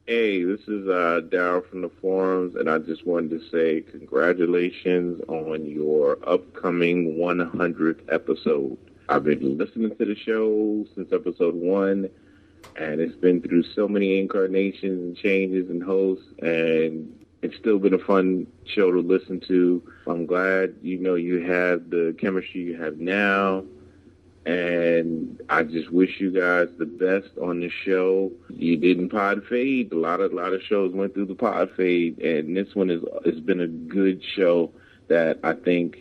Hey, this is Daryl from the forums, and I just wanted to say congratulations on your upcoming 100th episode. I've been listening to the show since episode 1, and it's been through so many incarnations and changes and hosts, and it's still been a fun show to listen to. I'm glad, you have the chemistry you have now. And I just wish you guys the best on the show. You didn't pod fade. A lot of shows went through the pod fade, and this one has been a good show that I think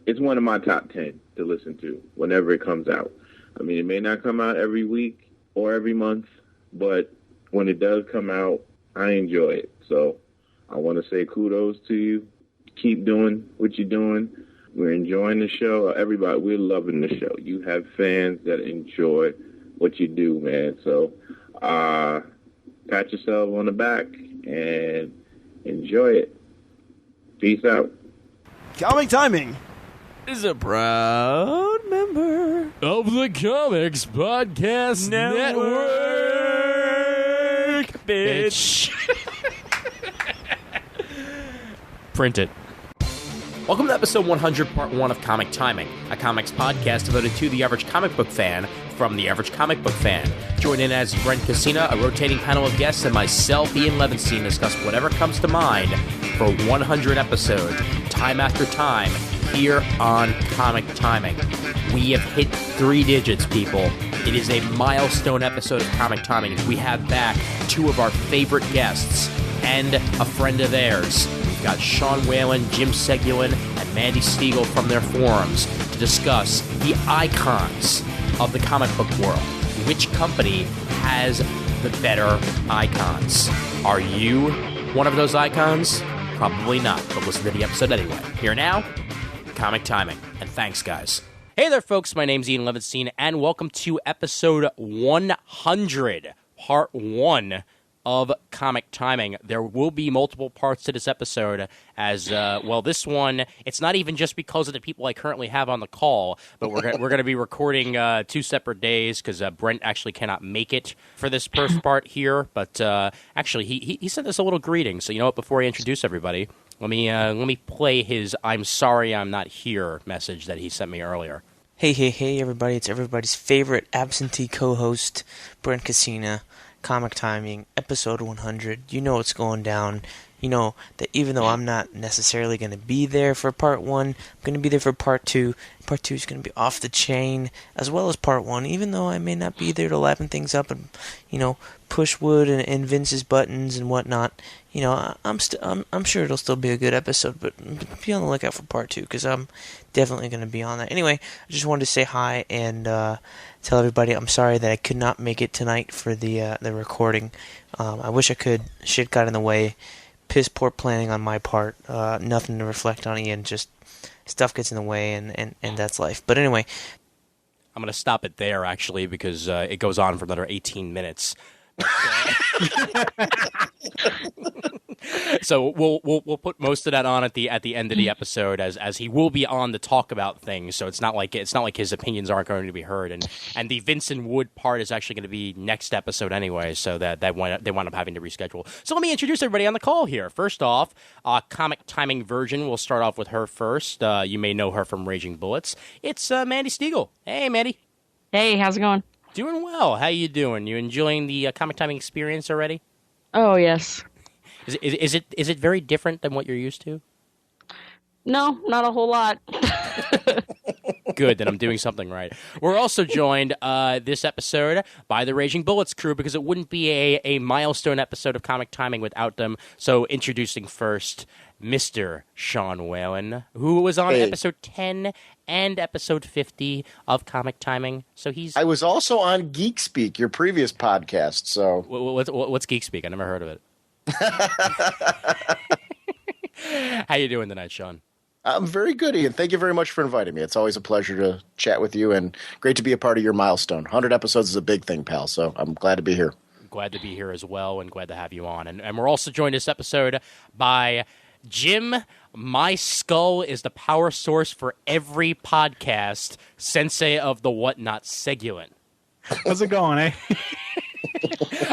it's one of my top 10 to listen to whenever it comes out. I mean, it may not come out every week or every month, but when it does come out, I enjoy it. So I want to say kudos to you. Keep doing what you're doing. We're enjoying the show. Everybody, we're loving the show. You have fans that enjoy what you do, man. So pat yourself on the back and enjoy it. Peace out. Comic Timing is a proud member of the Comics Podcast Network. Bitch. Print it. Welcome to episode 100, part 1 of Comic Timing, a comics podcast devoted to the average comic book fan from the average comic book fan. Join in as Brent Cassina, a rotating panel of guests, and myself, Ian Levinstein, discuss whatever comes to mind for 100 episodes, time after time, here on Comic Timing. We have hit 3 digits, people. It is a milestone episode of Comic Timing. We have back 2 of our favorite guests and a friend of theirs. Got Sean Whalen, Jim Seguin, and Mandy Stiegel from their forums to discuss the icons of the comic book world. Which company has the better icons? Are you one of those icons? Probably not, but listen to the episode anyway. Here now, Comic Timing. And thanks, guys. Hey there, folks. My name's Ian Levinstein, and welcome to episode 100, part 1 of Comic Timing. There will be multiple parts to this episode as, this one, it's not even just because of the people I currently have on the call, but we're going to be recording 2 separate days because Brent actually cannot make it for this first part here, but actually he sent us a little greeting, so you know what, before I introduce everybody, let me play his "I'm sorry I'm not here" message that he sent me earlier. Hey, everybody, it's everybody's favorite absentee co-host, Brent Cassina. Comic Timing, episode 100. You know what's going down. You know that even though I'm not necessarily going to be there for part 1, I'm going to be there for part 2. Part 2 is going to be off the chain, as well as part 1, even though I may not be there to liven things up and, push wood and Vince's buttons and whatnot. I'm sure it'll still be a good episode, but be on the lookout for part 2, because I'm definitely going to be on that. Anyway, I just wanted to say hi and tell everybody I'm sorry that I could not make it tonight for the recording. I wish I could. Shit got in the way. Piss poor planning on my part. Nothing to reflect on, Ian. Just stuff gets in the way, and that's life. But anyway, I'm going to stop it there, actually, because it goes on for another 18 minutes. So we'll put most of that on at the end of the episode as he will be on to talk about things. So it's not like his opinions aren't going to be heard, and the Vincent Wood part is actually going to be next episode anyway. So that they wind up having to reschedule. So let me introduce everybody on the call here. First off, Comic Timing version. We'll start off with her first. You may know her from Raging Bullets. It's Mandy Stiegel. Hey, Mandy. Hey, how's it going? Doing well. How you doing? You enjoying the Comic Timing experience already? Oh, yes. Is it very different than what you're used to? No, not a whole lot. Good, then I'm doing something right. We're also joined this episode by the Raging Bullets crew because it wouldn't be a milestone episode of Comic Timing without them. So introducing first Mr. Sean Whalen, who was on episode 10 and episode 50 of Comic Timing. So I was also on Geek Speak, your previous podcast. So what's Geek Speak? I never heard of it. How you doing tonight, Sean? I'm very good, Ian. Thank you very much for inviting me. It's always a pleasure to chat with you, and great to be a part of your milestone. 100 episodes is a big thing, pal, so I'm glad to be here. Glad to be here as well, and glad to have you on. And we're also joined this episode by Jim. My skull is the power source for every podcast, sensei of the whatnot, Seguin. How's it going, eh?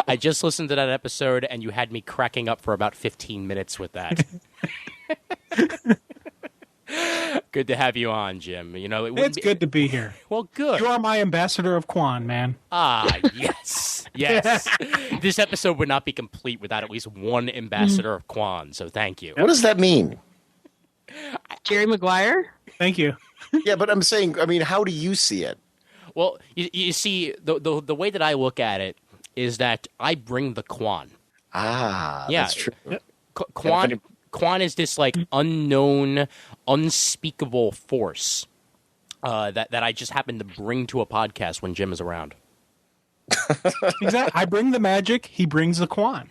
I just listened to that episode, and you had me cracking up for about 15 minutes with that. Good to have you on, Jim. You know, It's good to be here. Well, good. You are my ambassador of Quan, man. Ah, yes. Yes. This episode would not be complete without at least one ambassador of Quan, so thank you. What does that mean? Jerry Maguire? Thank you. Yeah, but I'm saying, I mean, how do you see it? Well, you see, the way that I look at it is that I bring the Quan. Ah, Yeah. that's true. Quan is this like unknown, unspeakable force that I just happen to bring to a podcast when Jim is around. Exactly. I bring the magic. He brings the Quan.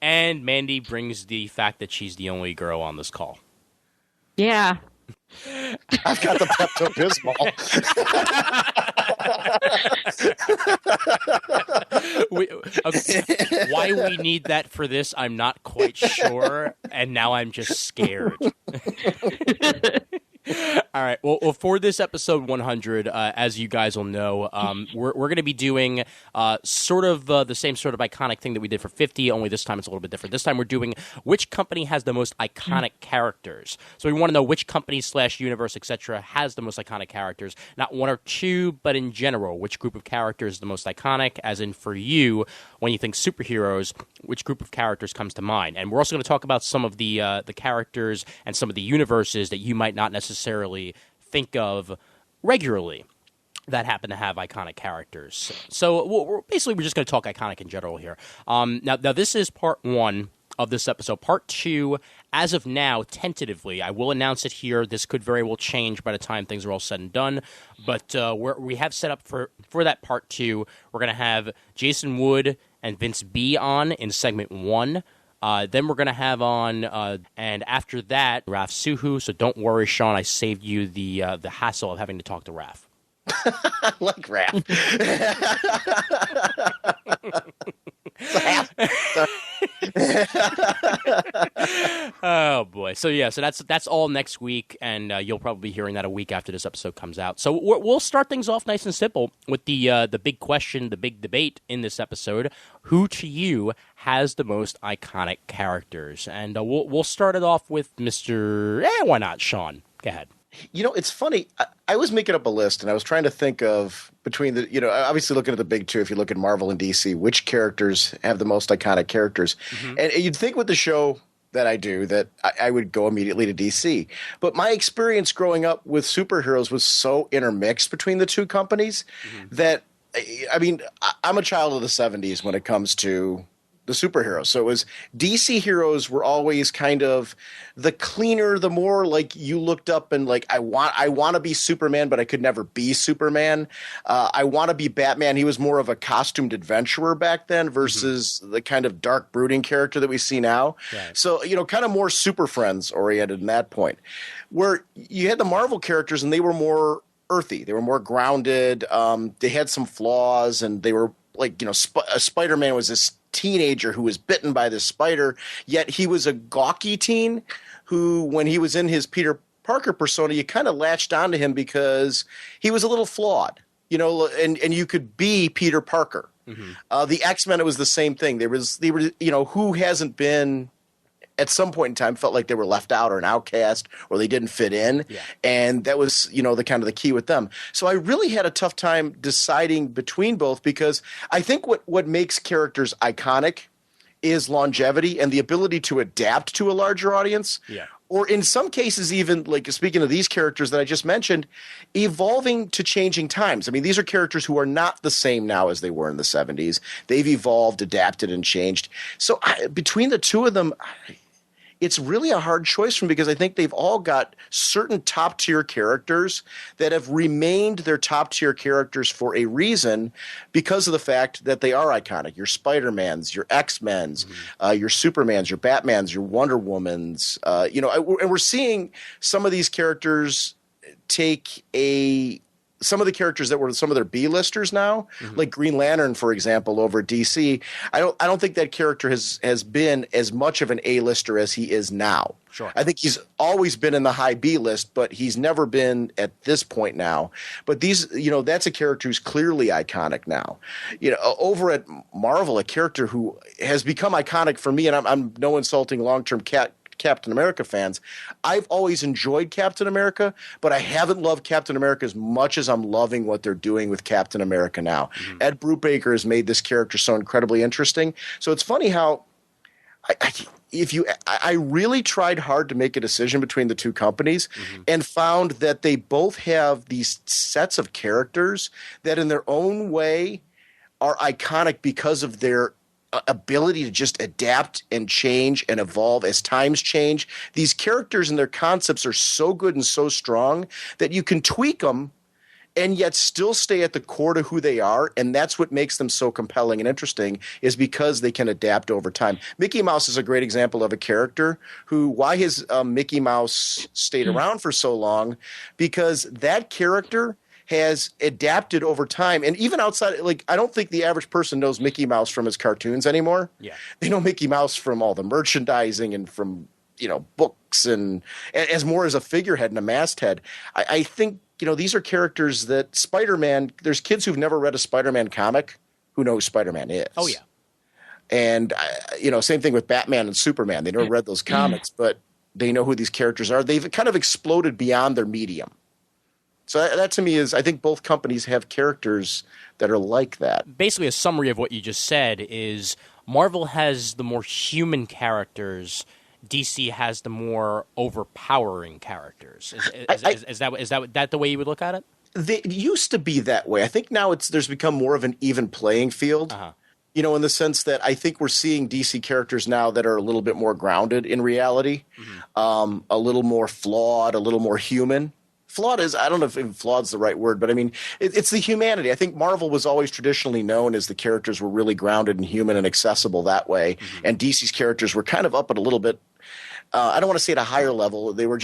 And Mandy brings the fact that she's the only girl on this call. Yeah. I've got the Pepto-Bismol. Why we need that for this, I'm not quite sure, and now I'm just scared. All right. Well, for this episode 100, as you guys will know, we're going to be doing sort of the same sort of iconic thing that we did for 50, only this time it's a little bit different. This time we're doing which company has the most iconic characters. So we want to know which company / universe, etc., has the most iconic characters. Not one or two, but in general, which group of characters is the most iconic, as in for you, when you think superheroes, which group of characters comes to mind. And we're also going to talk about some of the characters and some of the universes that you might not necessarily think of regularly that happen to have iconic characters. So we're just going to talk iconic in general here. Now this is part 1 of this episode. Part 2, as of now, tentatively, I will announce it here. This could very well change by the time things are all said and done. But we have set up for that part 2. We're going to have Jason Wood and Vince B on in segment 1. Then we're going to have on, and after that, Raf Suhu. So don't worry, Sean, I saved you the hassle of having to talk to Raf. I like Raph. Oh boy! So yeah, so that's all next week, and you'll probably be hearing that a week after this episode comes out. So we'll start things off nice and simple with the big question, the big debate in this episode: who to you has the most iconic characters? And we'll start it off with Mr. Why not, Sean? Go ahead. You know, it's funny. I was making up a list, and I was trying to think of between the, obviously looking at the big two, if you look at Marvel and DC, which characters have the most iconic characters. Mm-hmm. And you'd think with the show that I do that I would go immediately to DC. But my experience growing up with superheroes was so intermixed between the two companies that, I mean, I'm a child of the 70s when it comes to the superheroes. So it was DC heroes were always kind of the cleaner, the more like you looked up and like, I want to be Superman, but I could never be Superman. I want to be Batman. He was more of a costumed adventurer back then versus the kind of dark brooding character that we see now. Right. So, kind of more Super Friends oriented in that point, where you had the Marvel characters and they were more earthy. They were more grounded. They had some flaws, and they were like, Spider-Man was this teenager who was bitten by this spider, yet he was a gawky teen who, when he was in his Peter Parker persona, you kind of latched onto him because he was a little flawed, and you could be Peter Parker. Mm-hmm. The X-Men, it was the same thing. They were, who hasn't been at some point in time felt like they were left out or an outcast or they didn't fit in. Yeah. And that was, the kind of the key with them. So I really had a tough time deciding between both, because I think what makes characters iconic is longevity and the ability to adapt to a larger audience. Yeah. Or in some cases, even like speaking of these characters that I just mentioned, evolving to changing times. I mean, these are characters who are not the same now as they were in the 70s. They've evolved, adapted, and changed. So between the two of them, it's really a hard choice for me, because I think they've all got certain top tier characters that have remained their top tier characters for a reason, because of the fact that they are iconic. Your Spider-Mans, your X-Men's, your Supermans, your Batmans, your Wonder Womans, and we're seeing some of these characters take a some of the characters that were some of their B-listers now, like Green Lantern, for example, over at DC, I don't think that character has been as much of an A-lister as he is now. Sure. I think he's always been in the high B list, but he's never been at this point now. But that's a character who's clearly iconic now. Over at Marvel, a character who has become iconic for me, and I'm no insulting long-term Captain America fans. I've always enjoyed Captain America, but I haven't loved Captain America as much as I'm loving what they're doing with Captain America now. Ed Brubaker has made this character so incredibly interesting. So it's funny how I really tried hard to make a decision between the two companies and found that they both have these sets of characters that in their own way are iconic because of their ability to just adapt and change and evolve as times change. These characters and their concepts are so good and so strong that you can tweak them and yet still stay at the core to who they are, and that's what makes them so compelling and interesting, is because they can adapt over time. Mickey Mouse is a great example of a character who, why has Mickey Mouse stayed around for so long? Because that character has adapted over time, and even outside, like, I don't think the average person knows Mickey Mouse from his cartoons anymore. Yeah. They know Mickey Mouse from all the merchandising and from, books and as more as a figurehead and a masthead. I think, these are characters that Spider-Man, there's kids who've never read a Spider-Man comic who know who Spider-Man is. Oh, yeah. And, same thing with Batman and Superman. They never read those comics, but they know who these characters are. They've kind of exploded beyond their medium. So that to me is, I think both companies have characters that are like that. Basically, a summary of what you just said is Marvel has the more human characters, DC has the more overpowering characters. Is that the way you would look at it? They used to be that way. I think now there's become more of an even playing field. In the sense that I think we're seeing DC characters now that are a little bit more grounded in reality, a little more flawed, a little more human. Flawed is, I don't know if flawed's the right word, but I mean, it's the humanity. I think Marvel was always traditionally known as the characters were really grounded and human and accessible that way. And DC's characters were kind of up at a little bit, I don't want to say at a higher level. They were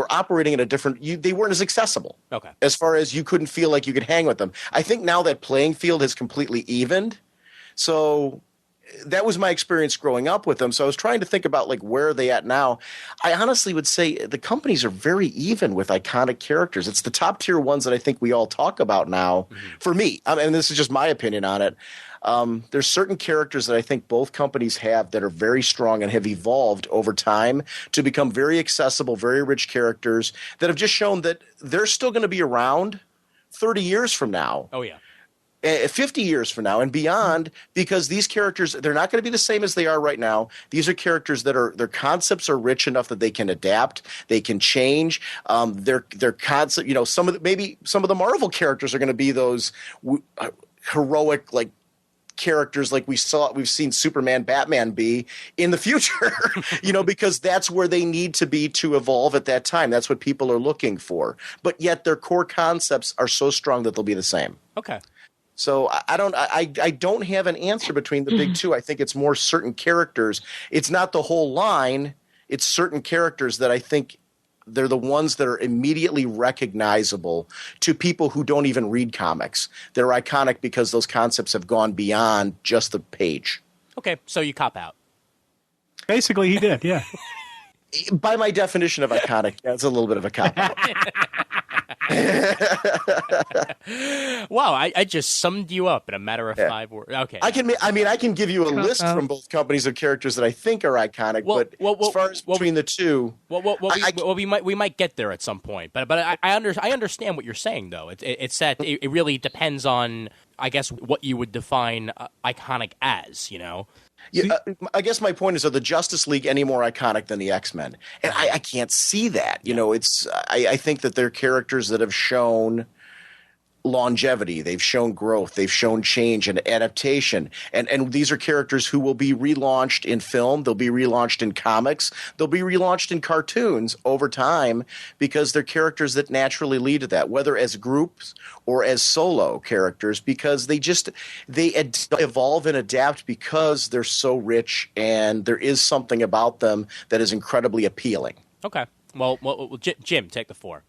operating at a different, they weren't as accessible. Okay. As far as you couldn't feel like you could hang with them. I think now that playing field has completely evened. So that was my experience growing up with them. So I was trying to think about, like, where are they at now? I honestly would say the companies are very even with iconic characters. It's the top tier ones that I think we all talk about now. For me, and this is just my opinion on it. There's certain characters that I think both companies have that are very strong and have evolved over time to become very accessible, very rich characters that have just shown that they're still going to be around 30 years from now. Oh, yeah. 50 years from now and beyond, because these characters, they're not going to be the same as they are right now. These are characters that their concepts are rich enough that they can adapt, they can change. Their concept, maybe some of the Marvel characters are going to be those heroic, like, characters like we've seen Superman, Batman be in the future, because that's where they need to be to evolve at that time. That's what people are looking for. But yet their core concepts are so strong that they'll be the same. Okay. So I don't have an answer between the big two. I think it's more certain characters. It's not the whole line. It's certain characters that I think they're the ones that are immediately recognizable to people who don't even read comics. They're iconic because those concepts have gone beyond just the page. Okay, so you cop out. Basically, he did, yeah. By my definition of iconic, that's a little bit of a cop out. Wow, I just summed you up in a matter of 5 words. Okay. I can give you a list from both companies of characters that I think are iconic, but as far as between the two, we might get there at some point. But I understand what you're saying, though. It's that it really depends on, I guess, what you would define iconic as, Yeah, I guess my point is, are the Justice League any more iconic than the X-Men? And I can't see that. I think that they're characters that have shown longevity. They've shown growth. They've shown change and adaptation. And these are characters who will be relaunched in film. They'll be relaunched in comics. They'll be relaunched in cartoons over time because they're characters that naturally lead to that, whether as groups or as solo characters, because they evolve and adapt because they're so rich and there is something about them that is incredibly appealing. Okay. Well, Jim, take the floor.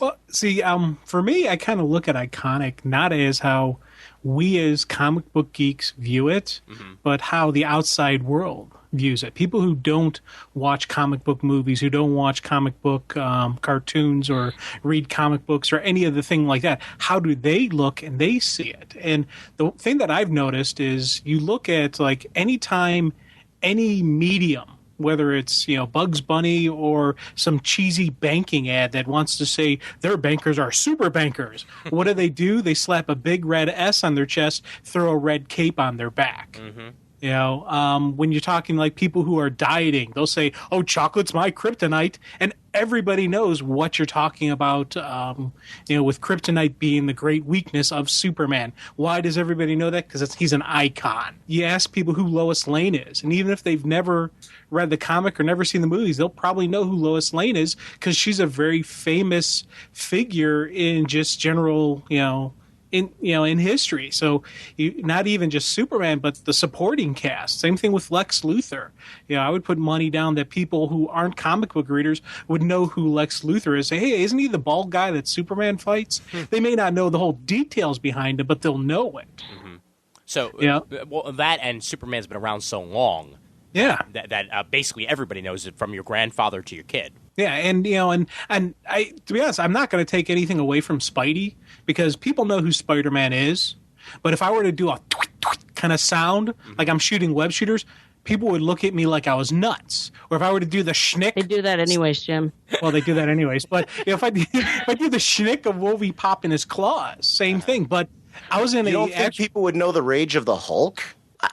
Well, see, for me, I kind of look at iconic not as how we as comic book geeks view it, but how the outside world views it. People who don't watch comic book movies, who don't watch comic book cartoons or read comic books or any other thing like that, how do they look and they see it? And the thing that I've noticed is you look at like anytime any medium, whether it's Bugs Bunny or some cheesy banking ad that wants to say their bankers are super bankers. What do? They slap a big red S on their chest, throw a red cape on their back. When you're talking like people who are dieting, they'll say, "Oh, chocolate's my kryptonite," and everybody knows what you're talking about. With kryptonite being the great weakness of Superman. Why does everybody know that? Because he's an icon. You ask people who Lois Lane is, and even if they've never read the comic or never seen the movies, they'll probably know who Lois Lane is because she's a very famous figure in just general, in history. So not even just Superman, but the supporting cast. Same thing with Lex Luthor. I would put money down that people who aren't comic book readers would know who Lex Luthor is. Say, hey, isn't he the bald guy that Superman fights? They may not know the whole details behind it, but they'll know it. So, well, that and Superman's been around so long. Yeah, that basically everybody knows it from your grandfather to your kid. Yeah, and I, to be honest, I'm not going to take anything away from Spidey because people know who Spider-Man is. But if I were to do a kind of sound like I'm shooting web shooters, people would look at me like I was nuts. Or if I were to do the schnick, They do that anyways, Jim. well, they do that anyways. But if I do the schnick of Wolvie popping his claws, same thing. But I was in You don't think people would know the rage of the Hulk?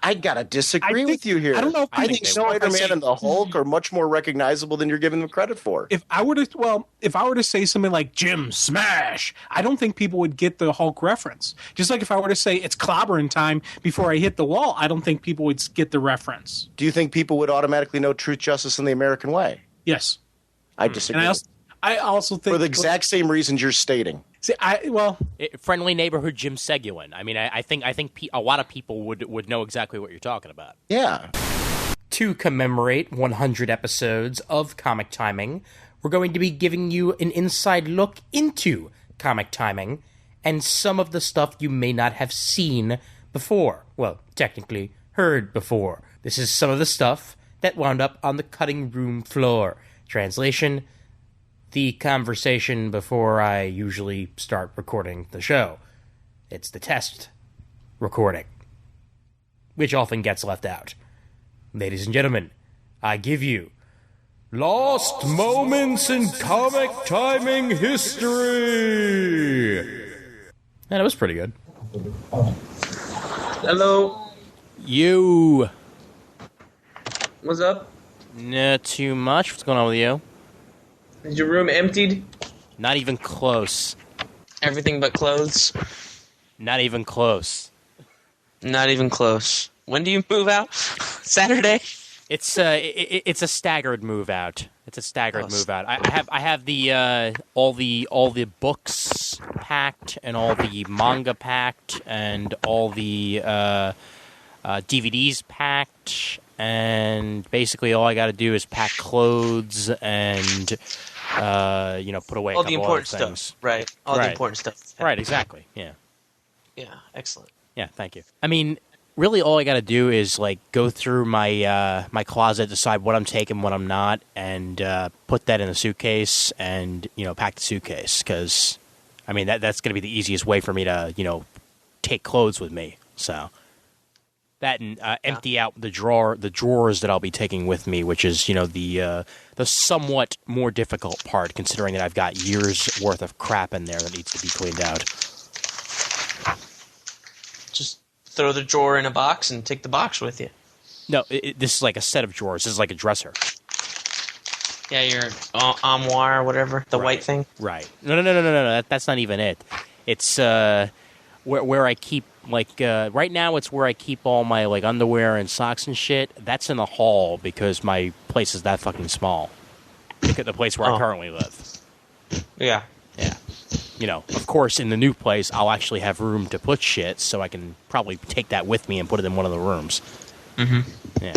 I gotta disagree with you here. I don't know if I think Spider-Man and the Hulk are much more recognizable than you're giving them credit for. If I were to say something like Jim Smash, I don't think people would get the Hulk reference. Just like if I were to say it's clobbering time before I hit the wall, I don't think people would get the reference. Do you think people would automatically know Truth, Justice, and the American Way? Yes. I disagree. And I also think for the exact same reasons you're stating. See, Friendly neighborhood Jim Seguin. I mean, I think a lot of people would know exactly what you're talking about. Yeah. To commemorate 100 episodes of Comic Timing, we're going to be giving you an inside look into comic timing and some of the stuff you may not have seen before. Well, technically, heard before. This is some of the stuff that wound up on the cutting room floor. Translation: the conversation before I usually start recording the show. It's the test recording, which often gets left out. Ladies and gentlemen, I give you Lost Moments in Comic Timing History. And it was pretty good. Hello. You. What's up? Not too much. What's going on with you? Is your room emptied? Not even close. Everything but clothes? Not even close. Not even close. When do you move out? Saturday? It's a staggered move out. It's a staggered move out. I have the all the books packed and all the manga packed and all the DVDs packed, and basically all I got to do is pack clothes and put away all a couple the important other things. stuff, right? All the important stuff. Right, exactly. Yeah. Yeah, excellent. Yeah, thank you. I mean, really, all I got to do is go through my my closet, decide what I'm taking, what I'm not, and put that in a suitcase, and pack the suitcase. Because, I mean, that's going to be the easiest way for me to take clothes with me. So that and empty out the drawers that I'll be taking with me, which is the somewhat more difficult part, considering that I've got years worth of crap in there that needs to be cleaned out. Just throw the drawer in a box and take the box with you. No, this is like a set of drawers. This is like a dresser. Yeah, your armoire or whatever, the white thing. Right. No. That's not even it. It's where I keep right now. It's where I keep all my underwear and socks and shit. That's in the hall because my place is that fucking small. Look at the place where I currently live. Yeah. Yeah. Of course, in the new place, I'll actually have room to put shit, so I can probably take that with me and put it in one of the rooms. Mm-hmm. Yeah.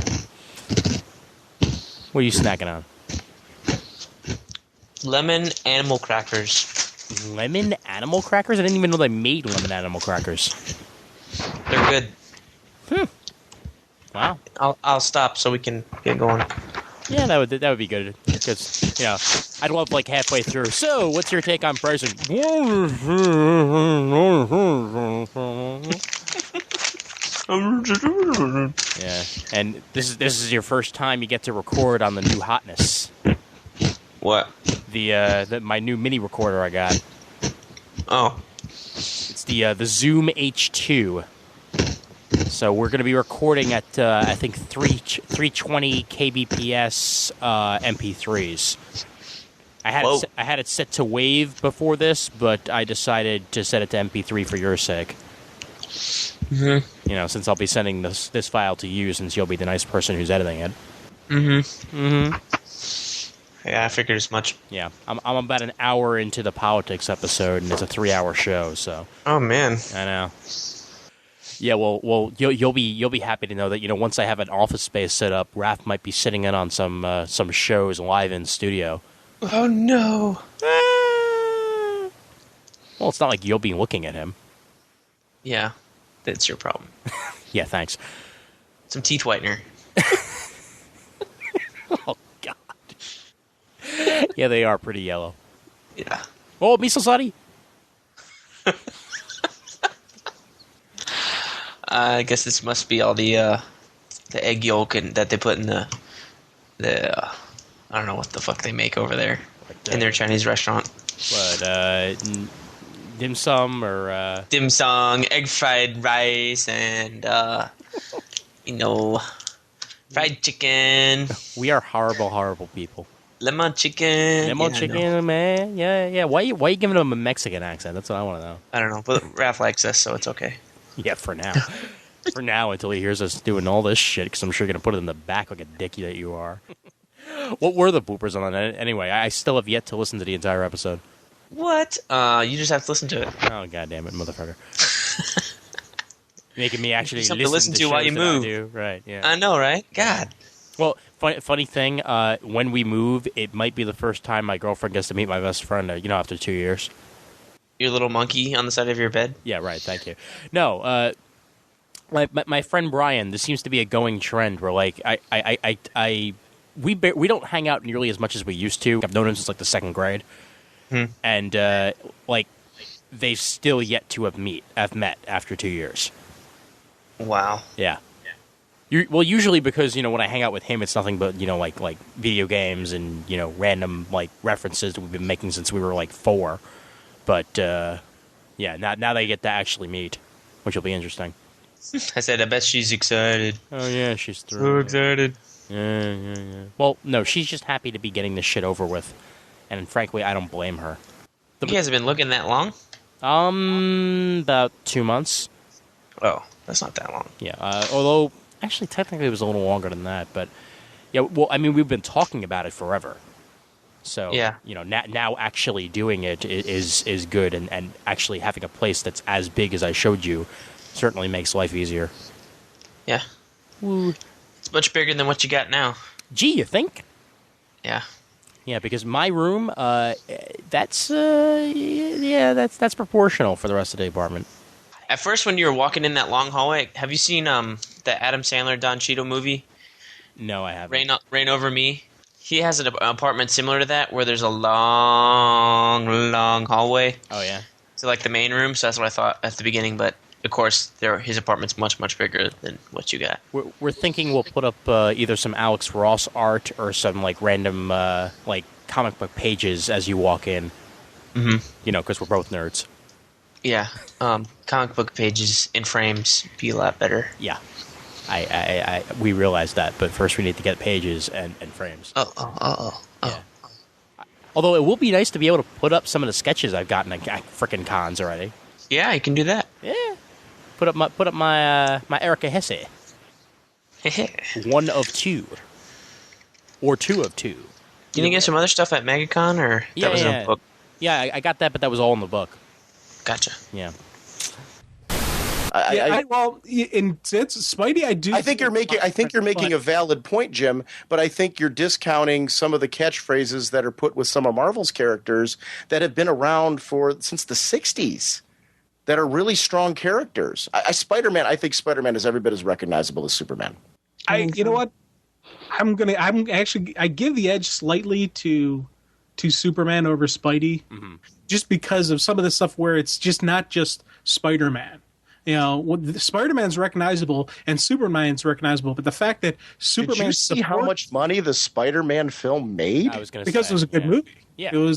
What are you snacking on? Lemon animal crackers. Lemon animal crackers? I didn't even know they made lemon animal crackers. They're good. Wow. I'll stop so we can get going. Yeah, that would be good because I'd love like halfway through. So, what's your take on pricing? Yeah, and this is your first time you get to record on the new hotness. What? My new mini recorder I got. Oh. It's the Zoom H2. So we're going to be recording at I think 320 kbps MP3s. I had it set to WAV before this, but I decided to set it to MP3 for your sake. Mm-hmm. You know, since I'll be sending this file to you, since you'll be the nice person who's editing it. Mm-hmm. Mm-hmm. Yeah, I figured as much. Yeah, I'm about an hour into the politics episode, and it's a 3-hour show. So. Oh man. I know. Yeah, well, you'll be happy to know that once I have an office space set up, Raph might be sitting in on some shows live in studio. Oh no! Well, it's not like you'll be looking at him. Yeah, that's your problem. Yeah, thanks. Some teeth whitener. Oh God. Yeah, they are pretty yellow. Yeah. Oh, misosari. I guess this must be all the egg yolk that they put in the I don't know what the fuck they make over there in their Chinese restaurant. What dim sum or dim sum, egg fried rice, and fried chicken. We are horrible people. Lemon chicken. Man. Yeah. Why you giving them a Mexican accent? That's what I want to know. I don't know, but Raph likes us, so it's okay. Yeah, for now. For now, until he hears us doing all this shit, because I'm sure you're going to put it in the back like a dickie that you are. What were the bloopers on that? Anyway, I still have yet to listen to the entire episode. What? You just have to listen to it. Oh, goddamn it, motherfucker. Making me actually listen to while you move. Right, yeah. I know, right? God. Well, funny thing, when we move, it might be the first time my girlfriend gets to meet my best friend, after 2 years. Your little monkey on the side of your bed? Yeah, right. Thank you. No, my friend Brian. This seems to be a going trend where we don't hang out nearly as much as we used to. I've known him since the second grade, and they've still yet to have met after 2 years. Wow. Yeah. Usually because when I hang out with him, it's nothing but like video games and random references that we've been making since we were 4. But, yeah, now they get to actually meet, which will be interesting. I said, I bet she's excited. Oh, yeah, she's thrilled. So excited. Yeah. Well, no, she's just happy to be getting this shit over with. And frankly, I don't blame her. You guys have been looking that long? About 2 months. Oh, that's not that long. Yeah, although, actually, technically it was a little longer than that. But, yeah, well, I mean, we've been talking about it forever. So, yeah. Now actually doing it is good, and actually having a place that's as big as I showed you certainly makes life easier. Yeah. Woo. It's much bigger than what you got now. Gee, you think? Yeah. Yeah, because my room, that's proportional for the rest of the apartment. At first, when you were walking in that long hallway, have you seen the Adam Sandler Don Cheadle movie? No, I haven't. Rain Over Me. He has an apartment similar to that, where there's a long hallway. Oh yeah. To the main room. So that's what I thought at the beginning, but of course, his apartment's much bigger than what you got. We're thinking we'll put up either some Alex Ross art or some random comic book pages as you walk in. Mm-hmm. Because we're both nerds. Yeah. Comic book pages in frames be a lot better. Yeah. We realize that, but first we need to get pages and frames. Oh. Yeah. Although it will be nice to be able to put up some of the sketches I've gotten at frickin' cons already. Yeah, you can do that. Yeah. Put up my Erica Hesse. 1 of 2. Or 2 of 2. Didn't you get some other stuff at MegaCon, or that was in a book? Yeah, I got that, but that was all in the book. Gotcha. Yeah. In Spidey, I do. I think you're making a valid point, Jim. But I think you're discounting some of the catchphrases that are put with some of Marvel's characters that have been around since the '60s. That are really strong characters. I think Spider-Man is every bit as recognizable as Superman. You know what? I give the edge slightly to Superman over Spidey, just because of some of the stuff where it's just not just Spider-Man. You know, Spider-Man's recognizable and Superman's recognizable, but the fact that Superman. Did you see how much money the Spider-Man film made? I was going to because it was a good movie. Yeah,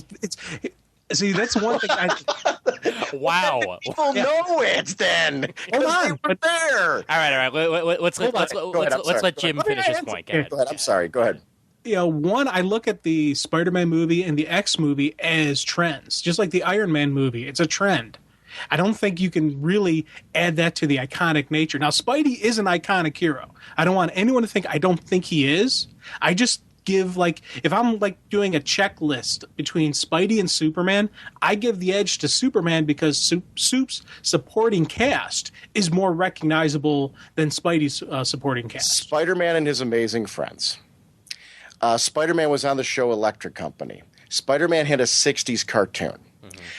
See, that's one thing. Wow. People know it then. Hold on. They were there. All right. Let's let Jim finish his point. Go ahead. I'm sorry. Go ahead. You know, one, I look at the Spider-Man movie and the X movie as trends, just like the Iron Man movie. It's a trend. I don't think you can really add that to the iconic nature. Now, Spidey is an iconic hero. I don't want anyone to think I don't think he is. I just give, if I'm doing a checklist between Spidey and Superman, I give the edge to Superman because Soup's supporting cast is more recognizable than Spidey's supporting cast. Spider-Man and His Amazing Friends. Spider-Man was on the show Electric Company. Spider-Man had a 60s cartoon.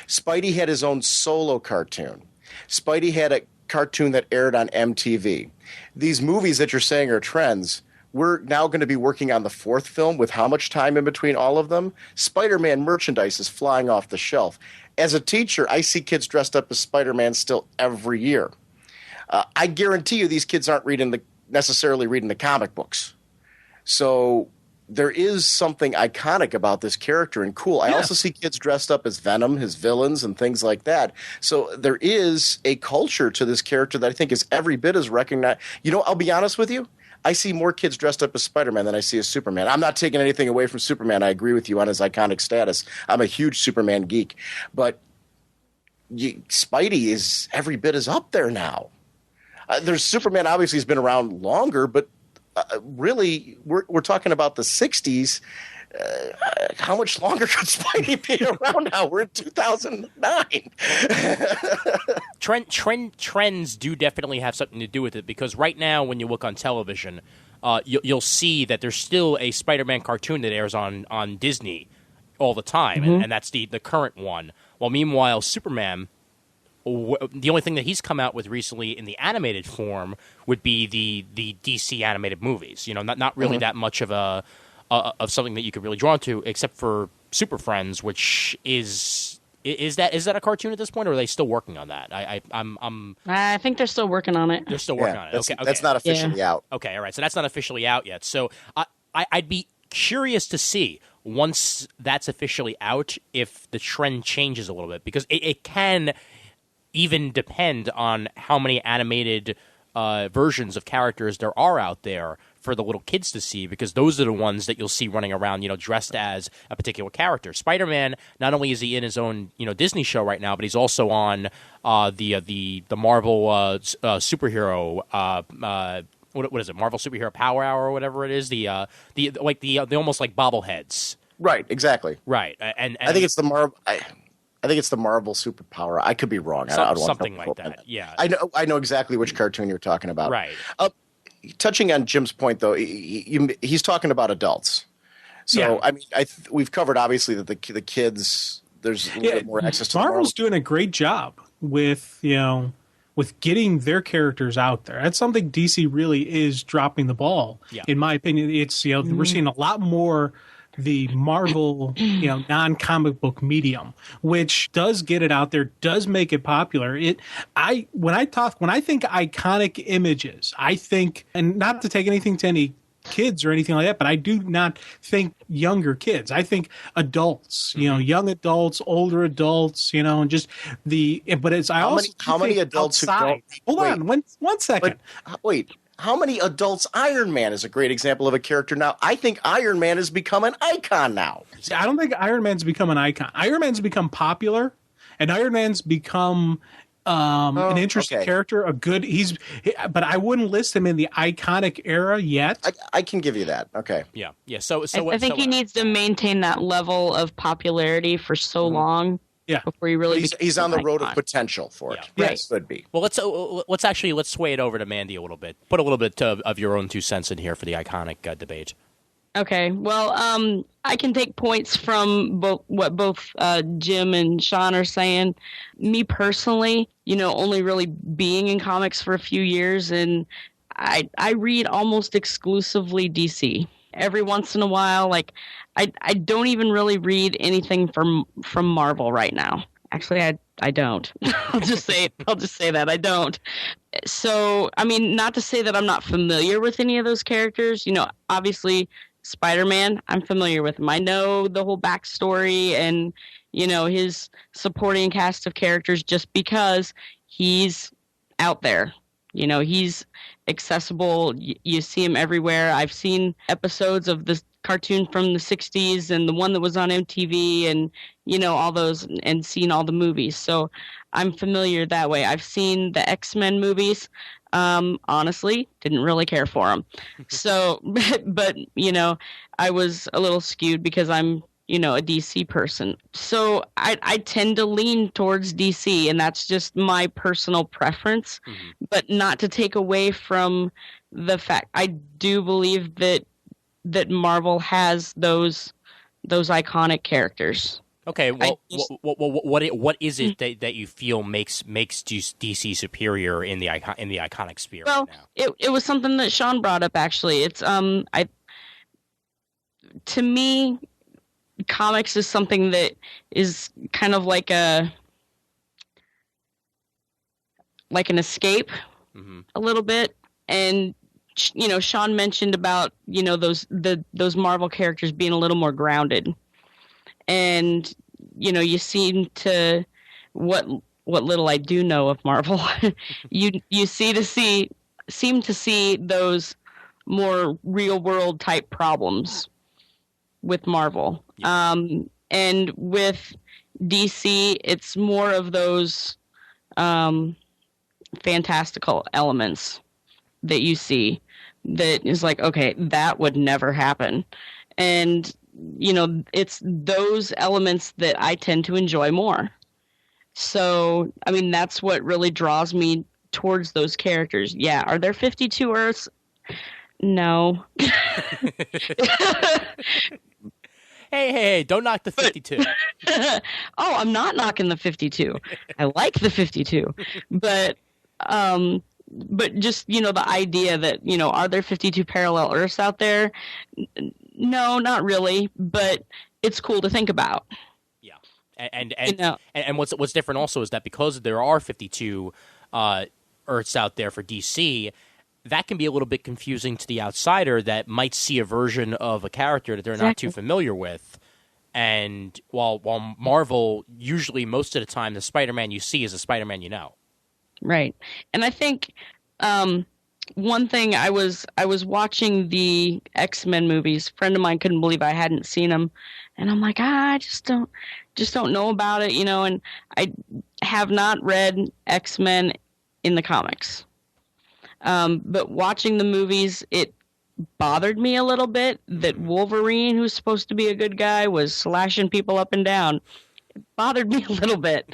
Spidey had his own solo cartoon. Spidey had a cartoon that aired on MTV. These movies that you're saying are trends, we're now going to be working on the fourth film with how much time in between all of them? Spider-Man merchandise is flying off the shelf. As a teacher, I see kids dressed up as Spider-Man still every year. I guarantee you these kids aren't necessarily reading the comic books. So there is something iconic about this character and cool. I also see kids dressed up as Venom, his villains, and things like that. So there is a culture to this character that I think is every bit as recognized. You know, I'll be honest with you. I see more kids dressed up as Spider-Man than I see as Superman. I'm not taking anything away from Superman. I agree with you on his iconic status. I'm a huge Superman geek. But Spidey is every bit as up there now. There's Superman obviously has been around longer, but really we're talking about the 60s. How much longer could Spidey be around now? We're in 2009. Trends do definitely have something to do with it, because right now when you look on television, you'll see that there's still a Spider-Man cartoon that airs on Disney all the time, and that's the current one. While meanwhile, Superman, the only thing that he's come out with recently in the animated form would be the DC animated movies. You know, not really that much of of something that you could really draw to, except for Super Friends, which is that a cartoon at this point, or are they still working on that? I think they're still working on it. They're still working on it. Okay, that's not officially out. Okay, all right. So that's not officially out yet. So I'd be curious to see, once that's officially out, if the trend changes a little bit, because it can even depend on how many animated versions of characters there are out there for the little kids to see, because those are the ones that you'll see running around, dressed as a particular character. Spider-Man, not only is he in his own, Disney show right now, but he's also on the Marvel superhero. What is it? Marvel Superhero Power Hour or whatever it is. The almost like bobbleheads. Right. Exactly. Right. And I think it's the Marvel. I think it's the Marvel Superpower. I could be wrong. I don't something like that. Yeah. I know exactly which cartoon you're talking about. Right. Touching on Jim's point, though, he's talking about adults. So, Yeah. I mean, we've covered, obviously, that the kids, there's a little bit more access to Marvel's doing a great job with getting their characters out there. That's something DC really is dropping the ball. Yeah. In my opinion, it's we're seeing a lot more the Marvel, non-comic book medium, which does get it out there, does make it popular. When I think iconic images, I think, and not to take anything to any kids or anything like that, but I do not think younger kids. I think adults, young adults, older adults, and just but it's, I also how many adults outside. Hold on, one second. Wait. How many adults? Iron Man is a great example of a character now. I think Iron Man has become an icon now. See, I don't think Iron Man's become an icon. Iron Man's become popular, and Iron Man's become an interesting character. But I wouldn't list him in the iconic era yet. I can give you that. Okay. Yeah. So I think he needs to maintain that level of popularity for so long before he really he's on the road of icon. potential for it. Yeah. Yes, could be. Well, let's sway it over to Mandy a little bit. Put a little bit of your own 2 cents in here for the iconic debate. Okay, well, I can take points from what both Jim and Sean are saying. Me personally, only really being in comics for a few years, and I read almost exclusively DC. Every once in a while, like I don't even really read anything from Marvel right now. Actually, I don't. I'll just say that I don't. So, I mean, not to say that I'm not familiar with any of those characters. Obviously, Spider-Man, I'm familiar with him. I know the whole backstory and, his supporting cast of characters just because he's out there. He's accessible. You see him everywhere. I've seen episodes of the cartoon from the 60s and the one that was on MTV and, all those, and seen all the movies. So I'm familiar that way. I've seen the X-Men movies. Honestly, didn't really care for them. So, but, I was a little skewed because I'm, a DC person. So I tend to lean towards DC, and that's just my personal preference, but not to take away from the fact I do believe that Marvel has those iconic characters. Okay, well, what is it that you feel makes DC superior in the iconic sphere? Well, right now? It was something that Sean brought up. Actually, it's to me, comics is something that is kind of like an escape, a little bit, and Sean mentioned about those Marvel characters being a little more grounded. And, you seem to, what little I do know of Marvel, you seem to see those more real world type problems with Marvel. Yeah. And with DC, it's more of those fantastical elements that you see that is like, okay, that would never happen. And it's those elements that I tend to enjoy more. So, I mean, that's what really draws me towards those characters. Yeah. Are there 52 Earths? No. Hey, don't knock the 52. Oh, I'm not knocking the 52. I like the 52. But just, the idea that, are there 52 parallel Earths out there? No, not really, but it's cool to think about. Yeah, and what's different also is that because there are 52 Earths out there for DC, that can be a little bit confusing to the outsider that might see a version of a character that they're not too familiar with. And while Marvel, usually most of the time, the Spider-Man you see is a Spider-Man you know. Right, and I think. One thing, I was watching the X-Men movies. A friend of mine couldn't believe I hadn't seen them, and I'm like, I just don't know about it, and I have not read X-Men in the comics. But watching the movies, it bothered me a little bit that Wolverine, who's supposed to be a good guy, was slashing people up and down. It bothered me a little bit.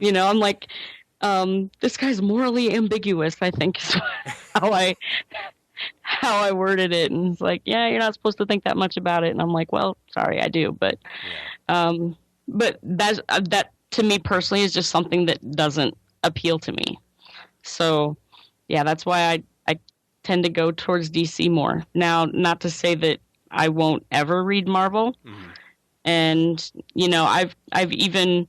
I'm like, this guy's morally ambiguous, I think is how I worded it. And it's like, yeah, you're not supposed to think that much about it. And I'm like, well, sorry, I do. But that to me personally is just something that doesn't appeal to me. So yeah, that's why I tend to go towards DC more. Now, not to say that I won't ever read Marvel. And, I've even,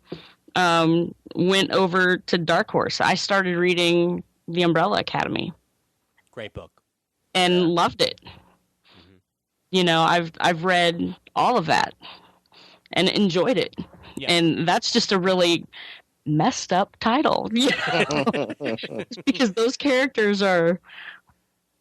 went over to Dark Horse. I started reading The Umbrella Academy. Great book. And loved it. I've read all of that and enjoyed it. Yeah. And that's just a really messed up title. Because those characters are,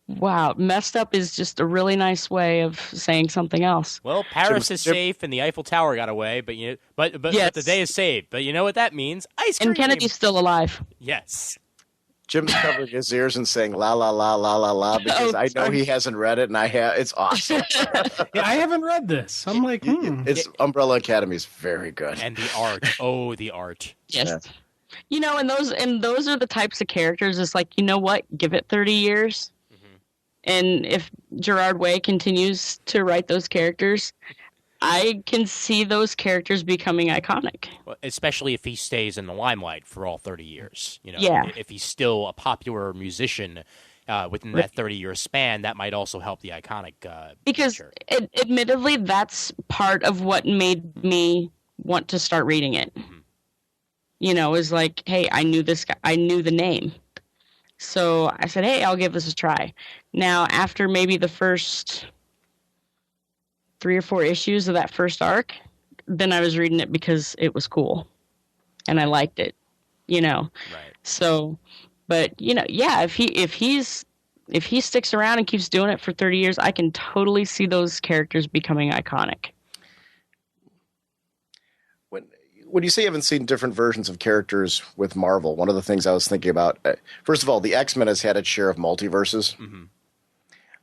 wow, messed up is just a really nice way of saying something else. Well, Paris is safe and the Eiffel Tower got away, but yes. but the day is saved. But you know what that means? Ice cream. And Kennedy's still alive. Yes. Jim's covering his ears and saying la la la la la la because I know he hasn't read it, and I have. It's awesome. Yeah, I haven't read this. I'm like, It's Umbrella Academy is very good, and the art. Oh, the art. Yes. Yeah. And those are the types of characters. It's like, you know what? Give it 30 years, and if Gerard Way continues to write those characters, I can see those characters becoming iconic. Well, especially if he stays in the limelight for all 30 years. Yeah. If he's still a popular musician within that 30-year span, that might also help the iconic because picture. Admittedly, that's part of what made me want to start reading it. Is like, hey, I knew this guy. I knew the name. So I said, hey, I'll give this a try. Now, after maybe the first 3 or 4 issues of that first arc, then I was reading it because it was cool and I liked it, Right. So, but if he sticks around and keeps doing it for 30 years, I can totally see those characters becoming iconic. When you say you haven't seen different versions of characters with Marvel, one of the things I was thinking about, first of all, the X-Men has had its share of multiverses.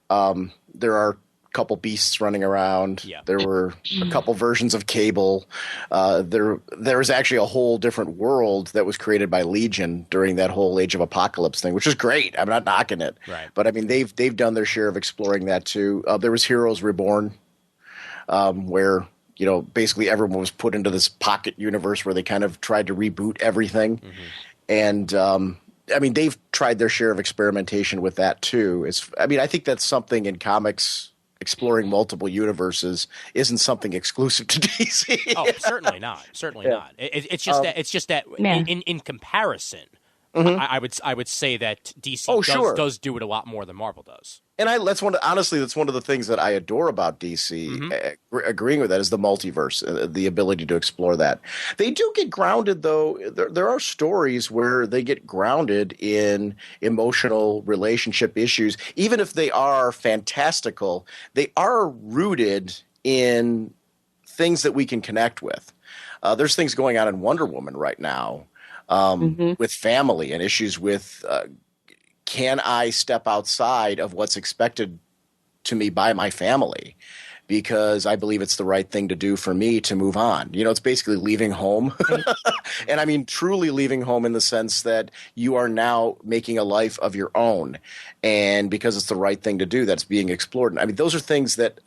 There are couple beasts running around. Yeah. There were a couple versions of Cable. There was actually a whole different world that was created by Legion during that whole Age of Apocalypse thing, which is great. I'm not knocking it. Right. But I mean, they've done their share of exploring that too. There was Heroes Reborn, where basically everyone was put into this pocket universe where they kind of tried to reboot everything, and I mean, they've tried their share of experimentation with that too. I think that's something in comics. Exploring multiple universes isn't something exclusive to DC. Oh, certainly not. Certainly not. It's just that in comparison, I would say that DC does do it a lot more than Marvel does. And that's one of the things that I adore about DC. Agreeing with that is the multiverse, the ability to explore that. They do get grounded, though. There are stories where they get grounded in emotional relationship issues, even if they are fantastical. They are rooted in things that we can connect with. There's things going on in Wonder Woman right now with family and issues with. Can I step outside of what's expected to me by my family because I believe it's the right thing to do for me to move on? It's basically leaving home. And I mean, truly leaving home in the sense that you are now making a life of your own. And because it's the right thing to do, that's being explored. I mean, those are things that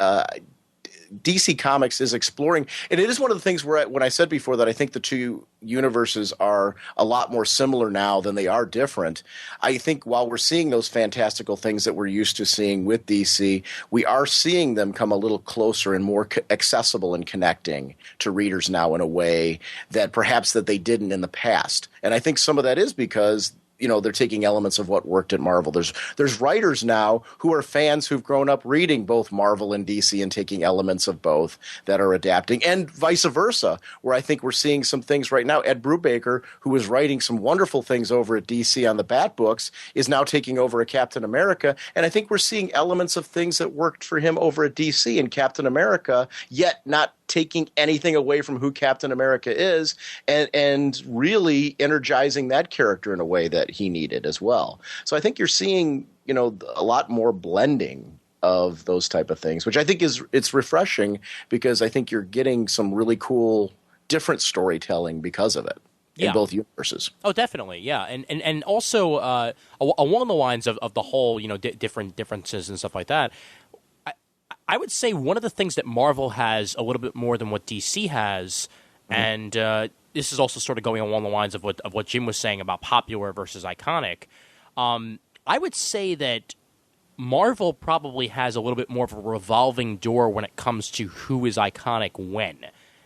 DC Comics is exploring. And it is one of the things where when I said before that I think the two universes are a lot more similar now than they are different. I think while we're seeing those fantastical things that we're used to seeing with DC, we are seeing them come a little closer and more accessible and connecting to readers now in a way that perhaps that they didn't in the past. And I think some of that is because they're taking elements of what worked at Marvel. There's writers now who are fans who've grown up reading both Marvel and DC and taking elements of both that are adapting, and vice versa, where I think we're seeing some things right now. Ed Brubaker, who was writing some wonderful things over at DC on the Bat books, is now taking over at Captain America, and I think we're seeing elements of things that worked for him over at DC and Captain America, yet not taking anything away from who Captain America is and really energizing that character in a way that he needed as well. So I think you're seeing, a lot more blending of those type of things, which I think it's refreshing because I think you're getting some really cool different storytelling because of it. In both universes. Oh, definitely, yeah, and also along the lines of the whole, different differences and stuff like that. I would say one of the things that Marvel has a little bit more than what DC has, and this is also sort of going along the lines of what Jim was saying about popular versus iconic. I would say that Marvel probably has a little bit more of a revolving door when it comes to who is iconic when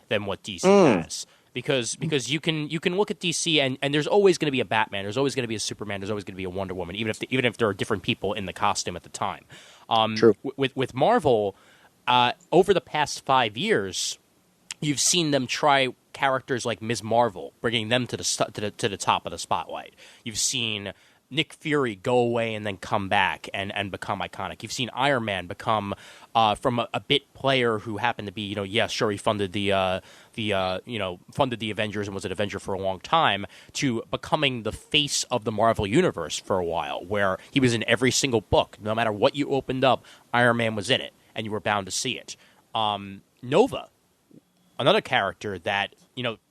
than what DC has. Because you can look at DC and there's always going to be a Batman, there's always going to be a Superman, there's always going to be a Wonder Woman, even if there are different people in the costume at the time. True. With Marvel, over the past 5 years, you've seen them try characters like Ms. Marvel, bringing them to the top of the spotlight. You've seen Nick Fury go away and then come back and become iconic. You've seen Iron Man become from a bit player who happened to be, sure, he funded funded the Avengers and was an Avenger for a long time, to becoming the face of the Marvel Universe for a while, where he was in every single book. No matter what you opened up, Iron Man was in it, and you were bound to see it. Nova, another character that,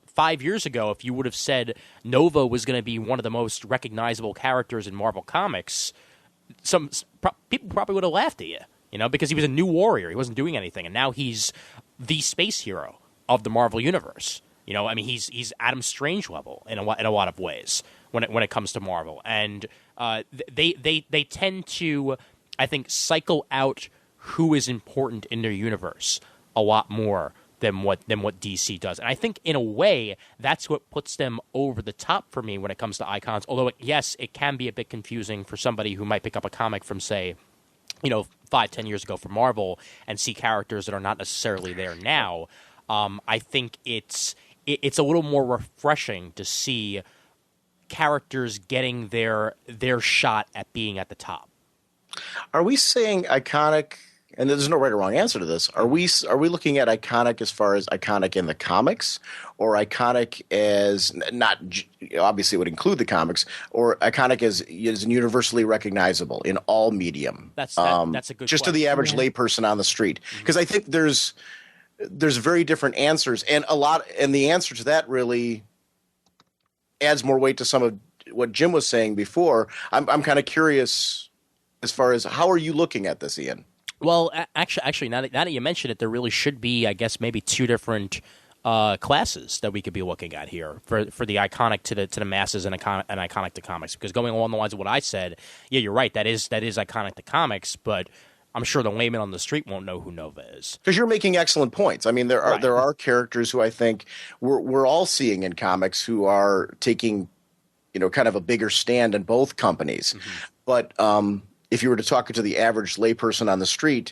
5 years ago, if you would have said Nova was going to be one of the most recognizable characters in Marvel Comics, people probably would have laughed at you, because he was a new warrior. He wasn't doing anything, and now he's the space hero of the Marvel Universe. He's Adam Strange level in a lot of ways when it comes to Marvel, and they tend to, I think, cycle out who is important in their universe a lot more than what DC does. And I think, in a way, that's what puts them over the top for me when it comes to icons. Although, yes, it can be a bit confusing for somebody who might pick up a comic from, say, 5-10 years ago for Marvel and see characters that are not necessarily there now. I think it's a little more refreshing to see characters getting their shot at being at the top. Are we saying iconic? And there's no right or wrong answer to this. Are we looking at iconic as far as iconic in the comics, or iconic as not obviously it would include the comics, or iconic as universally recognizable in all medium? That's a good just question. To the average layperson on the street, because I think there's very different answers, and the answer to that really adds more weight to some of what Jim was saying before. I'm kind of curious as far as how are you looking at this, Ian? Well, actually, now that you mention it, there really should be, I guess, maybe two different classes that we could be looking at here for the iconic to the masses and iconic to comics. Because going along the lines of what I said, yeah, you're right. That is iconic to comics, but I'm sure the layman on the street won't know who Nova is. Because you're making excellent points. I mean, there are characters who I think we're all seeing in comics who are taking, kind of a bigger stand in both companies, but. If you were to talk to the average layperson on the street,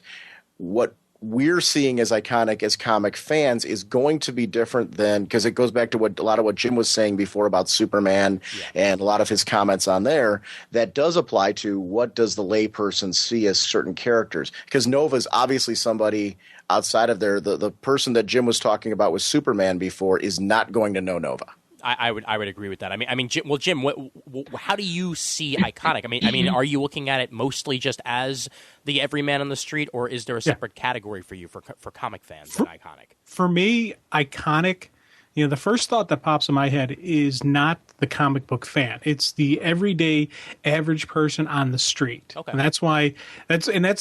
what we're seeing as iconic as comic fans is going to be different than, because it goes back to a lot of what Jim was saying before about Superman and a lot of his comments on there. That does apply to what does the layperson see as certain characters. Because Nova is obviously somebody outside of there. The person that Jim was talking about with Superman before is not going to know Nova. I would agree with that. I mean, Jim, how do you see iconic? I mean, are you looking at it mostly just as the everyman on the street, or is there a separate category for you for comic fans that iconic? For me, iconic, the first thought that pops in my head is not the comic book fan. It's the everyday average person on the street. Okay. And that's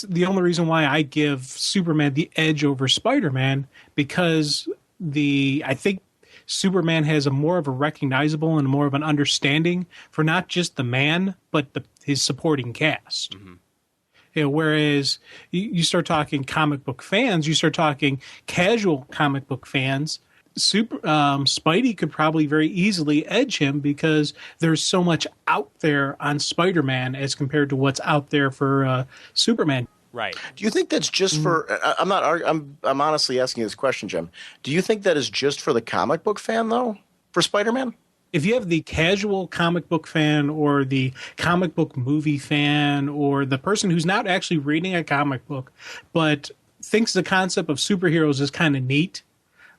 the only reason why I give Superman the edge over Spider-Man, because I think Superman has more of a recognizable and more of an understanding for not just the man, but his supporting cast. Mm-hmm. Whereas you start talking comic book fans, you start talking casual comic book fans, Spidey could probably very easily edge him because there's so much out there on Spider-Man as compared to what's out there for Superman. Right. Do you think that's just for? I'm honestly asking you this question, Jim. Do you think that is just for the comic book fan, though, for Spider-Man? If you have the casual comic book fan, or the comic book movie fan, or the person who's not actually reading a comic book but thinks the concept of superheroes is kind of neat,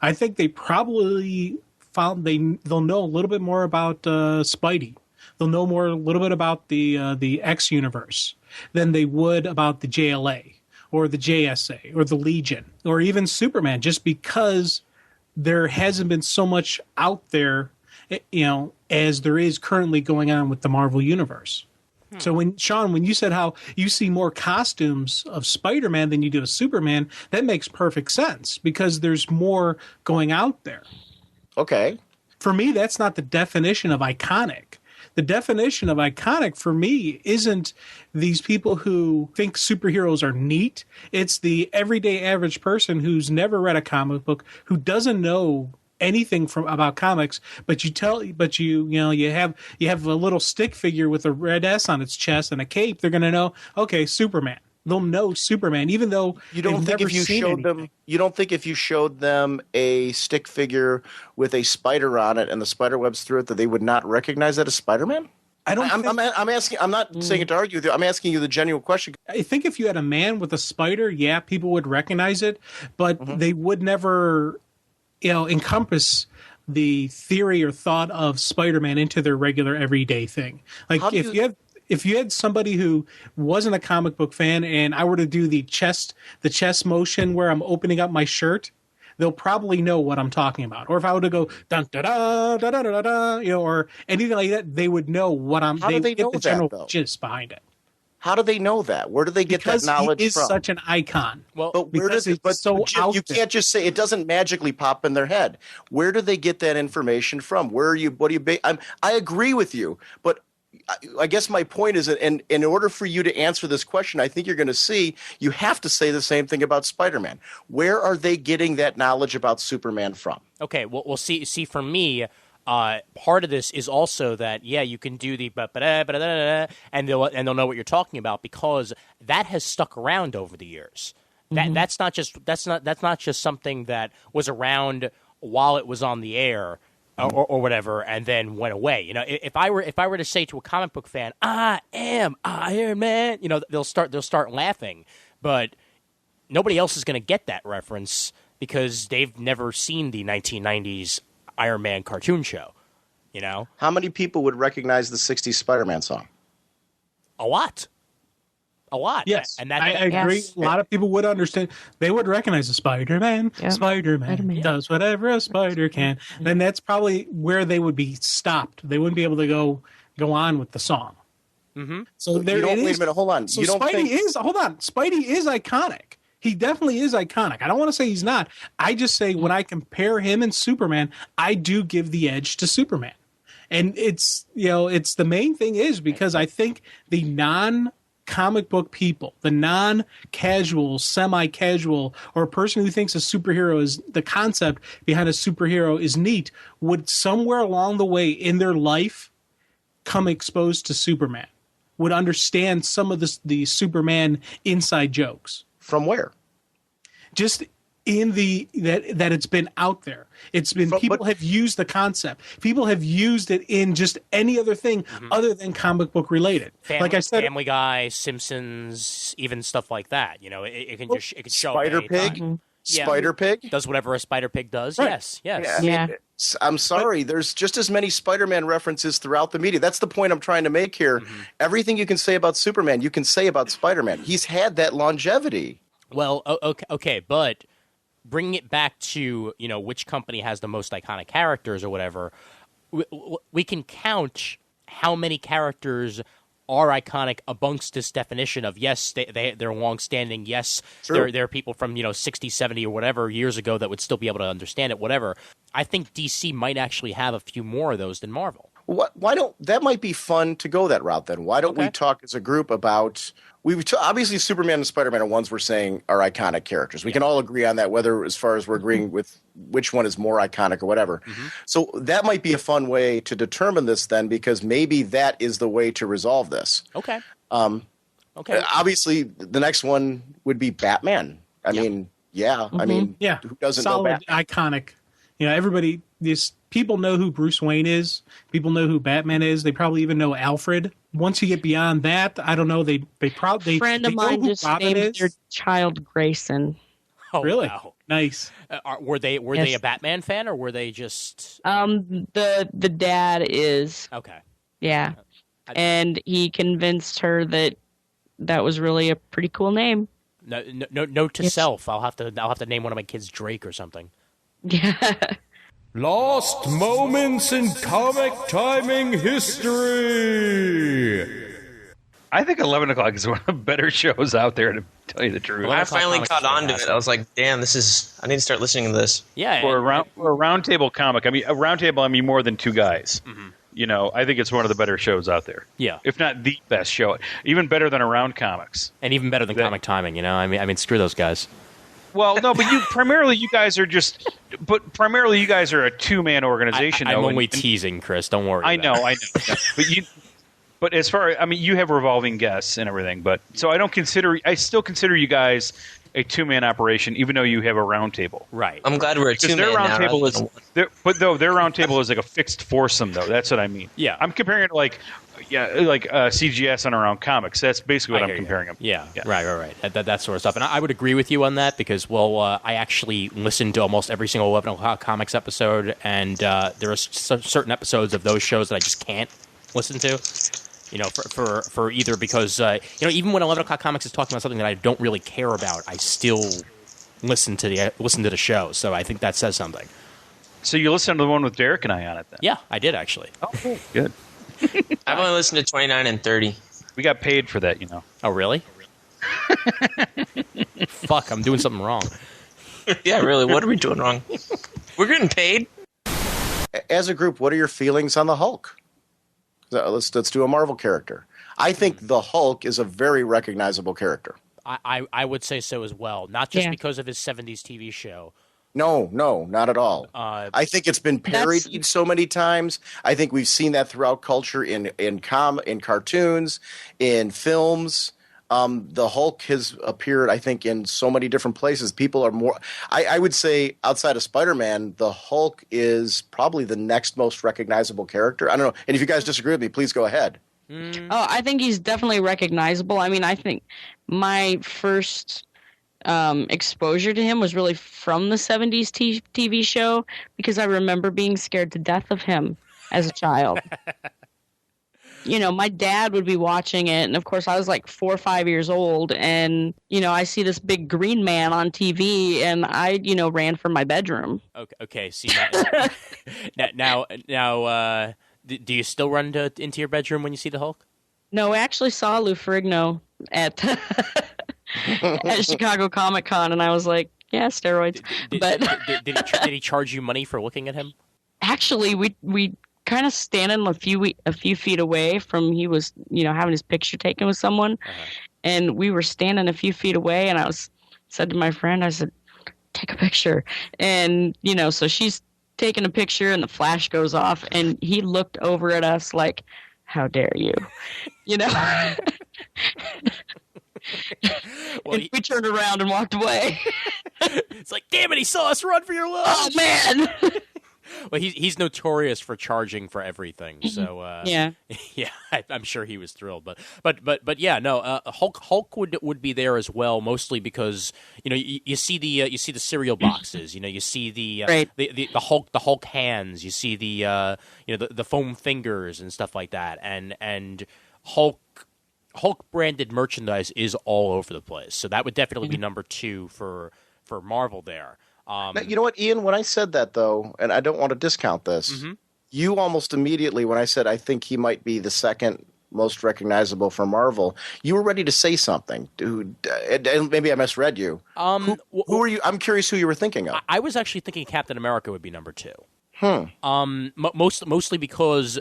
I think they probably they'll know a little bit more about Spidey. They'll know a little bit about the X universe than they would about the JLA or the JSA or the Legion or even Superman, just because there hasn't been so much out there, as there is currently going on with the Marvel Universe. So when you said how you see more costumes of Spider-Man than you do of Superman, that makes perfect sense because there's more going out there. Okay. For me, that's not the definition of iconic. The definition of iconic for me isn't these people who think superheroes are neat. It's the everyday average person who's never read a comic book, who doesn't know anything about comics, but you have a little stick figure with a red S on its chest and a cape. They're going to know, okay, Superman. They'll know Superman, even though you don't think if you showed them. You don't think if you showed them a stick figure with a spider on it and the spider webs through it, that they would not recognize that as Spider-Man? I'm asking. I'm not saying it to argue with you. I'm asking you the genuine question. I think if you had a man with a spider, yeah, people would recognize it, but they would never, encompass the theory or thought of Spider-Man into their regular everyday thing. Like if you had somebody who wasn't a comic book fan, and I were to do the chest motion where I'm opening up my shirt, they'll probably know what I'm talking about. Or if I were to go dun da da da da da da, or anything like that, they would know what I'm. How do they know the general that, though? gist behind it. How do they know that? Where do they get that knowledge he is from? Such an icon. Well, but where does it? But so Jim, you can't just say it doesn't magically pop in their head. Where do they get that information from? Where are you? What do you? I agree with you, but I guess my point is that in order for you to answer this question, I think you're going to see you have to say the same thing about Spider-Man. Where are they getting that knowledge about Superman from? Okay, well, we'll see. See, for me, part of this is also that you can do the and they'll know what you're talking about because that has stuck around over the years. That's not just something that was around while it was on the air. Or whatever, and then went away. If I were to say to a comic book fan, "I am Iron Man," they'll start laughing. But nobody else is going to get that reference because they've never seen the 1990s Iron Man cartoon show. How many people would recognize the '60s Spider-Man song? A lot. Yes, and that, I agree. A lot of people would understand. They would recognize the Spider-Man. Yeah. Spider-Man does whatever a spider can. Then that's probably where they would be stopped. They wouldn't be able to go on with the song. Mm-hmm. So there. Wait a minute. Hold on. So Spidey is iconic. He definitely is iconic. I don't want to say he's not. I just say when I compare him and Superman, I do give the edge to Superman. And it's the main thing is because I think the non-comic book people, the non-casual, semi-casual, or a person who thinks a superhero is the concept behind a superhero is neat, would somewhere along the way in their life come exposed to Superman, would understand some of the Superman inside jokes. From where? Just in that it's been out there. It's been people have used the concept. People have used it in just any other thing other than comic book related. Like I said, Family Guy, Simpsons, even stuff like that. It can show Spider Pig. Spider Pig does whatever a Spider Pig does. Right. Yes. Yeah. I'm sorry. There's just as many Spider-Man references throughout the media. That's the point I'm trying to make here. Everything you can say about Superman, you can say about Spider-Man. He's had that longevity. Well, okay, but bringing it back to which company has the most iconic characters or whatever, we can count how many characters are iconic amongst this definition of yes, they're long-standing. Yes, there are people from 60, 70 or whatever years ago that would still be able to understand it. Whatever. I think DC might actually have a few more of those than Marvel. Why don't that might be fun to go that route then? Why don't we talk as a group about obviously Superman and Spider-Man are ones we're saying are iconic characters. We can all agree on that, whether as far as we're agreeing with which one is more iconic or whatever. So that might be a fun way to determine this then, because maybe that is the way to resolve this. Okay. Obviously, the next one would be Batman. I mean, who doesn't know Batman? Iconic. Everybody. People know who Bruce Wayne is. People know who Batman is. They probably even know Alfred. Once you get beyond that, I don't know. They probably friend of mine just named their child Grayson. Oh, really? Wow. Nice. Were they a Batman fan or were they just? The dad is. Okay. Yeah, and he convinced her that was really a pretty cool name. No, note to self. I'll have to name one of my kids Drake or something. Yeah. Lost moments in comic timing history. I think 11 O'Clock is one of the better shows out there, to tell you the truth. When I finally caught on to it, I was like, damn, I need to start listening to this. Yeah. For a roundtable comic, a roundtable, more than two guys. I think it's one of the better shows out there. Yeah. If not the best show. Even better than Around Comics. And even better than Comic Timing, I mean, screw those guys. Well, no, but primarily you guys are a two-man organization. I'm only teasing, Chris. Don't worry. I know. But as far you have revolving guests and everything, but so I still consider you guys a two-man operation, even though you have a roundtable. Right. I'm glad we're a two-man now. Their Their roundtable is like a fixed foursome, though. That's what I mean. Yeah. I'm comparing it to CGS on our own comics. That's basically what I'm comparing them. Yeah. Right. That sort of stuff. And I would agree with you on that because, I actually listened to almost every single 11 O'Clock Comics episode, and there are certain episodes of those shows that I just can't listen to. For either because, even when 11 O'Clock Comics is talking about something that I don't really care about, I still listen to the show. So I think that says something. So you listened to the one with Derek and I on it then? Yeah, I did actually. Oh, cool. Good. I've only listened to 29 and 30. We got paid for that, Oh, really? Fuck, I'm doing something wrong. Yeah, really, what are we doing wrong? We're getting paid. As a group, what are your feelings on the Hulk? Let's do a Marvel character. I think the Hulk is a very recognizable character. I would say so as well. Not just because of his 70s TV show. No, not at all. I think it's been parodied so many times. I think we've seen that throughout culture in cartoons, in films. The Hulk has appeared, I think, in so many different places. People are more. I would say outside of Spider-Man, the Hulk is probably the next most recognizable character. I don't know. And if you guys disagree with me, please go ahead. Oh, I think he's definitely recognizable. I mean, I think my first exposure to him was really from the 70s TV show because I remember being scared to death of him as a child. My dad would be watching it, and of course I was like 4 or 5 years old, and I see this big green man on TV, and I ran from my bedroom. Okay. See now, do you still run into your bedroom when you see the Hulk? No, I actually saw Lou Ferrigno at Chicago Comic Con, and I was like, yeah, steroids. Did he charge you money for looking at him? Actually, we kind of standing a few feet away from he was having his picture taken with someone, and we were standing a few feet away, and I said to my friend, I said, take a picture, and so she's taking a picture, and the flash goes off, and he looked over at us like, how dare you, and we turned around and walked away. It's like, damn it, he saw us run for your life. Oh man. Well, he's notorious for charging for everything, so yeah, I'm sure he was thrilled. But yeah, no, Hulk would be there as well, mostly because you see the cereal boxes, you see the Hulk hands, you see the foam fingers and stuff like that, and Hulk branded merchandise is all over the place, so that would definitely be number 2 for Marvel there. Now, you know what, Ian? When I said that, though, and I don't want to discount this, you almost immediately, when I said I think he might be the second most recognizable for Marvel, you were ready to say something. Dude, and maybe I misread you. Who were you? I'm curious who you were thinking of. I was actually thinking Captain America would be number 2. Mostly because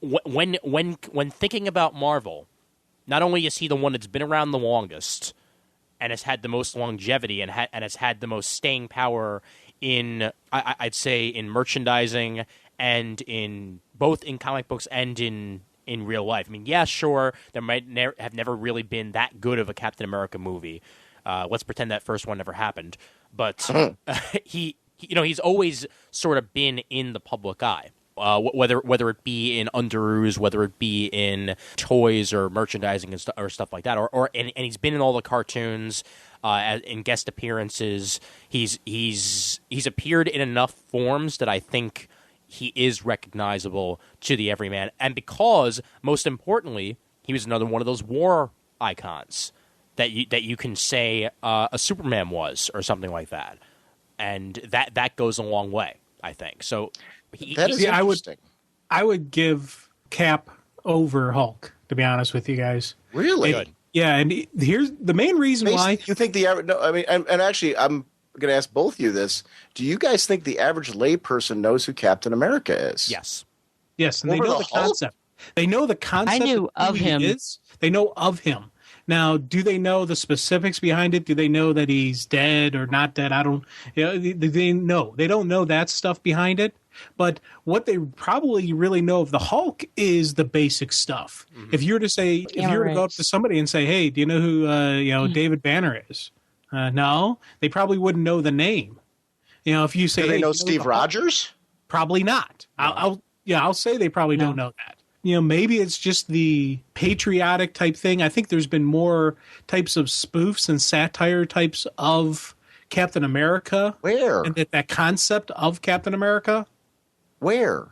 when thinking about Marvel, not only is he the one that's been around the longest and has had the most longevity and has had the most staying power in, I'd say, in merchandising and in both in comic books and in real life. I mean, yeah, sure, there might have never really been that good of a Captain America movie. Let's pretend that first one never happened. But he's always sort of been in the public eye. Whether it be in underoos, whether it be in toys or merchandising or stuff like that, and he's been in all the cartoons, in guest appearances. He's appeared in enough forms that I think he is recognizable to the everyman, and because most importantly, he was another one of those war icons that you can say a Superman was or something like that, and that goes a long way, I think. So. That is interesting. I would give Cap over Hulk, to be honest with you guys. Really? Yeah, and here's the main reason why. You think the average? No, I mean, and actually, I'm going to ask both of you this. Do you guys think the average layperson knows who Captain America is? Yes. Yes, and they know the concept. They know the concept. I knew of him. They know of him. Now, do they know the specifics behind it? Do they know that he's dead or not dead? I don't. They know. They don't know that stuff behind it. But what they probably really know of the Hulk is the basic stuff. Mm-hmm. If you were to go up to somebody and say, "Hey, do you know who David Banner is?" No, they probably wouldn't know the name. If you say, do they know Steve Rogers? Probably not. I'll say they probably don't know that. maybe it's just the patriotic type thing. I think there's been more types of spoofs and satire types of Captain America. Where? And that concept of Captain America. Where?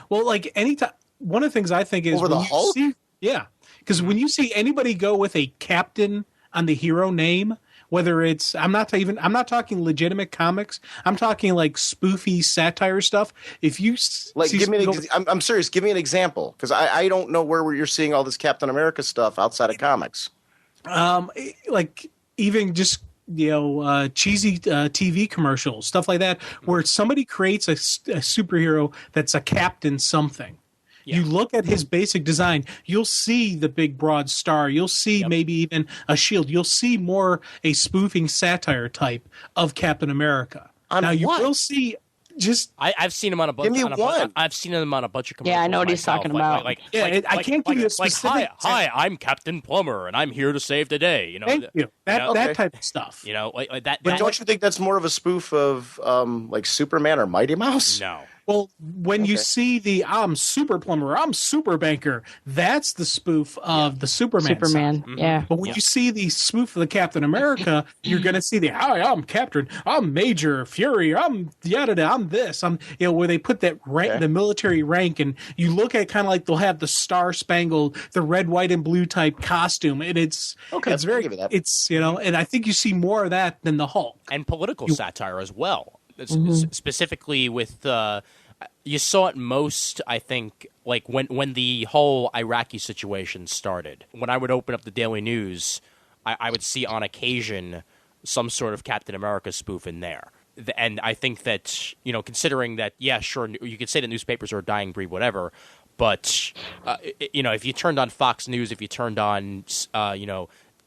Well, like anytime, one of the things I think is Over the Hulk? Because when you see anybody go with a captain on the hero name, whether it's I'm not talking legitimate comics. I'm talking like spoofy satire stuff. If you I'm serious. Give me an example, because I don't know where you're seeing all this Captain America stuff outside of comics. Like even just cheesy TV commercials, stuff like that, where somebody creates a superhero that's a captain something. You look at his basic design, you'll see the big broad star. You'll see maybe even a shield. You'll see more a spoofing satire type of Captain America. You will see just. I've seen him on a bunch. Give me one. I've seen him on a bunch of commercials. Yeah, I know what he's talking about. I can't give you a specific. Hi, I'm Captain Plumber, and I'm here to save the day. Thank you. That type of stuff. Like that. But don't you think that's more of a spoof of like Superman or Mighty Mouse? No. Well, when you see the I'm Super Plumber, I'm Super Banker, that's the spoof of the Superman. Side. Yeah. But when you see the spoof of the Captain America, you're going to see the hi, I'm Captain, I'm Major Fury, I'm yada, I'm this, I'm where they put that rank, the military rank, and you look at kind of like they'll have the Star Spangled, the red, white, and blue type costume, and it's very, it's and I think you see more of that than the Hulk and political satire as well. Specifically with you saw it most, I think, like when the whole Iraqi situation started. When I would open up the Daily News, I would see on occasion some sort of Captain America spoof in there. And I think that, considering that, yeah, sure, you could say that newspapers are a dying breed, whatever, but, if you turned on Fox News, if you turned on,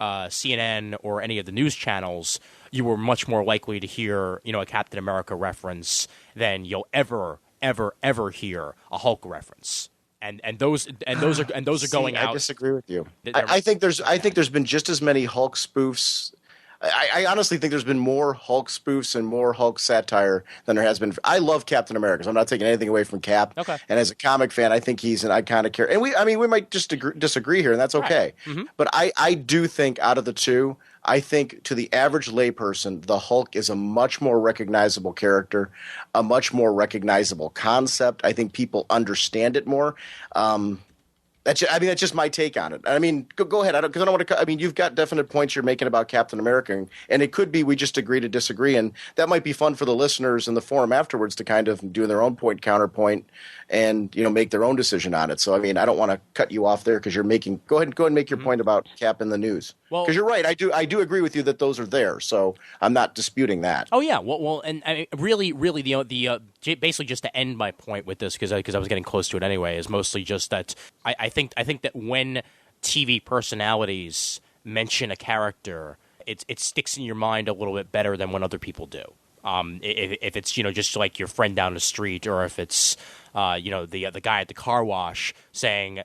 CNN or any of the news channels, you were much more likely to hear, a Captain America reference than you'll ever hear a Hulk reference. And those are going out. I disagree with you. I think there's been just as many Hulk spoofs. I honestly think there's been more Hulk spoofs and more Hulk satire than there has been. I love Captain America, so I'm not taking anything away from Cap. Okay. And as a comic fan, I think he's an iconic character. And we might just disagree here, and that's okay. Right. Mm-hmm. But I do think out of the two, I think to the average layperson, the Hulk is a much more recognizable character, a much more recognizable concept. I think people understand it more. That's just my take on it. I mean, go ahead. Because I don't want to. I mean, you've got definite points you're making about Captain America, and it could be we just agree to disagree, and that might be fun for the listeners in the forum afterwards to kind of do their own point counterpoint, and make their own decision on it. So I mean, I don't want to cut you off there because you're making. Go ahead and make your point about Cap in the news. Because you're right. I do agree with you that those are there. So I'm not disputing that. Oh yeah. Well, and I mean, really, the basically just to end my point with this because I was getting close to it anyway is mostly just that I think that when TV personalities mention a character, it sticks in your mind a little bit better than when other people do. If it's just like your friend down the street, or if it's the guy at the car wash saying,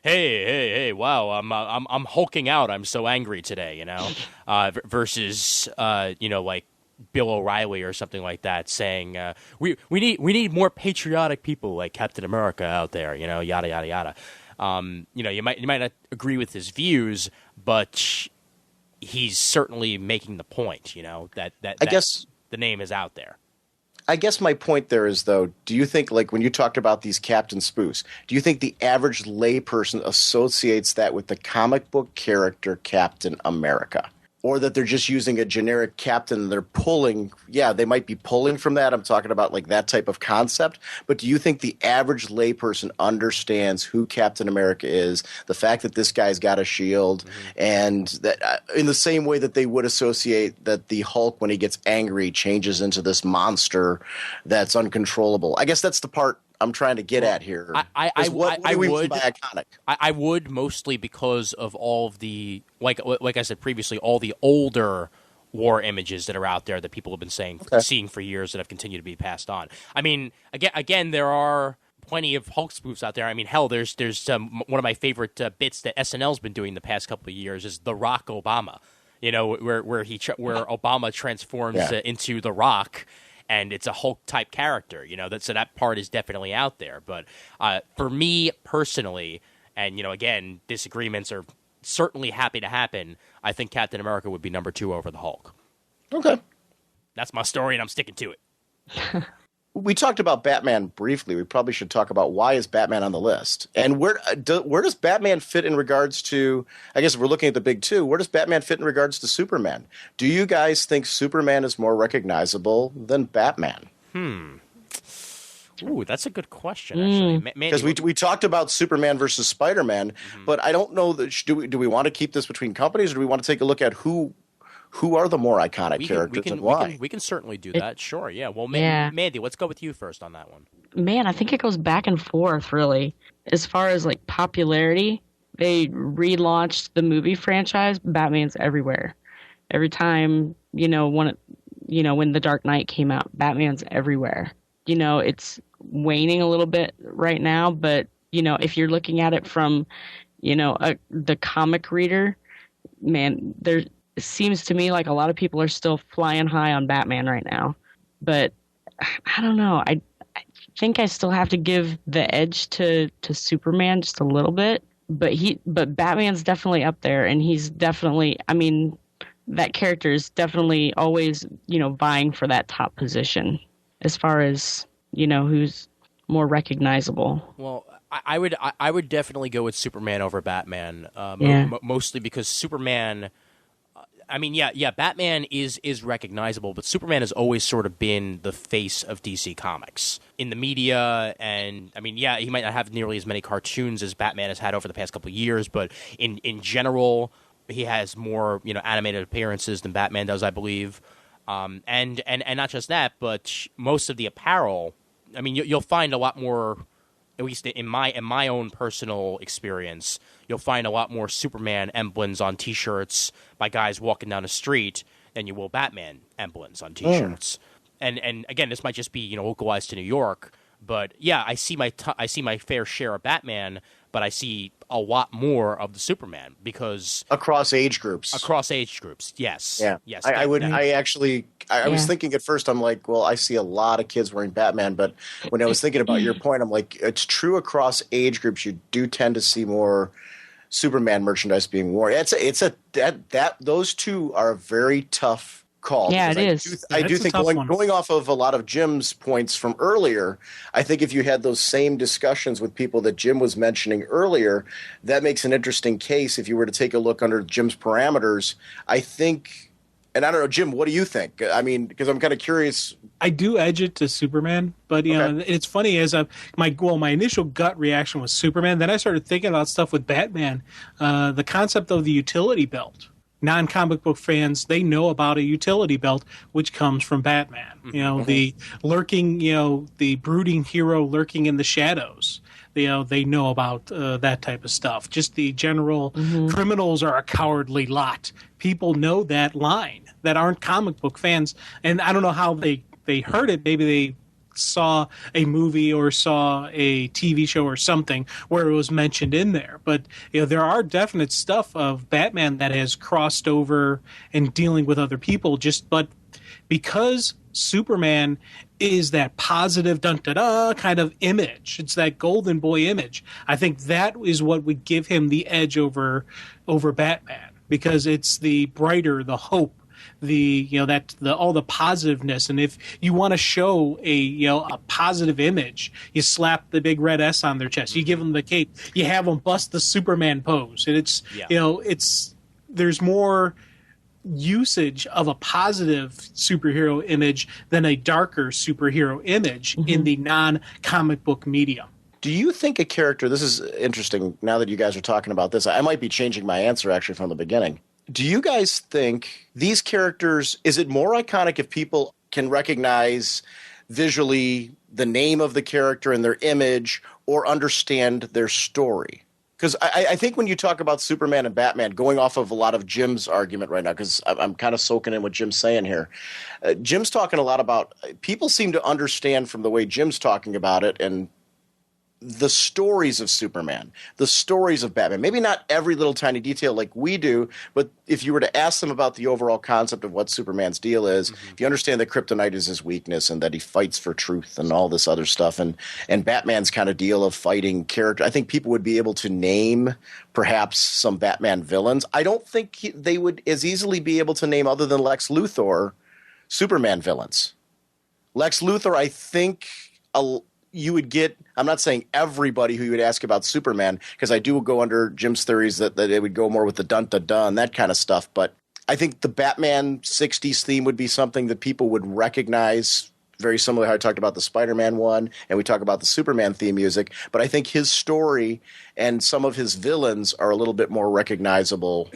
hey, wow, I'm hulking out, I'm so angry today, versus like Bill O'Reilly or something like that saying we need more patriotic people like Captain America out there, yada yada yada. You might not agree with his views, but he's certainly making the point, that I guess the name is out there. I guess my point there is, though, do you think, like, when you talked about these Captain spoofs, do you think the average layperson associates that with the comic book character Captain America? Or that they're just using a generic captain and they're pulling, they might be pulling from that. I'm talking about like that type of concept. But do you think the average layperson understands who Captain America is, the fact that this guy's got a shield, and that in the same way that they would associate that the Hulk, when he gets angry, changes into this monster that's uncontrollable? I guess that's the part I'm trying to get at here. I would mostly because of all of the like I said previously, all the older war images that are out there that people have been seeing for years that have continued to be passed on. I mean, again, there are plenty of Hulk spoofs out there. I mean, hell, there's one of my favorite bits that SNL's been doing the past couple of years is The Rock Obama. Where Obama transforms into The Rock. and it's a Hulk-type character, so that part is definitely out there. But for me personally, and, again, disagreements are certainly happy to happen, I think Captain America would be number 2 over the Hulk. Okay. That's my story, and I'm sticking to it. We talked about Batman briefly. We probably should talk about why is Batman on the list, and where does Batman fit in regards to? I guess if we're looking at the big two, where does Batman fit in regards to Superman? Do you guys think Superman is more recognizable than Batman? Ooh, that's a good question. Actually, because we talked about Superman versus Spider-Man, but I don't know that do we want to keep this between companies, or do we want to take a look at who are the more iconic characters and why? We can certainly do that. Sure, yeah. Well, Mandy, let's go with you first on that one. Man, I think it goes back and forth, really. As far as, like, popularity, they relaunched the movie franchise. Batman's everywhere. Every time, when The Dark Knight came out, Batman's everywhere. It's waning a little bit right now, but, if you're looking at it from, the comic reader, man, it seems to me like a lot of people are still flying high on Batman right now. But I don't know. I think I still have to give the edge to Superman just a little bit. But Batman's definitely up there, and he's definitely, that character is definitely always, vying for that top position as far as, who's more recognizable. Well, I would definitely go with Superman over Batman, mostly because Superman. Batman is recognizable, but Superman has always sort of been the face of DC Comics in the media, and he might not have nearly as many cartoons as Batman has had over the past couple of years, but in general, he has more animated appearances than Batman does, I believe, and not just that, but most of the apparel. You'll find a lot more. At least in my own personal experience, you'll find a lot more Superman emblems on T-shirts by guys walking down the street than you will Batman emblems on T-shirts. And again, this might just be localized to New York, but yeah, I see my fair share of Batman, but I see a lot more of the Superman because across age groups. Yes. Yeah. Yes. I was thinking at first, I'm like, well, I see a lot of kids wearing Batman, but when I was thinking about your point, I'm like, it's true across age groups. You do tend to see more Superman merchandise being worn. Those two are a very tough call. Yeah, it is. I do think going off of a lot of Jim's points from earlier, I think if you had those same discussions with people that Jim was mentioning earlier, that makes an interesting case if you were to take a look under Jim's parameters. I think, and I don't know, Jim, what do you think? Because I'm kind of curious. I do edge it to Superman, but it's funny as my initial gut reaction was Superman. Then I started thinking about stuff with Batman, the concept of the utility belt. Non-comic book fans, they know about a utility belt, which comes from Batman. The lurking, the brooding hero lurking in the shadows. They know about that type of stuff. Just the general criminals are a cowardly lot. People know that line that aren't comic book fans. And I don't know how they heard it. Maybe they saw a movie or saw a TV show or something where it was mentioned in there. But there are definite stuff of Batman that has crossed over and dealing with other people. But because Superman is that positive dun-da-da kind of image, it's that golden boy image, I think that is what would give him the edge over Batman, because it's the brighter, the hope, all the positiveness. And if you want to show a positive image, you slap the big red S on their chest, you give them the cape, you have them bust the Superman pose, and there's more usage of a positive superhero image than a darker superhero image in the non-comic book medium. Do you think a character, this is interesting now that you guys are talking about this, I might be changing my answer actually from the beginning. Do you guys think these characters, is it more iconic if people can recognize visually the name of the character and their image or understand their story? Because I think when you talk about Superman and Batman, going off of a lot of Jim's argument right now, because I'm kind of soaking in what Jim's saying here. Jim's talking a lot about, people seem to understand from the way Jim's talking about it and the stories of Superman, the stories of Batman. Maybe not every little tiny detail like we do, but if you were to ask them about the overall concept of what Superman's deal is, if you understand that kryptonite is his weakness and that he fights for truth and all this other stuff, and Batman's kind of deal of fighting character, I think people would be able to name perhaps some Batman villains. I don't think they would as easily be able to name, other than Lex Luthor, Superman villains. Lex Luthor, I think you would get, I'm not saying everybody who you would ask about Superman, because I do go under Jim's theories that it would go more with the dun-dun-dun, that kind of stuff. But I think the Batman 60s theme would be something that people would recognize, very similar to how I talked about the Spider-Man one, and we talk about the Superman theme music. But I think his story and some of his villains are a little bit more recognizable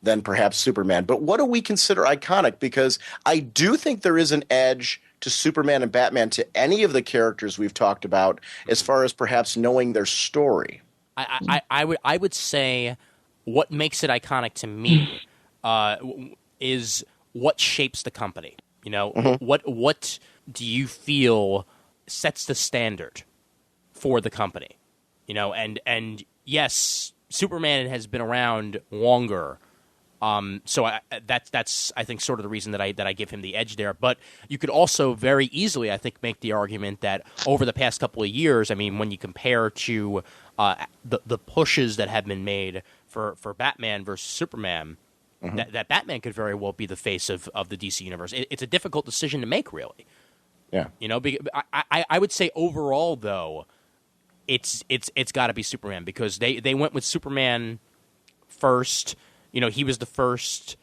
than perhaps Superman. But what do we consider iconic? Because I do think there is an edge to Superman and Batman to any of the characters we've talked about as far as perhaps knowing their story. I would say what makes it iconic to me is what shapes the company. You know, what do you feel sets the standard for the company? You know, and yes, Superman has been around longer. So that's I think sort of the reason that I give him the edge there. But you could also very easily, I think, make the argument that over the past couple of years, I mean, when you compare to the pushes that have been made for Batman versus Superman, that Batman could very well be the face of the DC universe. It's a difficult decision to make, really. Yeah, you know, I would say overall though, it's got to be Superman, because they went with Superman first. You know, he was the first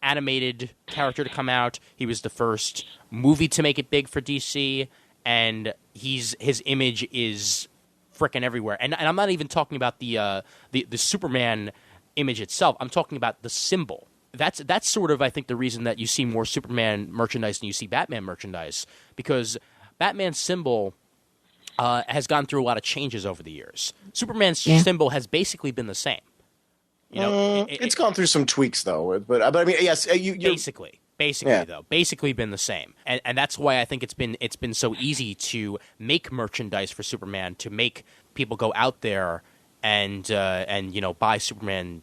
animated character to come out. He was the first movie to make it big for DC, and his image is frickin' everywhere. And I'm not even talking about the Superman image itself. I'm talking about the symbol. That's sort of, I think, the reason that you see more Superman merchandise than you see Batman merchandise, because Batman's symbol has gone through a lot of changes over the years. Superman's symbol has basically been the same. You know, it's gone through some tweaks though, but I mean, yes, basically though, basically been the same, and that's why I think it's been so easy to make merchandise for Superman, to make people go out there and you know, buy Superman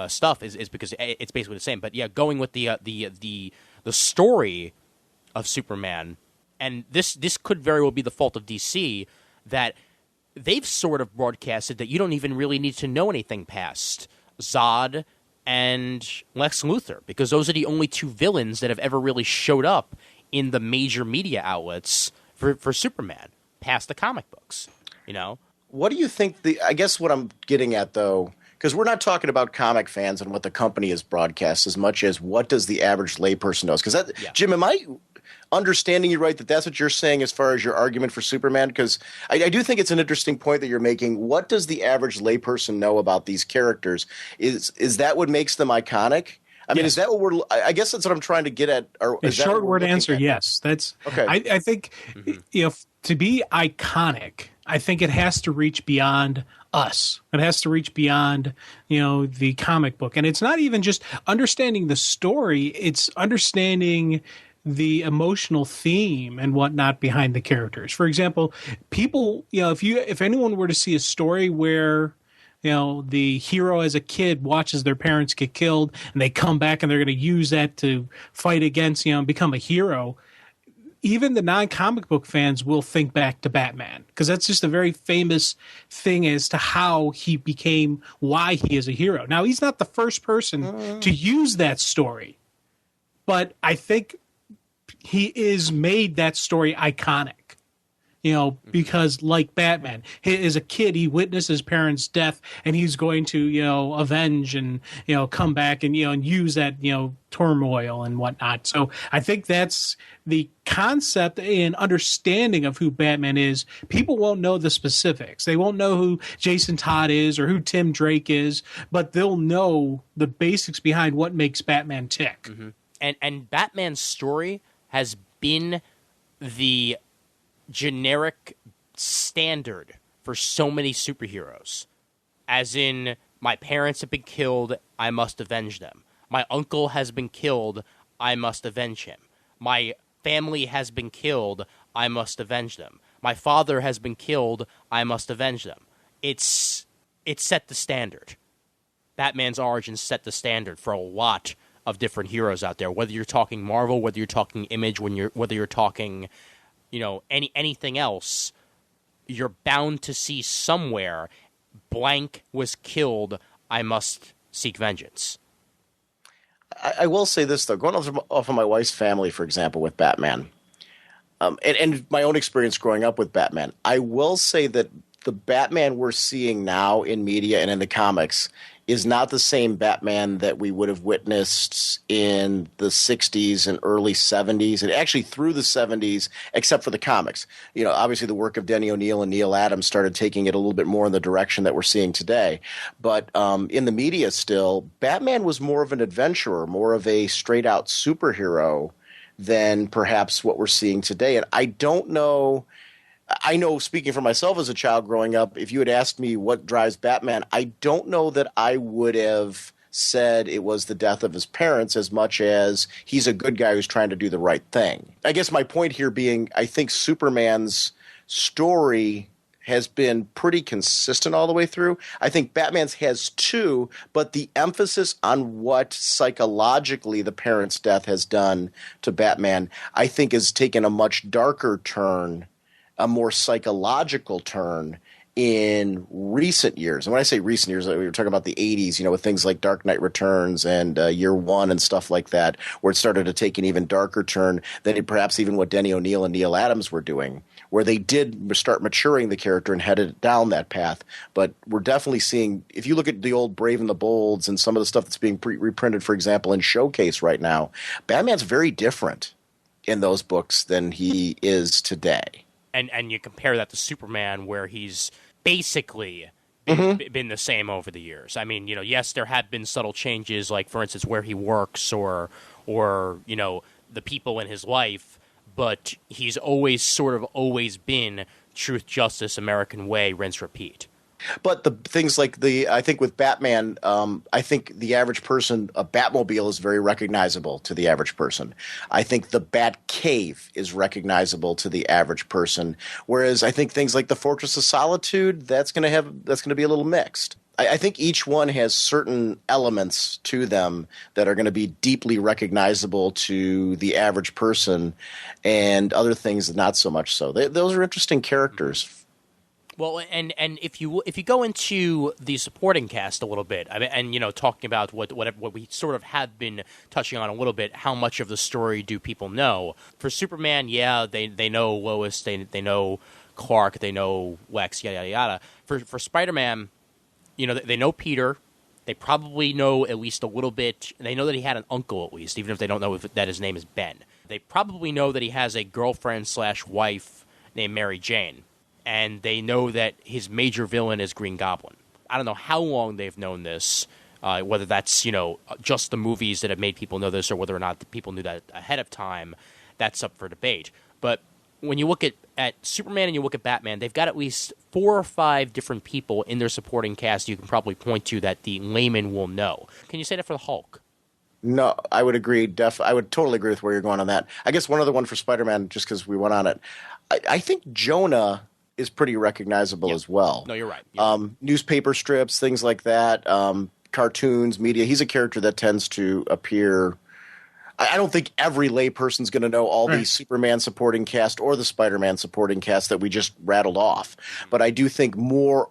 stuff is because it's basically the same. But yeah, going with the story of Superman, and this could very well be the fault of DC, that they've sort of broadcasted that you don't even really need to know anything past Zod and Lex Luthor, because those are the only two villains that have ever really showed up in the major media outlets for Superman, past the comic books, you know? What do you think I guess what I'm getting at, though, because we're not talking about comic fans and what the company has broadcast as much as what does the average layperson know? Because Jim, am I understanding you right that that's what you're saying as far as your argument for Superman? Because I do think it's an interesting point that you're making. What does the average layperson know about these characters? Is that what makes them iconic? I mean, is that what I guess that's what I'm trying to get at. Or a short word answer, yes. That's okay. I think if to be iconic, I think it has to reach beyond us. It has to reach beyond, you know, the comic book. And it's not even just understanding the story, it's understanding the emotional theme and whatnot behind the characters. For example, people, you know, if anyone were to see a story where, you know, the hero as a kid watches their parents get killed and they come back and they're going to use that to fight against, you know, and become a hero, even the non-comic book fans will think back to Batman, because that's just a very famous thing as to how he became, why he is a hero. Now, he's not the first person to use that story, but I think he is made that story iconic. You know, because like Batman, as a kid, he witnessed his parents' death, and he's going to, you know, avenge and, you know, come back and, you know, and use that, you know, turmoil and whatnot. So I think that's the concept and understanding of who Batman is. People won't know the specifics. They won't know who Jason Todd is or who Tim Drake is, but they'll know the basics behind what makes Batman tick. And Batman's story has been the generic standard for so many superheroes, as in, my parents have been killed, I must avenge them. My uncle has been killed, I must avenge him. My family has been killed, I must avenge them. my father has been killed, I must avenge them. It set the standard. Batman's origins set the standard for a lot of different heroes out there. Whether you're talking Marvel, whether you're talking Image, whether you're talking, anything else, you're bound to see somewhere, blank was killed, I must seek vengeance. I will say this, though, going off of my wife's family, for example, with Batman, and my own experience growing up with Batman, I will say that the Batman we're seeing now in media and in the comics is not the same Batman that we would have witnessed in the 60s and early 70s, and actually through the 70s, except for the comics. Obviously the work of Denny O'Neil and Neil Adams started taking it a little bit more in the direction that we're seeing today. But in the media still, Batman was more of an adventurer, more of a straight-out superhero than perhaps what we're seeing today. And I don't know... I know, speaking for myself as a child growing up, if you had asked me what drives Batman, I don't know that I would have said it was the death of his parents as much as he's a good guy who's trying to do the right thing. I guess my point here being, I think Superman's story has been pretty consistent all the way through. I think Batman's has too, but the emphasis on what psychologically the parents' death has done to Batman, I think has taken a much darker turn, a more psychological turn in recent years. And when I say recent years, we were talking about the 80s, with things like Dark Knight Returns and Year One and stuff like that, where it started to take an even darker turn than perhaps even what Denny O'Neil and Neil Adams were doing, where they did start maturing the character and headed down that path. But we're definitely seeing, if you look at the old Brave and the Bolds and some of the stuff that's being reprinted, for example, in Showcase right now, Batman's very different in those books than he is today. And you compare that to Superman, where he's basically been the same over the years. I mean, yes, there have been subtle changes, like, for instance, where he works or the people in his life, but he's always been truth, justice, American way, rinse, repeat. But the things like I think with Batman, I think the average person, a Batmobile is very recognizable to the average person. I think the Batcave is recognizable to the average person. Whereas I think things like the Fortress of Solitude, that's going to be a little mixed. I think each one has certain elements to them that are going to be deeply recognizable to the average person, and other things not so much so. Those are interesting characters. Well, and if you go into the supporting cast a little bit, and talking about what we sort of have been touching on a little bit, how much of the story do people know? For Superman, yeah, they know Lois, they know Clark, they know Lex, yada yada yada. For Spider-Man, they know Peter. They probably know at least a little bit. They know that he had an uncle at least, even if they don't know that his name is Ben. They probably know that he has a girlfriend/wife named Mary Jane. And they know that his major villain is Green Goblin. I don't know how long they've known this, whether that's, just the movies that have made people know this or whether or not the people knew that ahead of time. That's up for debate. But when you look at Superman and you look at Batman, they've got at least 4 or 5 different people in their supporting cast you can probably point to that the layman will know. Can you say that for the Hulk? No, I would agree. I would totally agree with where you're going on that. I guess one other one for Spider-Man, just because we went on it. I think Jonah is pretty recognizable as well. No, you're right. Newspaper strips, things like that, cartoons, media. He's a character that tends to appear. I don't think every layperson's going to know all the Superman supporting cast or the Spider-Man supporting cast that we just rattled off. But I do think more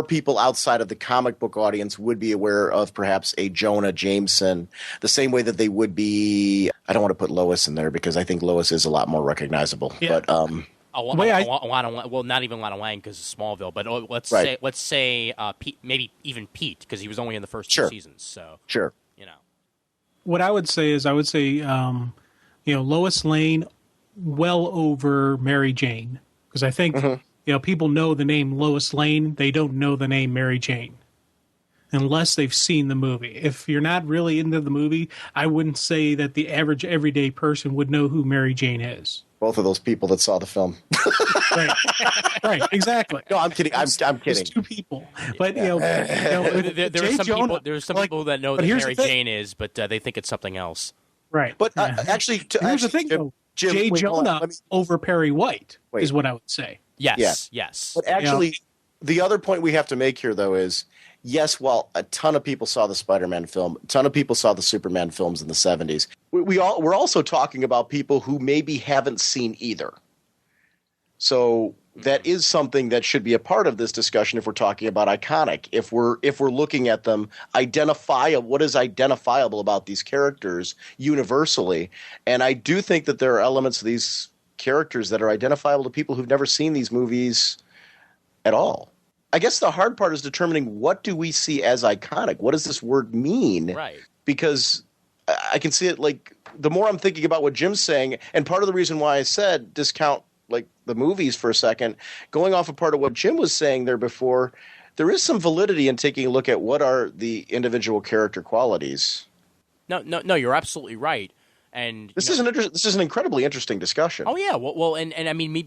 people outside of the comic book audience would be aware of perhaps a Jonah Jameson, the same way that they would be. I don't want to put Lois in there because I think Lois is a lot more recognizable. Yeah. But not even Lana Lang because of Smallville, but let's say Pete, maybe even Pete, because he was only in the first 2 seasons. So sure, What I would say is, Lois Lane well over Mary Jane, because I think people know the name Lois Lane, they don't know the name Mary Jane unless they've seen the movie. If you're not really into the movie, I wouldn't say that the average everyday person would know who Mary Jane is. Both of those people that saw the film. Right, exactly. No, I'm kidding. I'm kidding. It's 2 people. But, there are some people that know that Mary Jane is, but they think it's something else. Right. But actually, here's the thing, though. Jim, Jay wait, hold on. Jonah Let me- over Perry White Wait. is what I would say. Yes, Yeah. yes. But actually, the other point we have to make here, though, is yes, while a ton of people saw the Spider-Man film, a ton of people saw the Superman films in the 70s, we're also talking about people who maybe haven't seen either. So that is something that should be a part of this discussion if we're talking about iconic. If we're looking at them, what is identifiable about these characters universally. And I do think that there are elements of these characters that are identifiable to people who've never seen these movies at all. I guess the hard part is determining what do we see as iconic? What does this word mean? Right. Because I can see it like the more I'm thinking about what Jim's saying, and part of the reason why I said discount like the movies for a second, going off a part of what Jim was saying there before, there is some validity in taking a look at what are the individual character qualities. No, you're absolutely right. And this is an incredibly interesting discussion. Oh yeah, well, and I mean, me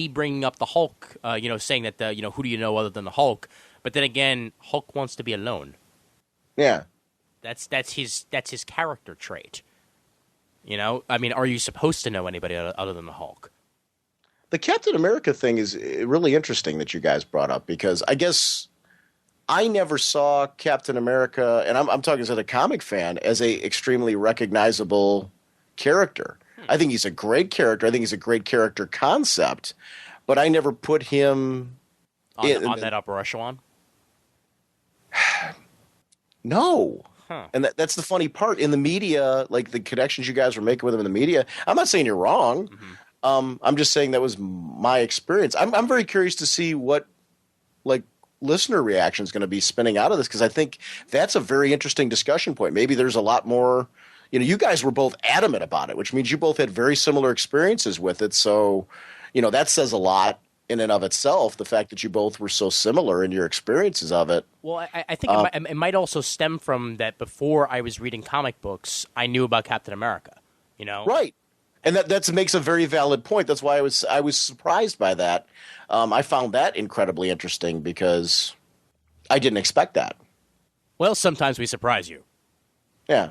bringing up the Hulk, saying that who do you know other than the Hulk? But then again, Hulk wants to be alone. Yeah, that's his character trait. I mean, are you supposed to know anybody other than the Hulk? The Captain America thing is really interesting that you guys brought up, because I guess I never saw Captain America, and I'm talking as a comic fan, as a extremely recognizable character. I think he's a great character. I think he's a great character concept, but I never put him on that upper echelon. No. Huh. And that's the funny part. In the media, like the connections you guys were making with him in the media, I'm not saying you're wrong. Mm-hmm. I'm just saying that was my experience. I'm very curious to see what like listener reaction is going to be spinning out of this, because I think that's a very interesting discussion point. Maybe there's a lot more. You guys were both adamant about it, which means you both had very similar experiences with it. So, that says a lot in and of itself, the fact that you both were so similar in your experiences of it. Well, I think it might also stem from that before I was reading comic books, I knew about Captain America, Right. And that makes a very valid point. That's why I was surprised by that. I found that incredibly interesting because I didn't expect that. Well, sometimes we surprise you. Yeah.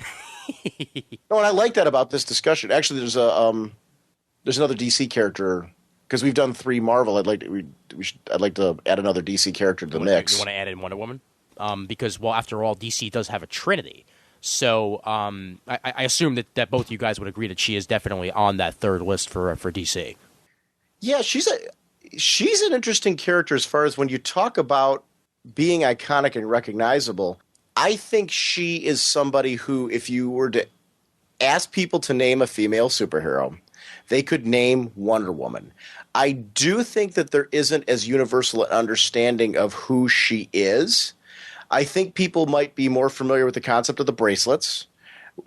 No, and I like that about this discussion. Actually, there's another DC character, because we've done 3 Marvel. I'd like to add another DC character to the mix. You want to add in Wonder Woman? Because, well, after all, DC does have a trinity. So I assume that both you guys would agree that she is definitely on that third list for DC. Yeah, she's an interesting character as far as when you talk about being iconic and recognizable. I think she is somebody who, if you were to ask people to name a female superhero, they could name Wonder Woman. I do think that there isn't as universal an understanding of who she is. I think people might be more familiar with the concept of the bracelets.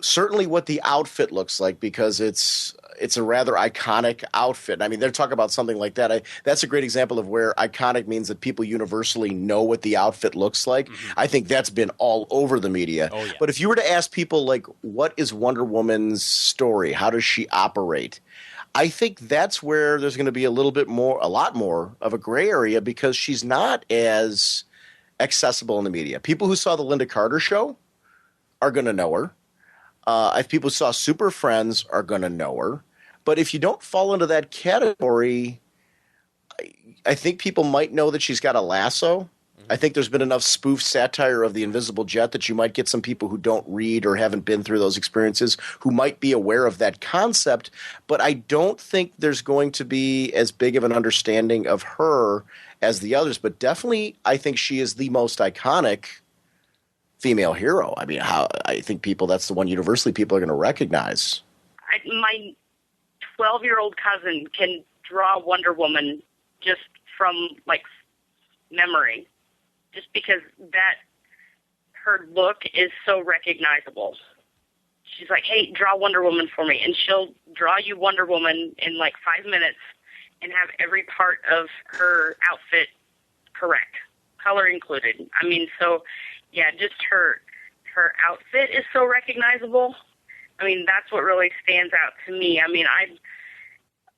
Certainly what the outfit looks like, because it's a rather iconic outfit. I mean, they're talking about something like that. That's a great example of where iconic means that people universally know what the outfit looks like. Mm-hmm. I think that's been all over the media. Oh, yeah. But if you were to ask people, like, what is Wonder Woman's story? How does she operate? I think that's where there's going to be a lot more of a gray area, because she's not as accessible in the media. People who saw the Linda Carter show are going to know her. If people saw Super Friends are going to know her. But if you don't fall into that category, I think people might know that she's got a lasso. I think there's been enough spoof satire of the Invisible Jet that you might get some people who don't read or haven't been through those experiences who might be aware of that concept. But I don't think there's going to be as big of an understanding of her as the others. But definitely, I think she is the most iconic female hero. I mean, I think that's the one universally people are going to recognize. My 12-year-old cousin can draw Wonder Woman just from, like, memory, just because her look is so recognizable. She's like, hey, draw Wonder Woman for me. And she'll draw you Wonder Woman in, like, 5 minutes and have every part of her outfit correct, color included. I mean, so, yeah, just her outfit is so recognizable. I mean, that's what really stands out to me. I mean,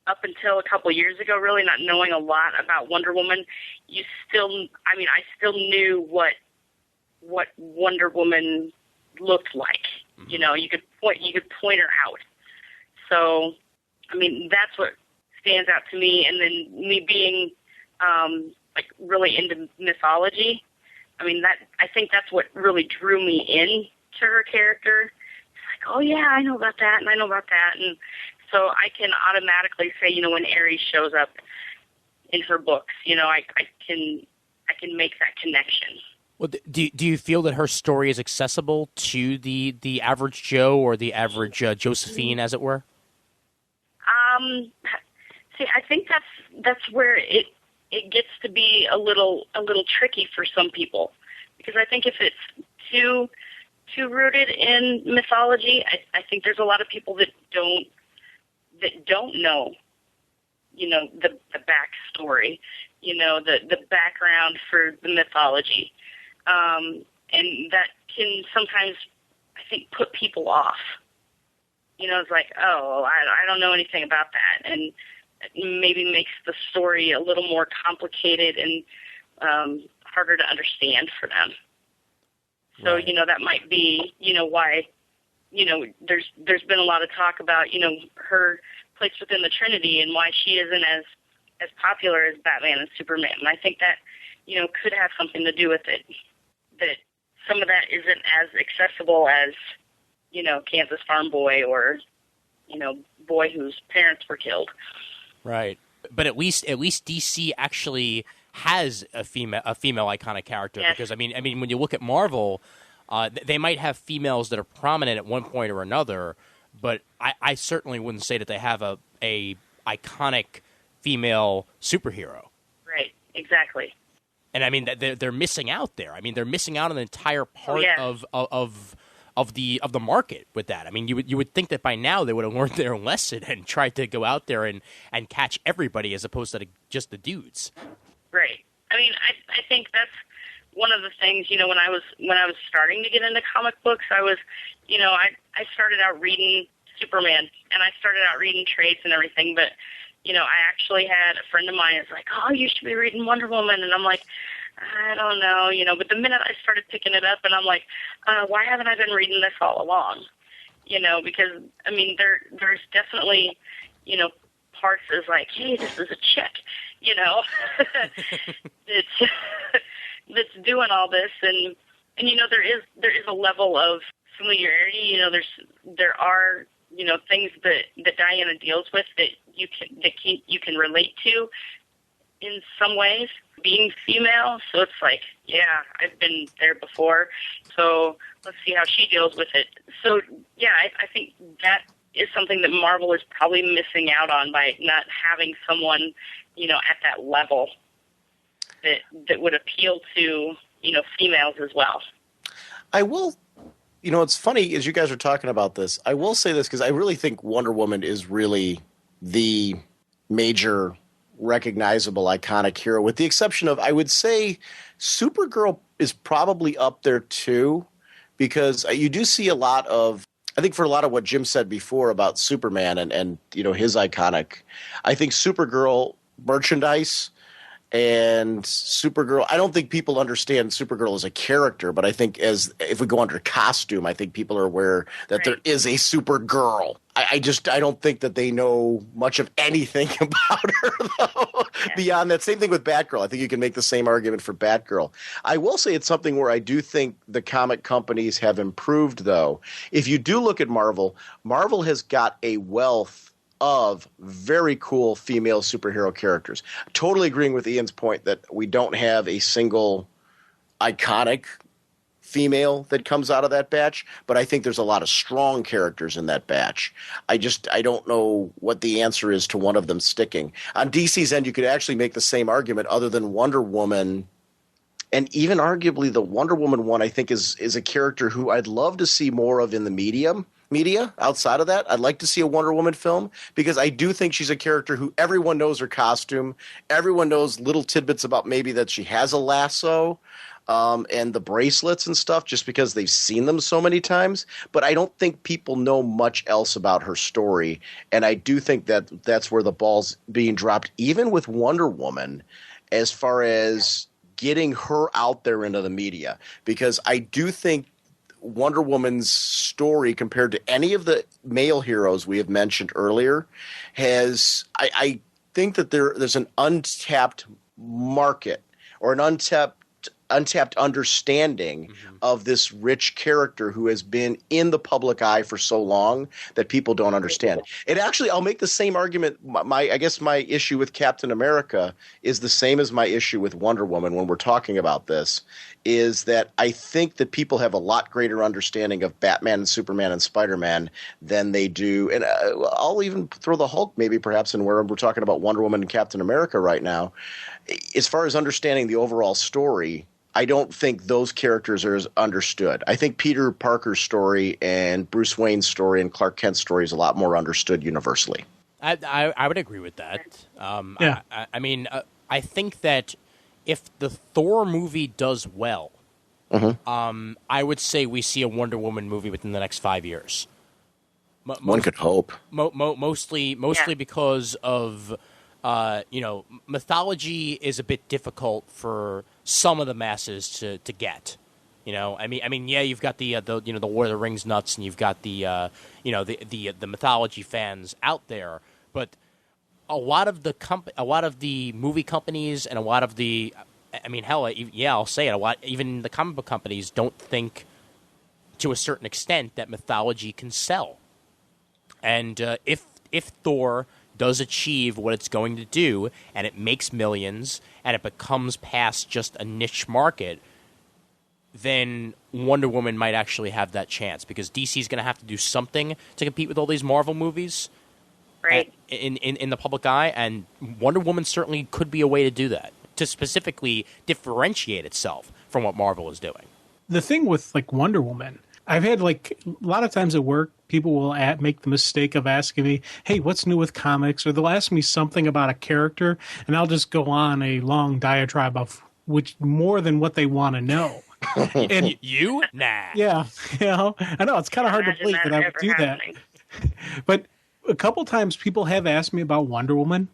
up until a couple years ago, really not knowing a lot about Wonder Woman, I still knew what Wonder Woman looked like. Mm-hmm. You could point her out. So I mean, that's what stands out to me. And then me being like really into mythology, I mean, I think that's what really drew me in to her character. It's like, oh yeah, I know about that, and I know about that, and so I can automatically say, when Ares shows up in her books, I can make that connection. Well, do you feel that her story is accessible to the average Joe or the average Josephine, as it were? See, I think that's where it gets to be a little tricky for some people, because I think if it's too rooted in mythology, I think there's a lot of people that don't know, the backstory, the background for the mythology, and that can sometimes, I think, put people off. It's like, oh, I don't know anything about that, and maybe makes the story a little more complicated and harder to understand for them. So, Right. That might be, why, there's been a lot of talk about, her place within the Trinity and why she isn't as popular as Batman and Superman. And I think that, could have something to do with it, that some of that isn't as accessible as, Kansas Farm Boy or, boy whose parents were killed. Right. But at least DC actually has a female iconic character. Yes. Because I mean when you look at Marvel, they might have females that are prominent at one point or another, but I certainly wouldn't say that they have a iconic female superhero. Right. Exactly. And I mean they're missing out there. I mean they're missing out on an entire part of the market with that. I mean you would think that by now they would have learned their lesson and tried to go out there and catch everybody as opposed to just the dudes. Right. I mean, I think that's one of the things, when I was starting to get into comic books, I was, I started out reading Superman, and I started out reading trades and everything, but, I actually had a friend of mine who's like, oh, you should be reading Wonder Woman, and I'm like, I don't know, but the minute I started picking it up, and I'm like, why haven't I been reading this all along? Because, I mean, there's definitely, parts is like, hey, this is a chick, that's doing all this, and there is a level of familiarity. There are things that Diana deals with that you can relate to in some ways, being female. So it's like, yeah, I've been there before, so let's see how she deals with it. So yeah, I think that is something that Marvel is probably missing out on by not having someone, at that level that would appeal to, females as well. I will, it's funny as you guys are talking about this, I will say this because I really think Wonder Woman is really the major recognizable iconic hero, with the exception of, I would say Supergirl is probably up there too, because you do see a lot of, I think for a lot of what Jim said before about Superman and his iconic, I think Supergirl merchandise and Supergirl, I don't think people understand Supergirl as a character, but I think if we go under costume, I think people are aware that there is a Supergirl. I don't think that they know much of anything about her, though, beyond that. Same thing with Batgirl. I think you can make the same argument for Batgirl. I will say it's something where I do think the comic companies have improved, though. If you do look at Marvel, Marvel has got a wealth of very cool female superhero characters. Totally agreeing with Ian's point that we don't have a single iconic female that comes out of that batch, but I think there's a lot of strong characters in that batch. I don't know what the answer is to one of them sticking. On DC's end, you could actually make the same argument other than Wonder Woman, and even arguably the Wonder Woman one I think is a character who I'd love to see more of in the media. Outside of that, I'd like to see a Wonder Woman film, because I do think she's a character who everyone knows her costume. Everyone knows little tidbits about maybe that she has a lasso and the bracelets and stuff just because they've seen them so many times. But I don't think people know much else about her story. And I do think that that's where the ball's being dropped, even with Wonder Woman, as far as getting her out there into the media. Because I do think Wonder Woman's story compared to any of the male heroes we have mentioned earlier I think that there's an untapped market or an untapped understanding of this rich character who has been in the public eye for so long that people don't understand. It actually, I'll make the same argument. I guess my issue with Captain America is the same as my issue with Wonder Woman when we're talking about this, is that I think that people have a lot greater understanding of Batman and Superman and Spider-Man than they do. And I'll even throw the Hulk maybe perhaps in where we're talking about Wonder Woman and Captain America right now. As far as understanding the overall story, I don't think those characters are as understood. I think Peter Parker's story and Bruce Wayne's story and Clark Kent's story is a lot more understood universally. I would agree with that. Yeah. I mean, I think that if the Thor movie does well, I would say we see a Wonder Woman movie within the next 5 years. One could hope. Mostly because of mythology is a bit difficult for some of the masses to get. I mean, yeah, you've got the War of the Rings nuts, and you've got the mythology fans out there, but a lot of the movie companies and a lot of the, I mean, hell, yeah, I'll say it, even the comic book companies don't think, to a certain extent, that mythology can sell. And if Thor does achieve what it's going to do, and it makes millions, and it becomes past just a niche market, then Wonder Woman might actually have that chance, because DC's going to have to do something to compete with all these Marvel movies, right? In the public eye, and Wonder Woman certainly could be a way to do that, to specifically differentiate itself from what Marvel is doing. The thing with like Wonder Woman, I've had like a lot of times at work, people will make the mistake of asking me, hey, what's new with comics? Or they'll ask me something about a character, and I'll just go on a long diatribe of which more than what they want to know. And you? Nah. Yeah. I know, it's kind of hard to believe that I would do that. But a couple times people have asked me about Wonder Woman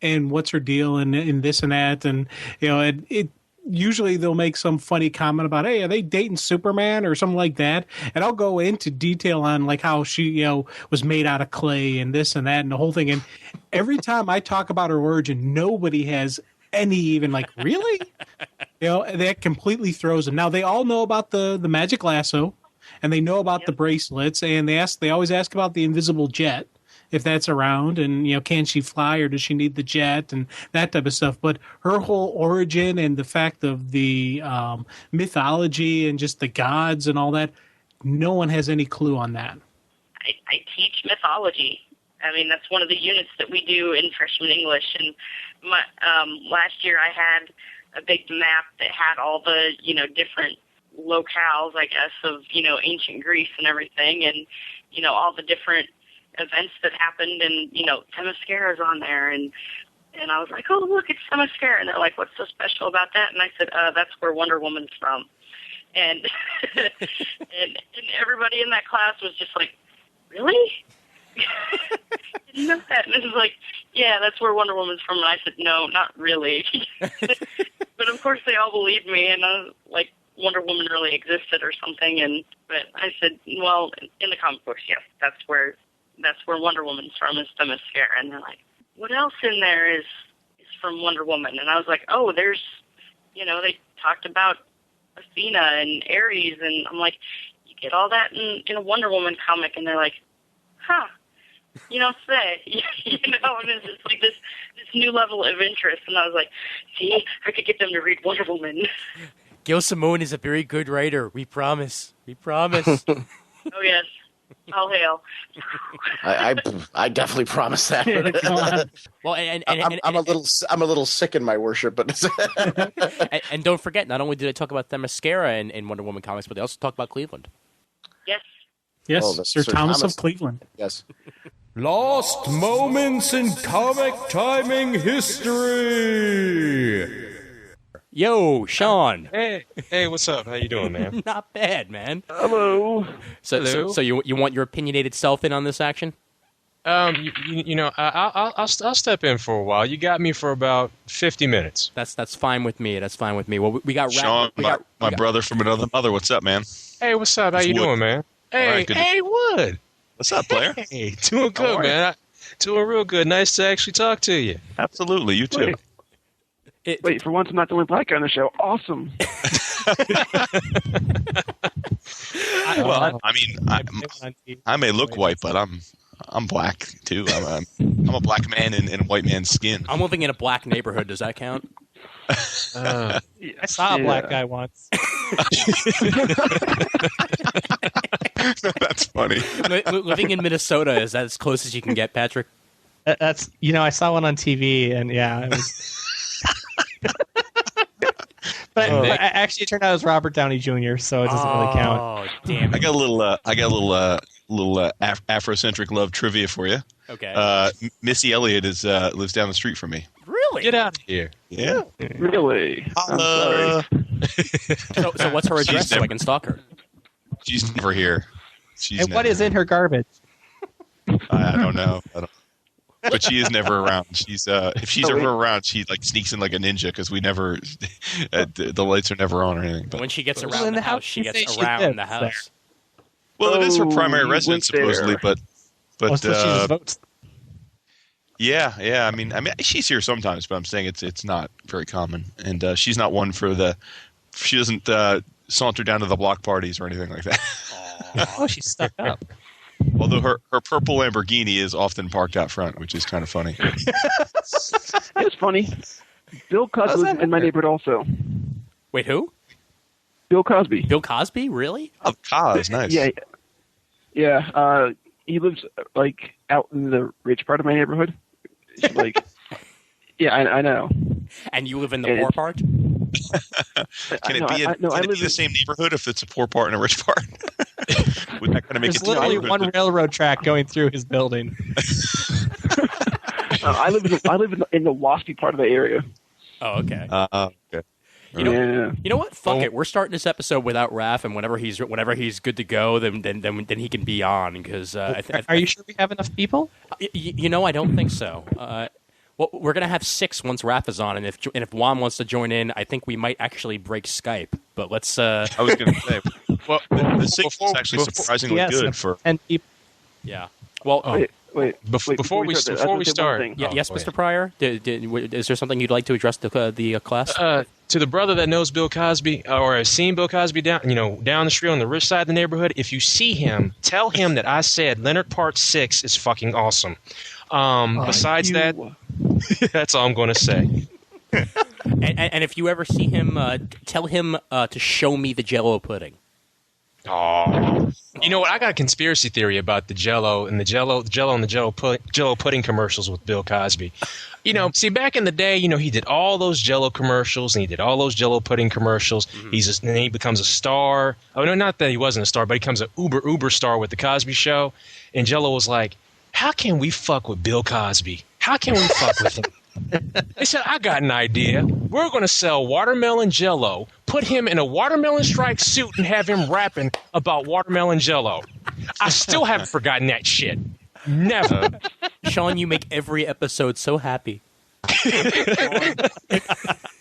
and what's her deal and this and that. And, it usually they'll make some funny comment about, hey, are they dating Superman or something like that? And I'll go into detail on like how she, was made out of clay and this and that and the whole thing. And every time I talk about her origin, nobody has any even like, really? That completely throws them. Now they all know about the magic lasso, and they know about the bracelets, and they always ask about the invisible jet, if that's around, and can she fly or does she need the jet and that type of stuff. But her whole origin and the fact of the mythology and just the gods and all that, no one has any clue on that. I teach mythology. I mean, that's one of the units that we do in freshman English. And last year I had a big map that had all the, different locales, I guess, of, ancient Greece and everything, and, all the different events that happened, and, Themyscira's on there, and I was like, oh, look, it's Themyscira. And they're like, what's so special about that? And I said, that's where Wonder Woman's from. And, and everybody in that class was just like, really? Didn't know that. And it was like, yeah, that's where Wonder Woman's from. And I said, no, not really. But of course they all believed me, and I was like, Wonder Woman really existed or something. But I said, well, in the comic books, yes, that's where Wonder Woman's from, is Themyscira. And they're like, what else in there is from Wonder Woman? And I was like, oh, there's, they talked about Athena and Ares, and I'm like, you get all that in a Wonder Woman comic? And they're like, huh, say, and it's just like this new level of interest. And I was like, see, I could get them to read Wonder Woman. Gail Simone is a very good writer. We promise. Oh, yes. All hail. I definitely promise that. Well, and I'm a little sick in my worship, but and don't forget, not only did I talk about Themyscira in Wonder Woman comics, but they also talk about Cleveland. Yes. Yes, Sir Thomas of Cleveland. Yes. Lost moments in comic timing history. Yo, Sean. Hey, what's up? How you doing, man? Not bad, man. Hello. So you want your opinionated self in on this action? I'll step in for a while. You got me for about 50 minutes. That's fine with me. That's fine with me. Well, we got Sean, my brother from another mother. What's up, man? Hey, what's up? How you Wood. doing, man? Hey, right, good to- hey, Wood. What's up, player? Hey, doing good, man. Doing real good. Nice to actually talk to you. Absolutely, you too. Wait, for once I'm not the only black guy on the show. Awesome. Well, I mean, I may look white, but I'm black too. I'm a black man in a white man's skin. I'm living in a black neighborhood. Does that count? I saw a black guy once. That's funny. Living in Minnesota, is that as close as you can get, Patrick? That's I saw one on TV, and yeah, it was. But actually, it turned out it was Robert Downey Jr., so it doesn't really count. Oh, damn! I got a little Afrocentric love trivia for you. Okay. Missy Elliott lives down the street from me. Really? Get out of here. Yeah. Really? Holla. So what's her address so I can stalk her? She's never here. And what is in her garbage? I don't know. But she is never around. She's if she's ever around, she like sneaks in like a ninja because we never the lights are never on or anything. But when she gets around the house, she gets around the house. Well, it is her primary residence supposedly, but she votes. Yeah. I mean, she's here sometimes, but I'm saying it's not very common, and she's not one for the. She doesn't saunter down to the block parties or anything like that. Oh, she's stuck up. Although her purple Lamborghini is often parked out front, which is kind of funny. It's funny. Bill Cosby lives in my neighborhood also. Wait, who? Bill Cosby. Bill Cosby? Really? Oh, Cos, nice. Yeah. He lives like out in the rich part of my neighborhood. Like, yeah, I know. And you live in the poor part? Can it be the same neighborhood if it's a poor part and a rich part? Would that kind of make There's literally one railroad track going through his building. I live in the waspy part of the area. Oh, okay. Okay. You know what? Fuck it. We're starting this episode without Raph, and whenever he's good to go, then he can be on. Because are you sure we have enough people? I don't think so. Well, we're gonna have 6 once Raph is on, and if Juan wants to join in, I think we might actually break Skype. But let's. I was gonna say, well, the 6 is actually surprisingly good for 10 people. Yeah. Well, before we start, yes, Mr. Pryor. Is there something you'd like to address the class? To the brother that knows Bill Cosby or has seen Bill Cosby down the street on the rich side of the neighborhood, if you see him, tell him that I said Leonard Part 6 is fucking awesome. Besides that, that's all I'm going to say. And if you ever see him, tell him to show me the Jell-O pudding. Oh, you know what? I got a conspiracy theory about the Jell-O and the Jell-O pudding commercials with Bill Cosby. See, back in the day, he did all those Jell-O commercials and he did all those Jell-O pudding commercials. Mm-hmm. And then he becomes a star. Oh no, not that he wasn't a star, but he becomes an uber star with the Cosby Show. And Jell-O was like, "How can we fuck with Bill Cosby? How can we fuck with him?" They said, "I got an idea. We're going to sell watermelon Jell-O, put him in a watermelon striped suit, and have him rapping about watermelon Jell-O." I still haven't forgotten that shit. Never. Sean, you make every episode so happy.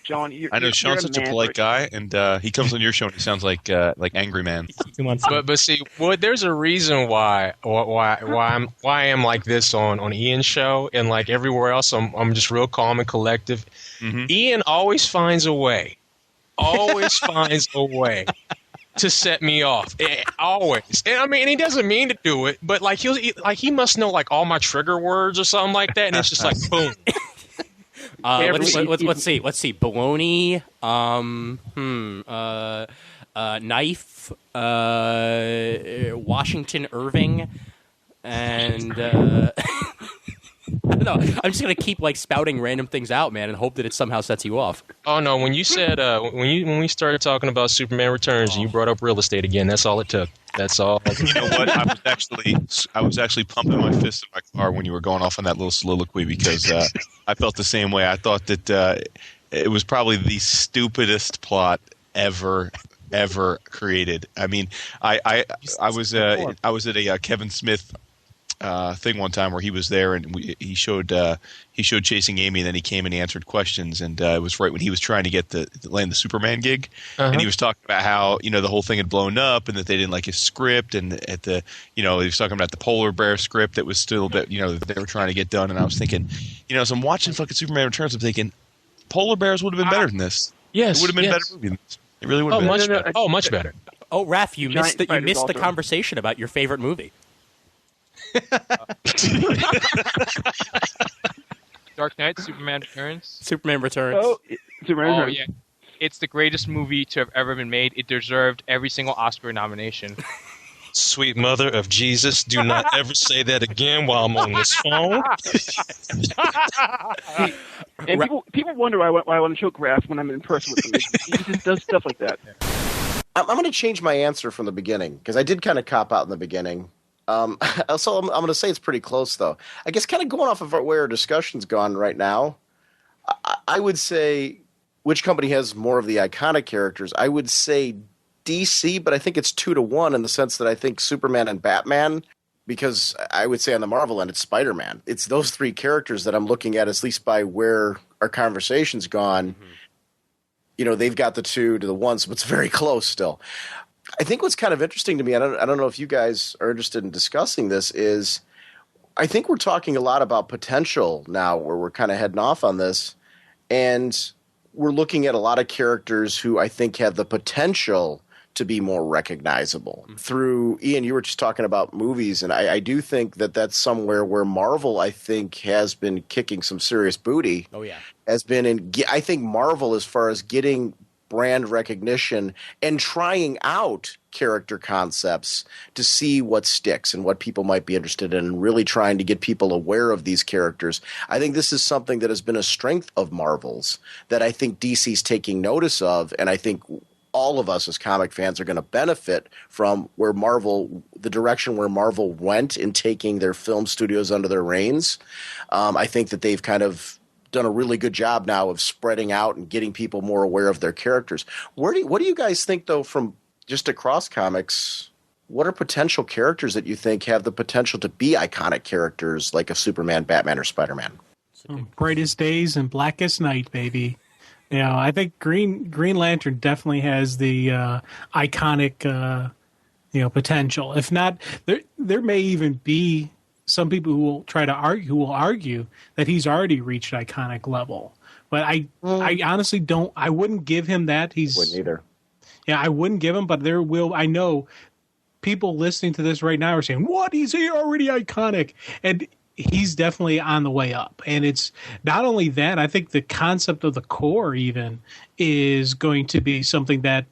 John, I know Sean's such a polite guy, and he comes on your show and he sounds like Angry Man. But see, there's a reason why I am like this on Ian's show, and like everywhere else, I'm just real calm and collective. Mm-hmm. Ian always finds a way to set me off. Always. And he doesn't mean to do it, but like he must know like all my trigger words or something like that, and it's just like boom. Let's see. Baloney, knife, Washington Irving, and I don't know. I'm just gonna keep like spouting random things out, man, and hope that it somehow sets you off. Oh no! When you said when we started talking about Superman Returns, and you brought up real estate again, that's all it took. That's all. You know what? I was actually pumping my fist in my car when you were going off on that little soliloquy because I felt the same way. I thought that it was probably the stupidest plot ever created. I mean, I was at a Kevin Smith thing one time where he was there and he showed Chasing Amy, and then he came and he answered questions, and it was right when he was trying to get land the Superman gig, and he was talking about how the whole thing had blown up and that they didn't like his script, and he was talking about the Polar Bear script that was still that they were trying to get done, and I was thinking, as I'm watching fucking Superman Returns, I'm thinking Polar Bears would have been better than this. Yes, it would have been a better movie than this. It really would have been. Much better. Oh, Raph, you missed the conversation about your favorite movie. Dark Knight, Superman Returns. Superman Returns. Oh, Superman Returns. Yeah. It's the greatest movie to have ever been made. It deserved every single Oscar nomination. Sweet mother of Jesus, do not ever say that again while I'm on this phone. And people wonder why I want to choke Raph when I'm in person with him. He just does stuff like that. I'm going to change my answer from the beginning because I did kind of cop out in the beginning. Also, I'm going to say it's pretty close, though. I guess kind of going off of where our discussion's gone right now, I would say which company has more of the iconic characters. I would say DC, but I think it's 2-1 in the sense that I think Superman and Batman, because I would say on the Marvel end, it's Spider-Man. It's those three characters that I'm looking at least by where our conversation's gone. Mm-hmm. They've got the 2-1, so it's very close still. I think what's kind of interesting to me, I don't know if you guys are interested in discussing this, is I think we're talking a lot about potential now where we're kind of heading off on this. And we're looking at a lot of characters who I think have the potential to be more recognizable. Mm-hmm. Through, Ian, you were just talking about movies, and I do think that that's somewhere where Marvel, I think, has been kicking some serious booty. Oh, yeah. I think Marvel, as far as getting brand recognition and trying out character concepts to see what sticks and what people might be interested in, and really trying to get people aware of these characters. I think this is something that has been a strength of Marvel's that I think DC's taking notice of, and I think all of us as comic fans are going to benefit from the direction where Marvel went in taking their film studios under their reins. I think that they've kind of done a really good job now of spreading out and getting people more aware of their characters. What do you guys think, though, from just across comics? What are potential characters that you think have the potential to be iconic characters like a Superman, Batman, or Spider-Man? Brightest days and blackest night, baby. I think Green Lantern definitely has the iconic, potential. If not, there may even be some people who will argue that he's already reached iconic level. But I honestly don't. I wouldn't give him that. Wouldn't either. Yeah, I wouldn't give him. But I know people listening to this right now are saying, "What? Is he already iconic?" And he's definitely on the way up. And it's not only that. I think the concept of the core even is going to be something that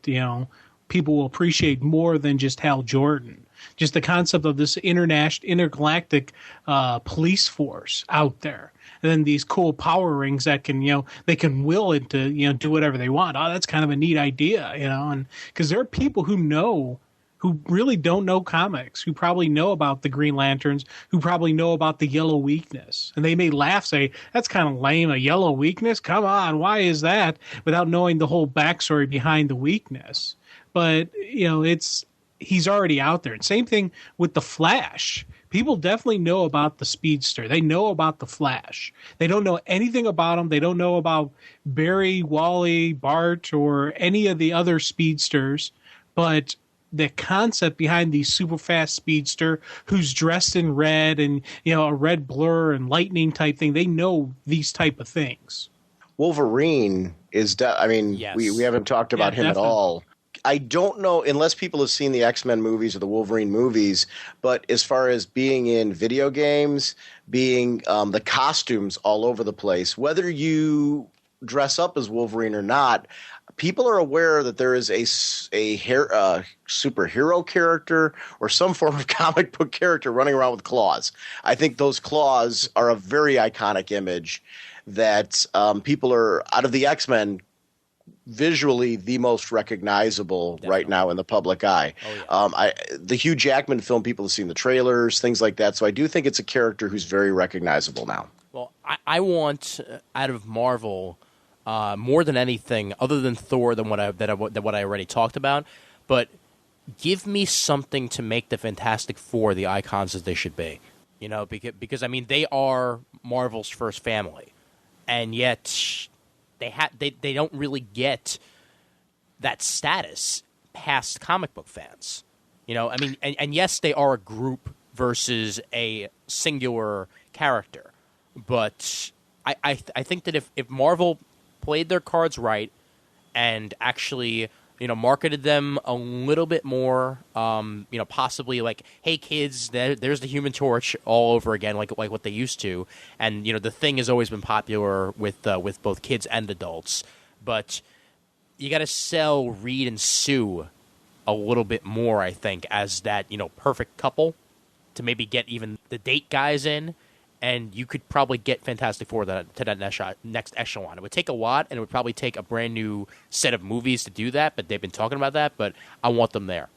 people will appreciate more than just Hal Jordan. Just the concept of this intergalactic police force out there. And then these cool power rings that can, they can will it to, do whatever they want. Oh, that's kind of a neat idea, and because there are people who really don't know comics, who probably know about the Green Lanterns, who probably know about the Yellow Weakness. And they may laugh, say, that's kind of lame, a Yellow Weakness? Come on, why is that? Without knowing the whole backstory behind the weakness. But, he's already out there. And same thing with the Flash. People definitely know about the Speedster. They know about the Flash. They don't know anything about him. They don't know about Barry, Wally, Bart, or any of the other Speedsters. But the concept behind the super fast speedster who's dressed in red and, a red blur and lightning type thing, they know these type of things. Wolverine is, yes. we haven't talked about him definitely. at all. I don't know, unless people have seen the X-Men movies or the Wolverine movies, but as far as being in video games, being the costumes all over the place, whether you dress up as Wolverine or not, people are aware that there is a superhero character or some form of comic book character running around with claws. I think those claws are a very iconic image that people are, out of the X-Men, visually the most recognizable right now in the public eye. Oh, yeah. The Hugh Jackman film, people have seen the trailers, things like that. So I do think it's a character who's very recognizable now. Well, I want out of Marvel more than anything, other than Thor, than what I already talked about. But give me something to make the Fantastic Four the icons that they should be. You know, because I mean, they are Marvel's first family, and yet they don't really get that status past comic book fans. You know, I mean, and yes, they are a group versus a singular character, but I think that if Marvel played their cards right and actually, you know, marketed them a little bit more, you know, possibly like, hey kids, there's the Human Torch all over again, like what they used to, and you know, the Thing has always been popular with both kids and adults, but you got to sell Reed and Sue a little bit more, I think, as that, you know, perfect couple to maybe get even the date guys in, and you could probably get Fantastic Four to that next echelon. It would take a lot, and it would probably take a brand new set of movies to do that, but they've been talking about that, but I want them there.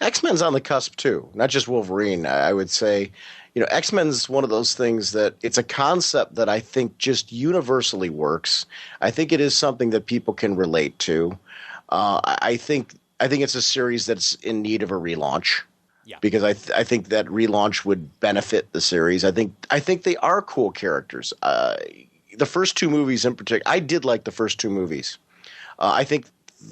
X-Men's on the cusp, too, not just Wolverine. I would say, you know, X-Men's one of those things that it's a concept that I think just universally works. I think it is something that people can relate to. I think it's a series that's in need of a relaunch. Yeah. Because I think that relaunch would benefit the series. I think they are cool characters. The first two movies in particular, I did like the first two movies. I think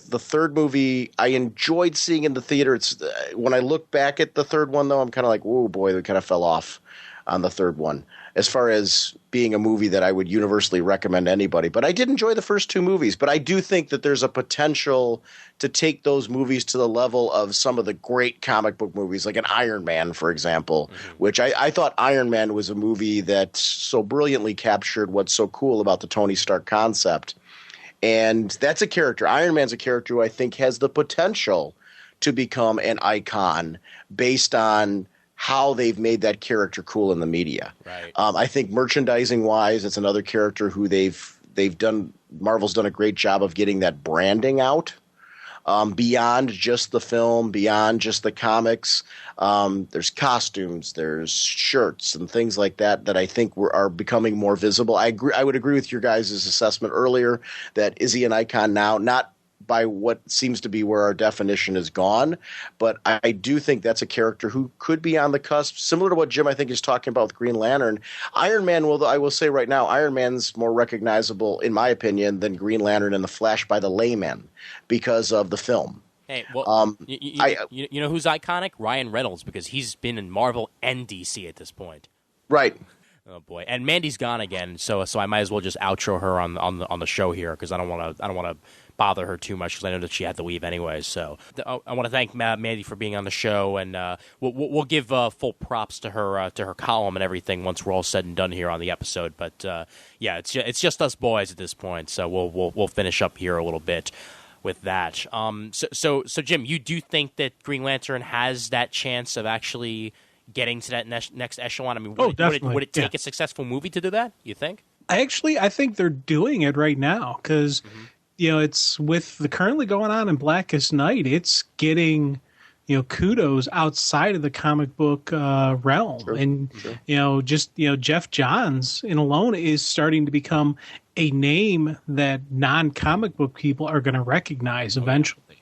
the third movie I enjoyed seeing in the theater. It's when I look back at the third one, though, I'm kind of like, oh boy, they kind of fell off on the third one as far as being a movie that I would universally recommend to anybody. But I did enjoy the first two movies. But I do think that there's a potential to take those movies to the level of some of the great comic book movies, like an Iron Man, for example, which I thought Iron Man was a movie that so brilliantly captured what's so cool about the Tony Stark concept. And that's a character. Iron Man's a character who I think has the potential to become an icon based on how they've made that character cool in the media. Right. I think merchandising wise, it's another character who they've done. Marvel's done a great job of getting that branding out beyond just the film, beyond just the comics. There's costumes, there's shirts and things like that I think are becoming more visible. I would agree with your guys' assessment earlier that is he an icon now? Not by what seems to be where our definition is gone, but I do think that's a character who could be on the cusp, similar to what Jim I think is talking about with Green Lantern. Iron Man, I will say right now, Iron Man's more recognizable, in my opinion, than Green Lantern and the Flash by the layman because of the film. Hey, well, you know who's iconic? Ryan Reynolds, because he's been in Marvel and DC at this point. Right. Oh boy, and Mandy's gone again, so I might as well just outro her on the show here because I don't want to bother her too much because I know that she had to leave anyway. So I want to thank Mandy for being on the show, and we'll give full props to her column and everything once we're all said and done here on the episode. But yeah, it's just us boys at this point, so we'll finish up here a little bit with that. So Jim, you do think that Green Lantern has that chance of actually getting to that next echelon? I mean, would it take a successful movie to do that, you think? I think they're doing it right now because, you know, it's with the currently going on in Blackest Night, it's getting, you know, kudos outside of the comic book realm. Sure. And, you know, Jeff Johns in alone is starting to become a name that non-comic book people are going to recognize eventually.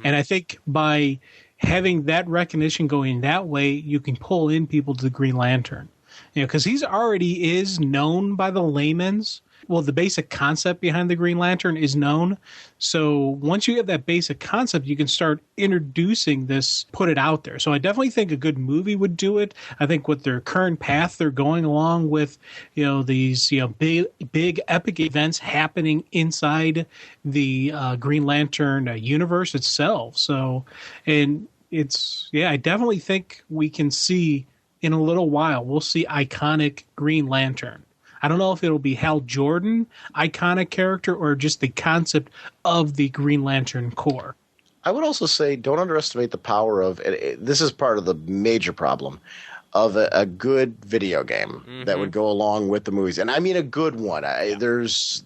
And I think by having that recognition going that way, you can pull in people to the Green Lantern. You know, because he's already is known by the layman's. Well, the basic concept behind the Green Lantern is known. So once you get that basic concept, you can start introducing this, put it out there. So I definitely think a good movie would do it. I think with their current path they're going along with, you know, these, you know, big epic events happening inside the Green Lantern universe itself. So, and it's, yeah, I definitely think we can see in a little while, we'll see iconic Green Lantern. I don't know if it'll be Hal Jordan, iconic character, or just the concept of the Green Lantern Corps. I would also say don't underestimate the power of this is part of the major problem of a good video game that would go along with the movies. And I mean a good one. There's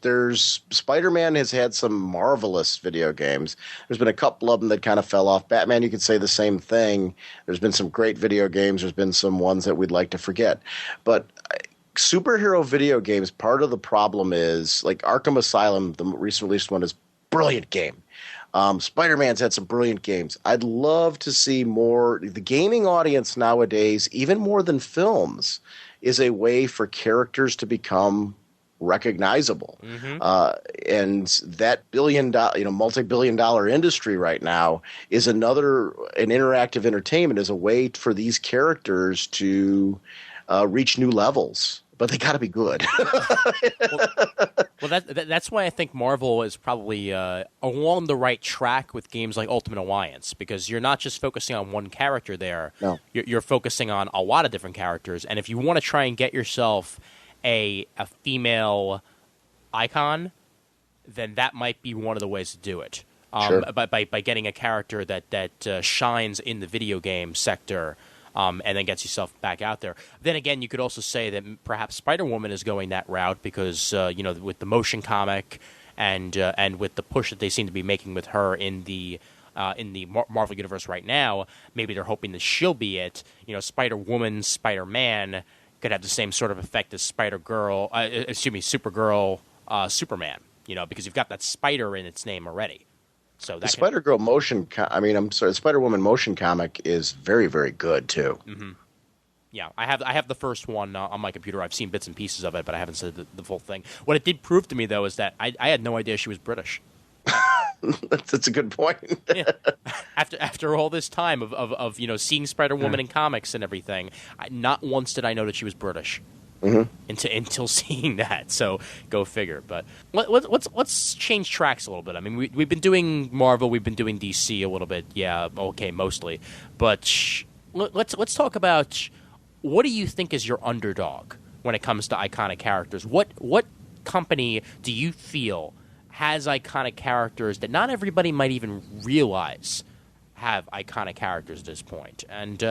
Spider-Man has had some marvelous video games. There's been a couple of them that kind of fell off. Batman, you could say the same thing. There's been some great video games. There's been some ones that we'd like to forget. But superhero video games, part of the problem is like Arkham Asylum, the recent released one, is a brilliant game. Spider-Man's had some brilliant games. I'd love to see more. The gaming audience nowadays, even more than films, is a way for characters to become recognizable. And that multi-billion-dollar industry right now is an interactive entertainment, is a way for these characters to reach new levels. But they got to be good. well, that's why I think Marvel is probably along the right track with games like Ultimate Alliance, because you're not just focusing on one character there. No. You're focusing on a lot of different characters. And if you want to try and get yourself a female icon, then that might be one of the ways to do it. Sure. By getting a character that shines in the video game sector. And then gets yourself back out there. Then again, you could also say that perhaps Spider-Woman is going that route because with the motion comic and with the push that they seem to be making with her in the Marvel universe right now, maybe they're hoping that she'll be it. Spider-Woman, Spider-Man could have the same sort of effect as Supergirl, Superman. Because you've got that spider in its name already. So that the Spider-Woman motion comic is very, very good too. Mm-hmm. Yeah, I have the first one on my computer. I've seen bits and pieces of it, but I haven't seen the full thing. What it did prove to me, though, is that I had no idea she was British. That's a good point. Yeah. After all this time of seeing Spider-Woman in comics and everything, not once did I know that she was British. Until seeing that, so go figure. But let's change tracks a little bit. I mean, we've been doing Marvel, we've been doing DC a little bit, mostly. But let's talk about what do you think is your underdog when it comes to iconic characters? What company do you feel has iconic characters that not everybody might even realize have iconic characters at this point? And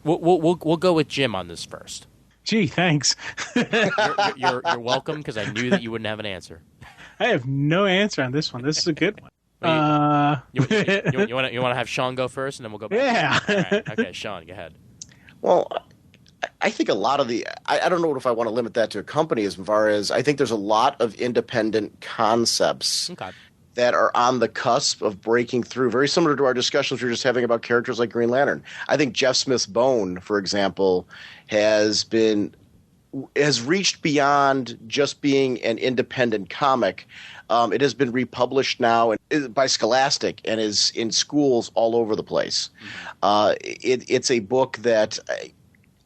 we'll go with Jim on this first. Gee, thanks. You're welcome, because I knew that you wouldn't have an answer. I have no answer on this one. This is a good one. You want to have Sean go first, and then we'll go back? Yeah. All right. Okay, Sean, go ahead. Well, I think a lot of I don't know if I want to limit that to a company as far as I think there's a lot of independent concepts that are on the cusp of breaking through, very similar to our discussions we were just having about characters like Green Lantern. I think Jeff Smith's Bone, for example, has reached beyond just being an independent comic. It has been republished now by Scholastic and is in schools all over the place. It's a book that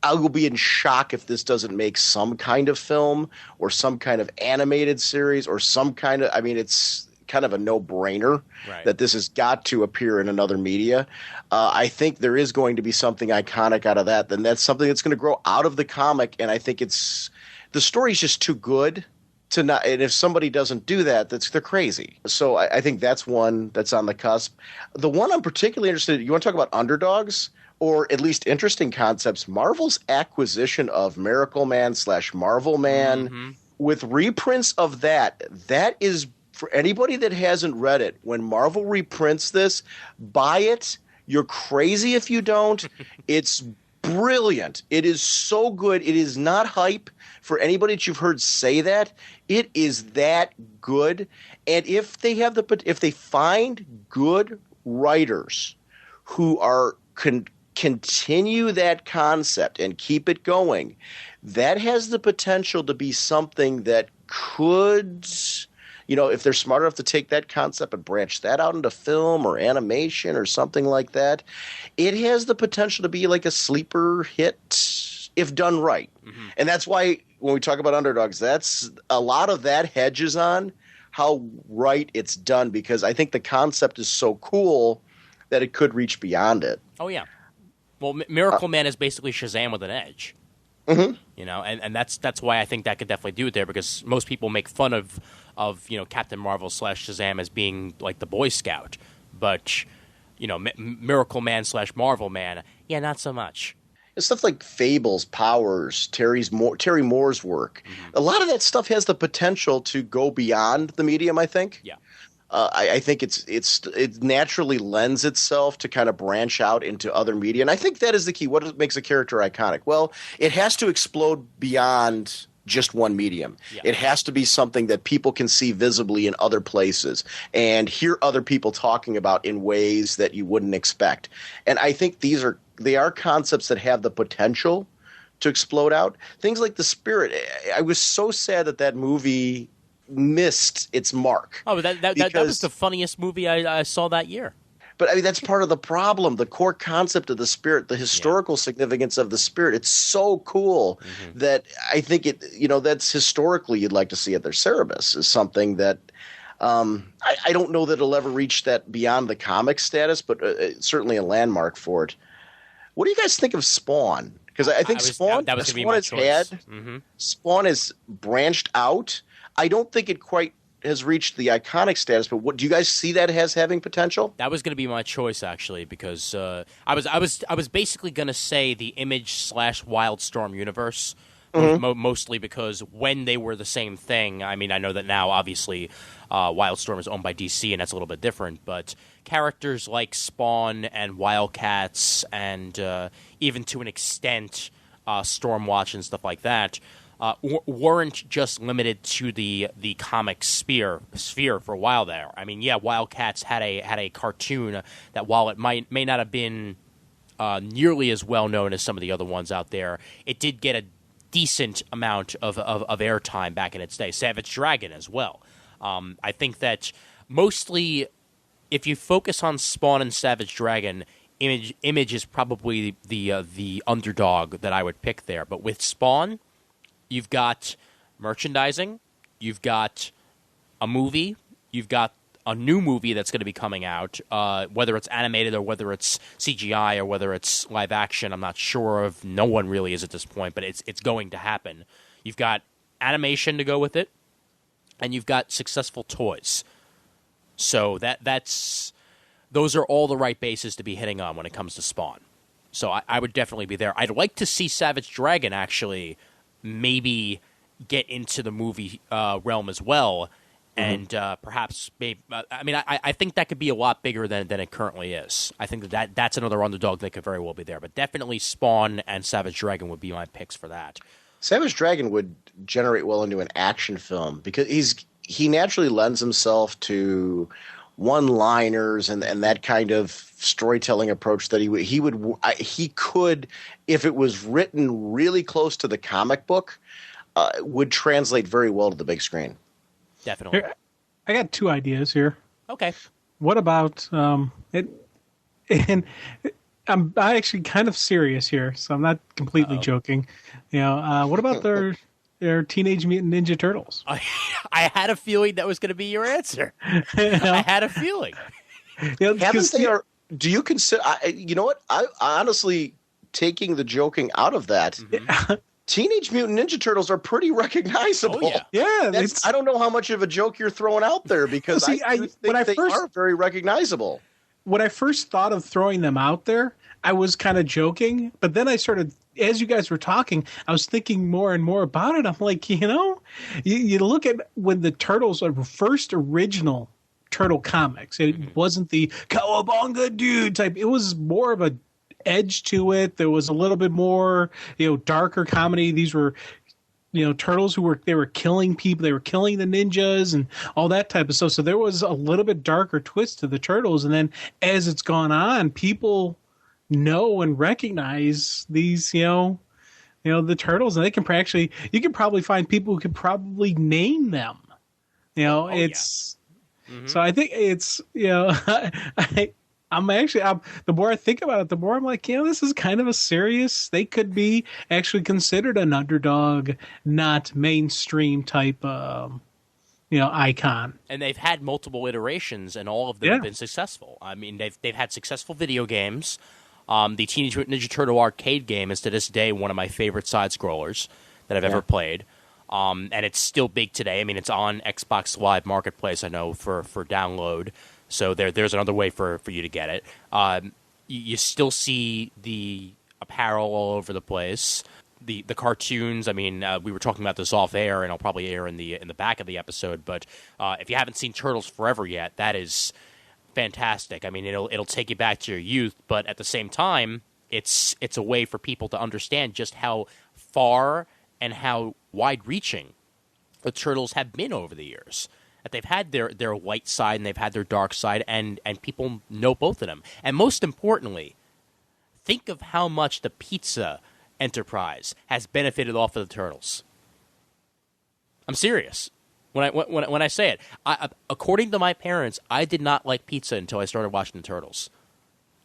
I will be in shock if this doesn't make some kind of film or some kind of animated series or some kind of – I mean, it's kind of a no-brainer that this has got to appear in another media. I think there is going to be something iconic out of that. Then that's something that's going to grow out of the comic, and I think the story's just too good to not. And if somebody doesn't do that, they're crazy. So I think that's one that's on the cusp. The one I'm particularly interested in, you want to talk about underdogs or at least interesting concepts? Marvel's acquisition of Miracle Man / Marvel Man with reprints of that is. For anybody that hasn't read it, when Marvel reprints this, buy it. You're crazy if you don't. It's brilliant. It is so good. It is not hype for anybody that you've heard say that. It is that good. And if they find good writers who are continue that concept and keep it going, that has the potential to be something that could. If they're smart enough to take that concept and branch that out into film or animation or something like that, it has the potential to be like a sleeper hit if done right. And that's why when we talk about underdogs, that's a lot of that hedges on how right it's done, because I think the concept is so cool that it could reach beyond it. Oh, yeah. Well, Miracle Man is basically Shazam with an edge. And that's why I think that could definitely do it there, because most people make fun of Captain Marvel / Shazam as being like the Boy Scout, but Miracle Man / Marvel Man, not so much. It's stuff like Fables, Powers, Terry Moore's work. A lot of that stuff has the potential to go beyond the medium, I think. Yeah. I think it naturally lends itself to kind of branch out into other media. And I think that is the key. What makes a character iconic? Well, it has to explode beyond just one medium. Yeah. It has to be something that people can see visibly in other places and hear other people talking about in ways that you wouldn't expect. And I think they are concepts that have the potential to explode out. Things like The Spirit. I was so sad that movie missed its mark. Oh, that was the funniest movie I saw that year. But I mean, that's part of the problem. The core concept of The Spirit, the historical significance of The Spirit, it's so cool that I think that's historically you'd like to see at their Cerebus is something that I don't know that it'll ever reach that beyond the comic status, but certainly a landmark for it. What do you guys think of Spawn? Because I think Spawn has branched out. I don't think it quite has reached the iconic status, but do you guys see that as having potential? That was going to be my choice, actually, because I was basically going to say the Image/Wildstorm universe, mostly because when they were the same thing. I mean, I know that now, obviously, Wildstorm is owned by DC, and that's a little bit different, but characters like Spawn and Wildcats and even to an extent Stormwatch and stuff like that weren't just limited to the comic sphere for a while there. I mean, yeah, Wildcats had a cartoon that, while it may not have been nearly as well known as some of the other ones out there, it did get a decent amount of airtime back in its day. Savage Dragon as well. I think that mostly, if you focus on Spawn and Savage Dragon, Image is probably the underdog that I would pick there. But with Spawn, you've got merchandising, you've got a movie, you've got a new movie that's going to be coming out, whether it's animated or whether it's CGI or whether it's live action. I'm not sure of. No one really is at this point, but it's going to happen. You've got animation to go with it, and you've got successful toys. So those are all the right bases to be hitting on when it comes to Spawn. So I would definitely be there. I'd like to see Savage Dragon actually maybe get into the movie realm as well, and perhaps maybe. I think that could be a lot bigger than it currently is. I think that's another underdog that could very well be there. But definitely Spawn and Savage Dragon would be my picks for that. Savage Dragon would generate well into an action film because he naturally lends himself to one-liners and that kind of storytelling approach that he could, if it was written really close to the comic book, would translate very well to the big screen. Definitely. Here, I got two ideas here. Okay. What about it? And I'm actually kind of serious here, so I'm not completely joking. What about their Teenage Mutant Ninja Turtles? I had a feeling that was going to be your answer. I had a feeling. Do you consider? You know what? I honestly, taking the joking out of that, Teenage Mutant Ninja Turtles are pretty recognizable. Oh, yeah. I don't know how much of a joke you're throwing out there because I think they are very recognizable. When I first thought of throwing them out there, I was kind of joking, but then I started, as you guys were talking, I was thinking more and more about it. I'm like, you look at when the Turtles are first original Turtle comics. It wasn't the Cowabunga dude type. It was more of a edge to it. There was a little bit more, darker comedy. These were, turtles who were killing people. They were killing the ninjas and all that type of stuff. So there was a little bit darker twist to the Turtles. And then as it's gone on, people know and recognize these, the Turtles, and they can you can probably find people who can probably name them. So I think it's, I'm the more I think about it, the more I'm like, this is kind of a serious, they could be actually considered an underdog, not mainstream type, icon. And they've had multiple iterations, and all of them have been successful. I mean, they've had successful video games. The Teenage Mutant Ninja Turtle arcade game is to this day one of my favorite side-scrollers that I've ever played. And it's still big today. I mean, it's on Xbox Live Marketplace, I know, for download. So there's another way for you to get it. You still see the apparel all over the place. The cartoons, I mean, we were talking about this off air, and I'll probably air in the back of the episode. But if you haven't seen Turtles Forever yet, that is fantastic. I mean, it'll take you back to your youth, but at the same time, it's a way for people to understand just how far and how wide-reaching the Turtles have been over the years. That they've had their light side and they've had their dark side, and people know both of them. And most importantly, think of how much the pizza enterprise has benefited off of the Turtles. I'm serious when I say it. According to my parents, I did not like pizza until I started watching the Turtles.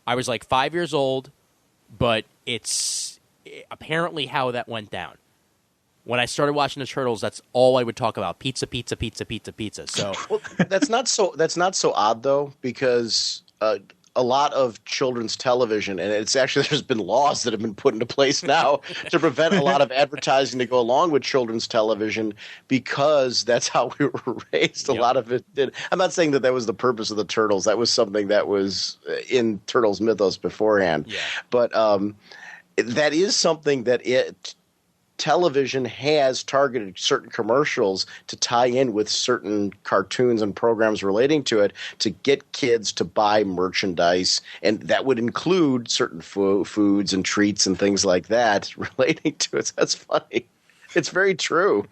I was like 5 years old, but it's apparently how that went down. When I started watching the Turtles, that's all I would talk about: pizza, pizza, pizza, pizza, pizza. So well, that's not so odd though, because a lot of children's television, and it's actually there's been laws that have been put into place now to prevent a lot of advertising to go along with children's television, because that's how we were raised. A lot of it did. I'm not saying that was the purpose of the Turtles. That was something that was in Turtles mythos beforehand. Yeah. But that is something that television has targeted certain commercials to tie in with certain cartoons and programs relating to it to get kids to buy merchandise, and that would include certain foods and treats and things like that relating to it. So that's funny. It's very true.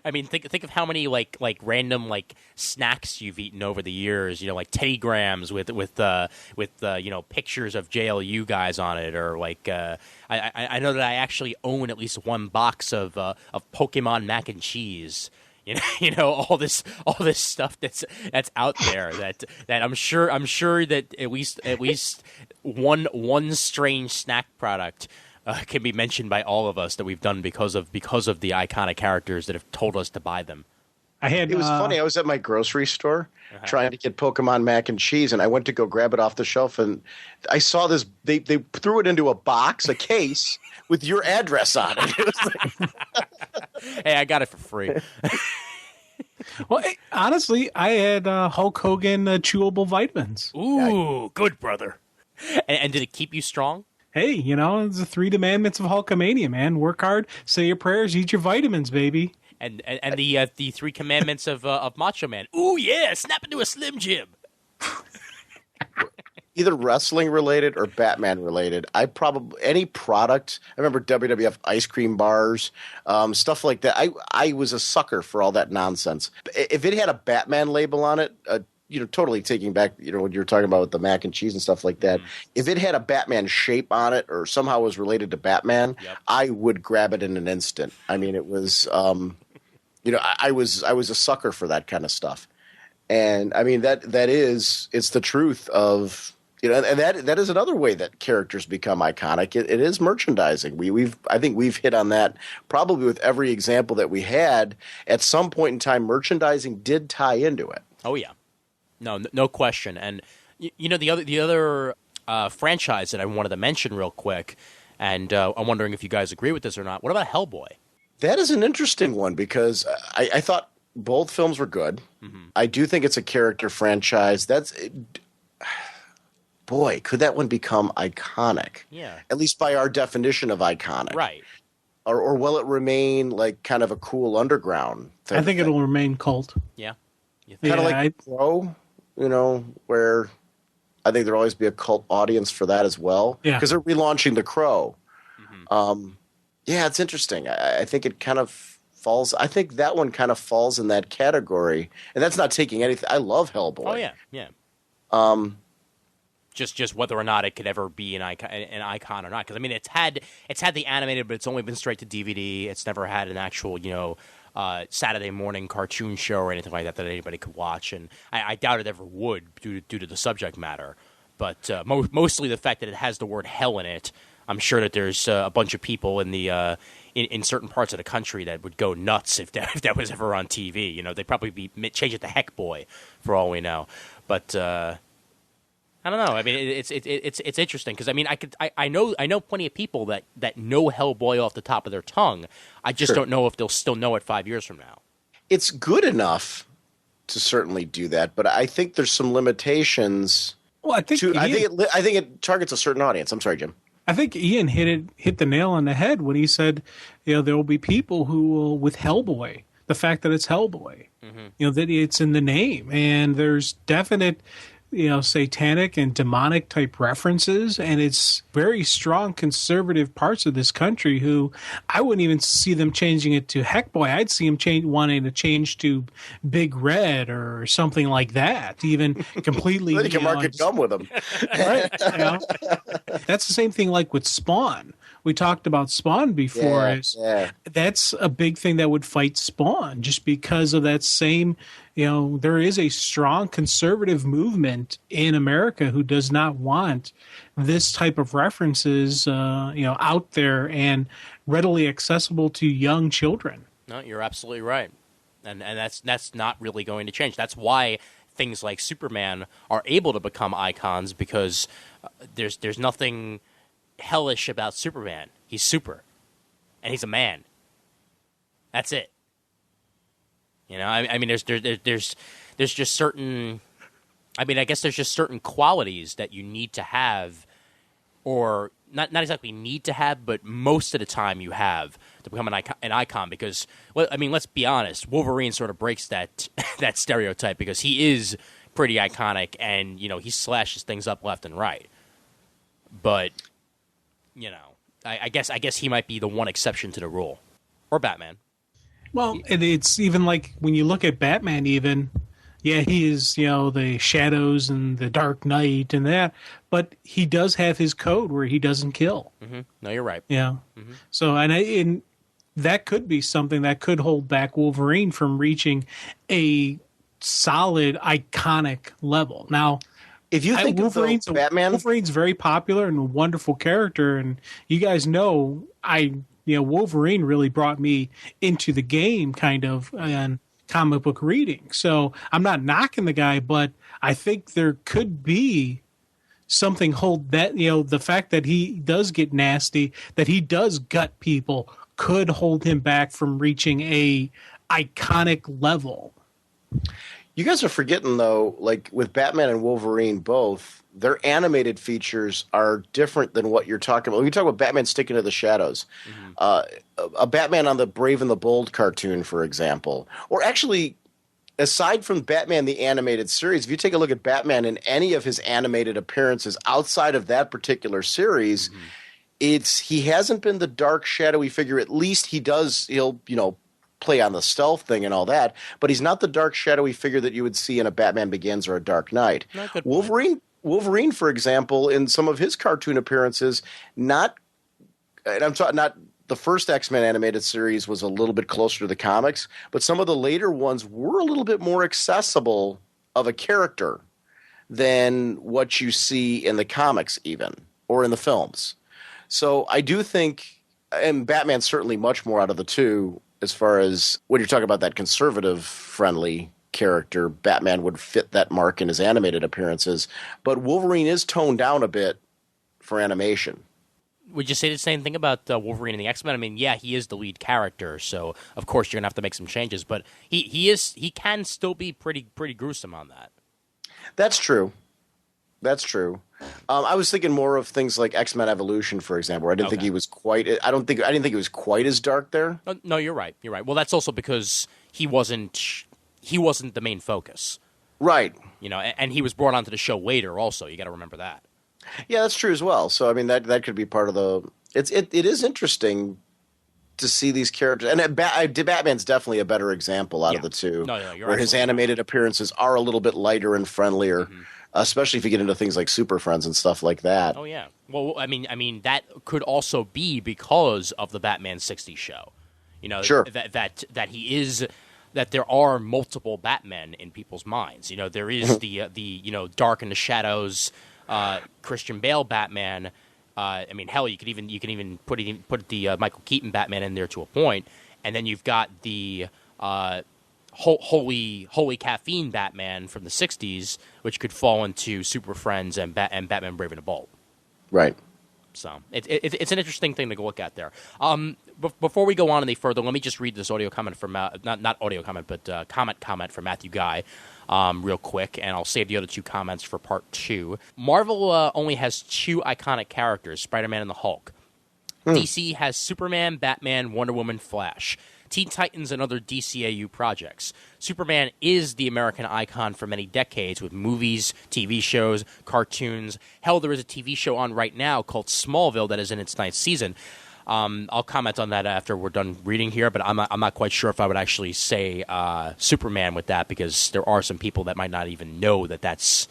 I mean, think of how many like random like snacks you've eaten over the years. You know, like Teddy Grahams with you know, pictures of JLU guys on it, or like I know that I actually own at least one box of Pokemon mac and cheese. You know all this stuff that's out there that I'm sure that at least one strange snack product can be mentioned by all of us that we've done because of the iconic characters that have told us to buy them. It was funny. I was at my grocery store trying to get Pokemon mac and cheese, and I went to go grab it off the shelf, and I saw this. They threw it into a box, a case, with your address on it. It was like, hey, I got it for free. Well, honestly, I had Hulk Hogan chewable vitamins. Ooh, good brother. And did it keep you strong? Hey, you know, it's the 3 commandments of Hulkamania, man. Work hard, say your prayers, eat your vitamins, baby. And the 3 commandments of Macho Man. Ooh, yeah, snap into a Slim Jim. Either wrestling related or Batman related. Any product. I remember WWF ice cream bars, stuff like that. I was a sucker for all that nonsense. If it had a Batman label on it, you know, totally taking back, you know, what you were talking about with the mac and cheese and stuff like that. If it had a Batman shape on it or somehow was related to Batman, I would grab it in an instant. I mean, it was, you know, I was a sucker for that kind of stuff. And I mean, it's the truth of, you know, and that is another way that characters become iconic. It is merchandising. I think we've hit on that probably with every example that we had. At some point in time, merchandising did tie into it. Oh yeah. No question. And you know, the other franchise that I wanted to mention real quick, and I'm wondering if you guys agree with this or not. What about Hellboy? That is an interesting one, because I thought both films were good. Mm-hmm. I do think it's a character franchise. Boy, could that one become iconic? Yeah. At least by our definition of iconic. Right. Or will it remain like kind of a cool underground thing? I think it'll remain cult. Yeah. Kind of like Crow, you know, where I think there'll always be a cult audience for that as well. Yeah. Because they're relaunching The Crow. Mm-hmm. Yeah, it's interesting. I think it kind of falls. I think that one kind of falls in that category. And that's not taking anything. I love Hellboy. Oh, yeah. Yeah. Just whether or not it could ever be an icon or not. Because, I mean, it's had the animated, but it's only been straight to DVD. It's never had an actual, you know, Saturday morning cartoon show or anything like that anybody could watch, and I doubt it ever would due to the subject matter. But mostly the fact that it has the word hell in it, I'm sure that there's a bunch of people in the in certain parts of the country that would go nuts if that was ever on TV. You know, they'd probably change it to Heck Boy for all we know. But I don't know. I mean, it's interesting because I mean, I know plenty of people that know Hellboy off the top of their tongue. I just don't know if they'll still know it 5 years from now. It's good enough to certainly do that, but I think there's some limitations. Well, I think it targets a certain audience. I'm sorry, Jim. I think Ian hit the nail on the head when he said, you know, there will be people who will, with Hellboy, the fact that it's Hellboy, you know, that it's in the name, and there's definite satanic and demonic type references, and it's very strong conservative parts of this country who I wouldn't even see them changing it to Heck Boy. I'd see them wanting to change to Big Red or something like that, even completely. Then you can market gum with them. Right? That's the same thing like with Spawn. We talked about Spawn before. That's a big thing that would fight Spawn just because of that same, there is a strong conservative movement in America who does not want this type of references, out there and readily accessible to young children. No, you're absolutely right. And that's not really going to change. That's why things like Superman are able to become icons, because there's nothing hellish about Superman. He's super, and he's a man. That's it. I mean, there's just certain. I mean, I guess there's just certain qualities that you need to have, or not exactly need to have, but most of the time you have to become an icon. Because, well, I mean, let's be honest, Wolverine sort of breaks that that stereotype because he is pretty iconic, and he slashes things up left and right. But I guess he might be the one exception to the rule, or Batman. Well, and it's even like when you look at Batman, even, he is, the shadows and the Dark Knight and that, but he does have his code where he doesn't kill. Mm-hmm. No, you're right. Yeah. Mm-hmm. So, and that could be something that could hold back Wolverine from reaching a solid, iconic level. Now, if you think Wolverine's Batman, Wolverine's very popular and a wonderful character, and you guys know Wolverine really brought me into the game, kind of, and comic book reading. So I'm not knocking the guy, but I think there could be something hold that the fact that he does get nasty, that he does gut people, could hold him back from reaching a iconic level. You guys are forgetting, though, like with Batman and Wolverine both, their animated features are different than what you're talking about. When you talk about Batman sticking to the shadows, a Batman on the Brave and the Bold cartoon, for example, or actually, aside from Batman the Animated Series, if you take a look at Batman in any of his animated appearances outside of that particular series, he hasn't been the dark, shadowy figure. At least he'll play on the stealth thing and all that, but he's not the dark, shadowy figure that you would see in a Batman Begins or a Dark Knight. Wolverine, for example, in some of his cartoon appearances, not the first X-Men animated series was a little bit closer to the comics, but some of the later ones were a little bit more accessible of a character than what you see in the comics even, or in the films. So I do think, and Batman's certainly much more out of the two, as far as when you're talking about that conservative-friendly character, Batman would fit that mark in his animated appearances. But Wolverine is toned down a bit for animation. Would you say the same thing about Wolverine and the X-Men? I mean, he is the lead character, so of course you're going to have to make some changes. But he can still be pretty gruesome on that. That's true. I was thinking more of things like X-Men Evolution, for example. Where I didn't think he was quite. I didn't think he was quite as dark there. No, you're right. Well, that's also because he wasn't the main focus, right? And he was brought onto the show later. Also, you got to remember that. Yeah, that's true as well. So I mean, that could be part of the. It is interesting to see these characters, and Batman's definitely a better example out of the two, where his animated appearances are a little bit lighter and friendlier. Mm-hmm. Especially if you get into things like Super Friends and stuff like that. Oh yeah. Well, I mean that could also be because of the Batman 60s show. Sure. That he is, that there are multiple Batmen in people's minds. There is the Dark in the Shadows, Christian Bale Batman. I mean, hell, you can even put the Michael Keaton Batman in there to a point, and then you've got the Holy Caffeine Batman from the 60s, which could fall into Super Friends and Batman Brave and the Bold. Right. So it's an interesting thing to look at there. Before we go on any further, let me just read this audio comment from not audio comment, but comment from Matthew Guy real quick, and I'll save the other two comments for part 2. Marvel only has 2 iconic characters, Spider-Man and the Hulk. DC has Superman, Batman, Wonder Woman, Flash. Teen Titans and other DCAU projects. Superman is the American icon for many decades with movies, TV shows, cartoons. Hell, there is a TV show on right now called Smallville that is in its 9th season. I'll comment on that after we're done reading here, but I'm not quite sure if I would actually say Superman with that, because there are some people that might not even know that that's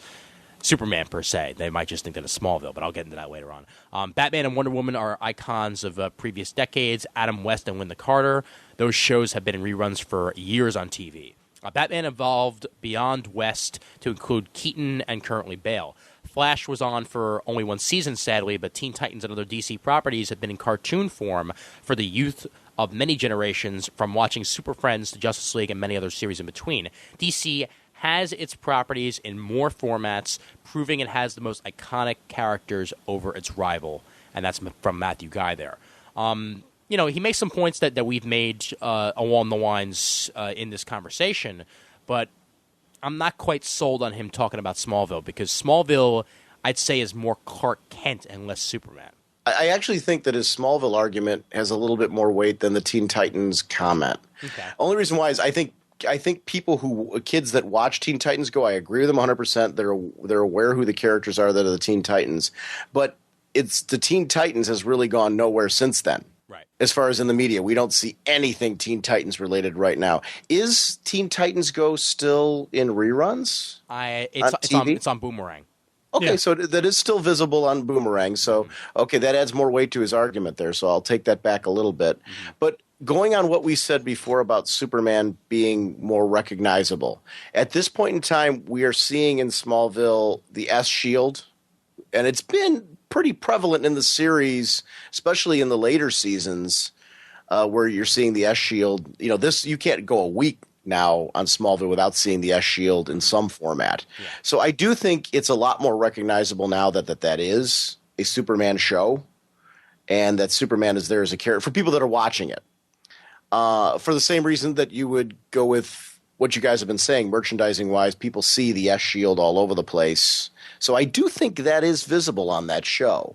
Superman per se. They might just think that it's Smallville, but I'll get into that later on. Batman and Wonder Woman are icons of previous decades. Adam West and Linda Carter. Those shows have been in reruns for years on TV. Batman evolved beyond West to include Keaton and currently Bale. Flash was on for only one season, sadly, but Teen Titans and other DC properties have been in cartoon form for the youth of many generations, from watching Super Friends to Justice League and many other series in between. DC has its properties in more formats, proving it has the most iconic characters over its rival, and that's from Matthew Guy there. He makes some points that we've made along the lines in this conversation, but I'm not quite sold on him talking about Smallville, because Smallville, I'd say, is more Clark Kent and less Superman. I actually think that his Smallville argument has a little bit more weight than the Teen Titans comment. Okay. Only reason why is I think kids that watch Teen Titans go, I agree with them 100%. They're aware who the characters are that are the Teen Titans, but it's the Teen Titans has really gone nowhere since then. Right. As far as in the media, we don't see anything Teen Titans related right now. Is Teen Titans Go still in reruns? It's on Boomerang. Okay, yeah. So that is still visible on Boomerang. So, okay, that adds more weight to his argument there. So I'll take that back a little bit. Mm-hmm. But going on what we said before about Superman being more recognizable, at this point in time, we are seeing in Smallville the S-Shield, and it's been pretty prevalent in the series, especially in the later seasons, where you're seeing the S-Shield. You can't go a week now on Smallville without seeing the S-Shield in some format. Yeah. So I do think it's a lot more recognizable now that is a Superman show, and that Superman is there as a character for people that are watching it. For the same reason that you would go with what you guys have been saying, merchandising-wise, people see the S-Shield all over the place. So I do think that is visible on that show.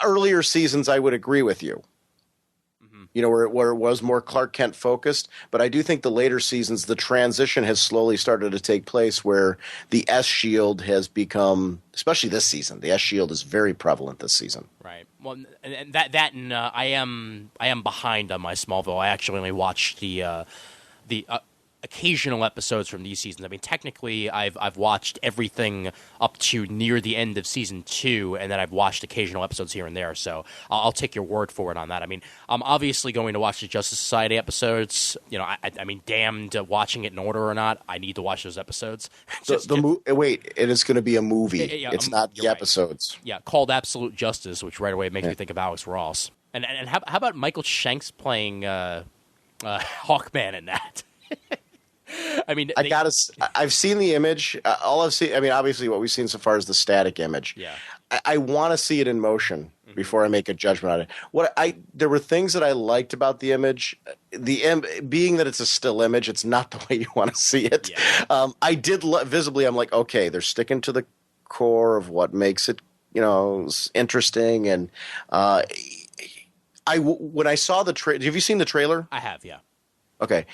Earlier seasons, I would agree with you. Mm-hmm. Where it was more Clark Kent focused. But I do think the later seasons, the transition has slowly started to take place where the S-Shield has become, especially this season, the S-Shield is very prevalent this season. Right. Well, and I am behind on my Smallville. I actually only watched the occasional episodes from these seasons. I mean, technically, I've watched everything up to near the end of season 2, and then I've watched occasional episodes here and there. So I'll take your word for it on that. I mean, I'm obviously going to watch the Justice Society episodes. I mean, damned watching it in order or not, I need to watch those episodes. Wait, it is going to be a movie. Yeah, it's not the episodes. Right. Yeah, called Absolute Justice, which right away makes me think of Alex Ross. And how about Michael Shanks playing Hawkman in that? I mean, I've seen the image. All I've seen, I mean, obviously what we've seen so far is the static image. Yeah. I want to see it in motion before I make a judgment on it. There were things that I liked about the image. Being that it's a still image, it's not the way you want to see it. Yeah. I did visibly. I'm like, okay, they're sticking to the core of what makes it, interesting. And when I saw the trailer, have you seen the trailer? I have, yeah. Okay,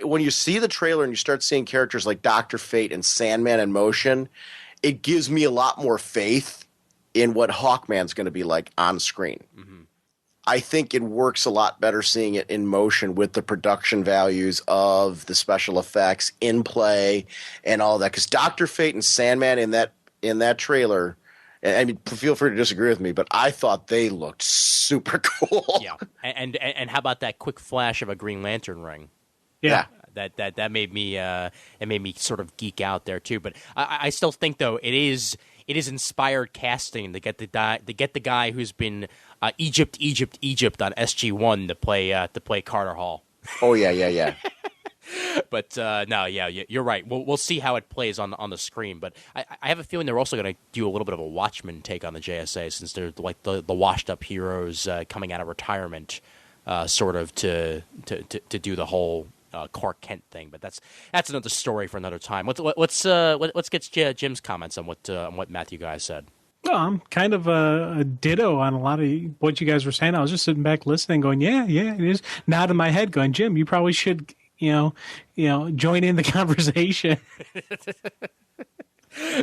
when you see the trailer and you start seeing characters like Dr. Fate and Sandman in motion, it gives me a lot more faith in what Hawkman's going to be like on screen. Mm-hmm. I think it works a lot better seeing it in motion with the production values of the special effects in play and all that. Because Dr. Fate and Sandman in that trailer, I mean, feel free to disagree with me, but I thought they looked super cool. Yeah, and how about that quick flash of a Green Lantern ring? Yeah. That made me sort of geek out there too. But I still think though it is inspired casting to get the guy who's been Egypt on SG-1 to play Carter Hall. Oh yeah. But no, yeah, you're right. We'll see how it plays on the screen. But I have a feeling they're also going to do a little bit of a Watchmen take on the JSA, since they're like the washed up heroes coming out of retirement, sort of to do the whole Clark Kent thing. But that's another story for another time. Let's get Jim's comments on what Matthew Guy said. I'm kind of a ditto on a lot of what you guys were saying. I was just sitting back listening, going, yeah, it is. Nodding my head, going, Jim, you probably should, join in the conversation.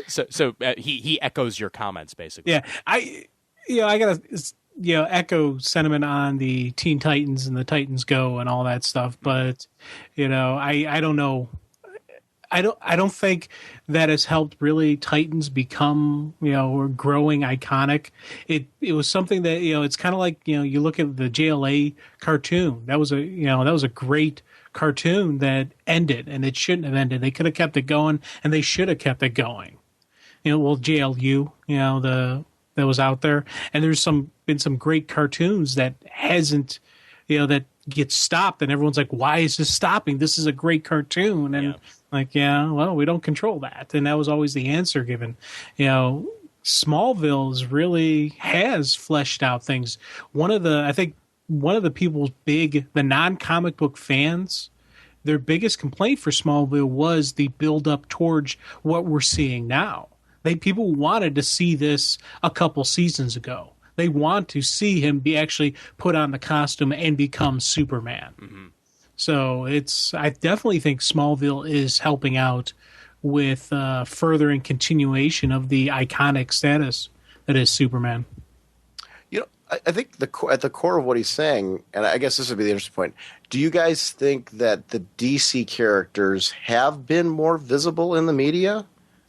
So he echoes your comments, basically. Yeah, I gotta echo sentiment on the Teen Titans and the Titans Go and all that stuff, but I don't know. I don't think that has helped really Titans become, or growing iconic. It was something that, it's kind of like, you look at the JLA cartoon. That was a great cartoon that ended, and it shouldn't have ended. They could have kept it going, and they should have kept it going. JLU, that was out there, and there's been some great cartoons that hasn't, that gets stopped, and everyone's like, why is this stopping? This is a great cartoon. And well, we don't control that. And that was always the answer given. Smallville's really has fleshed out things. One of the people's the non-comic book fans, their biggest complaint for Smallville was the build up towards what we're seeing now. People wanted to see this a couple seasons ago. They want to see him be actually put on the costume and become Superman. Mm-hmm. So I definitely think Smallville is helping out with furthering continuation of the iconic status that is Superman. I think at the core of what he's saying, and I guess this would be the interesting point, do you guys think that the DC characters have been more visible in the media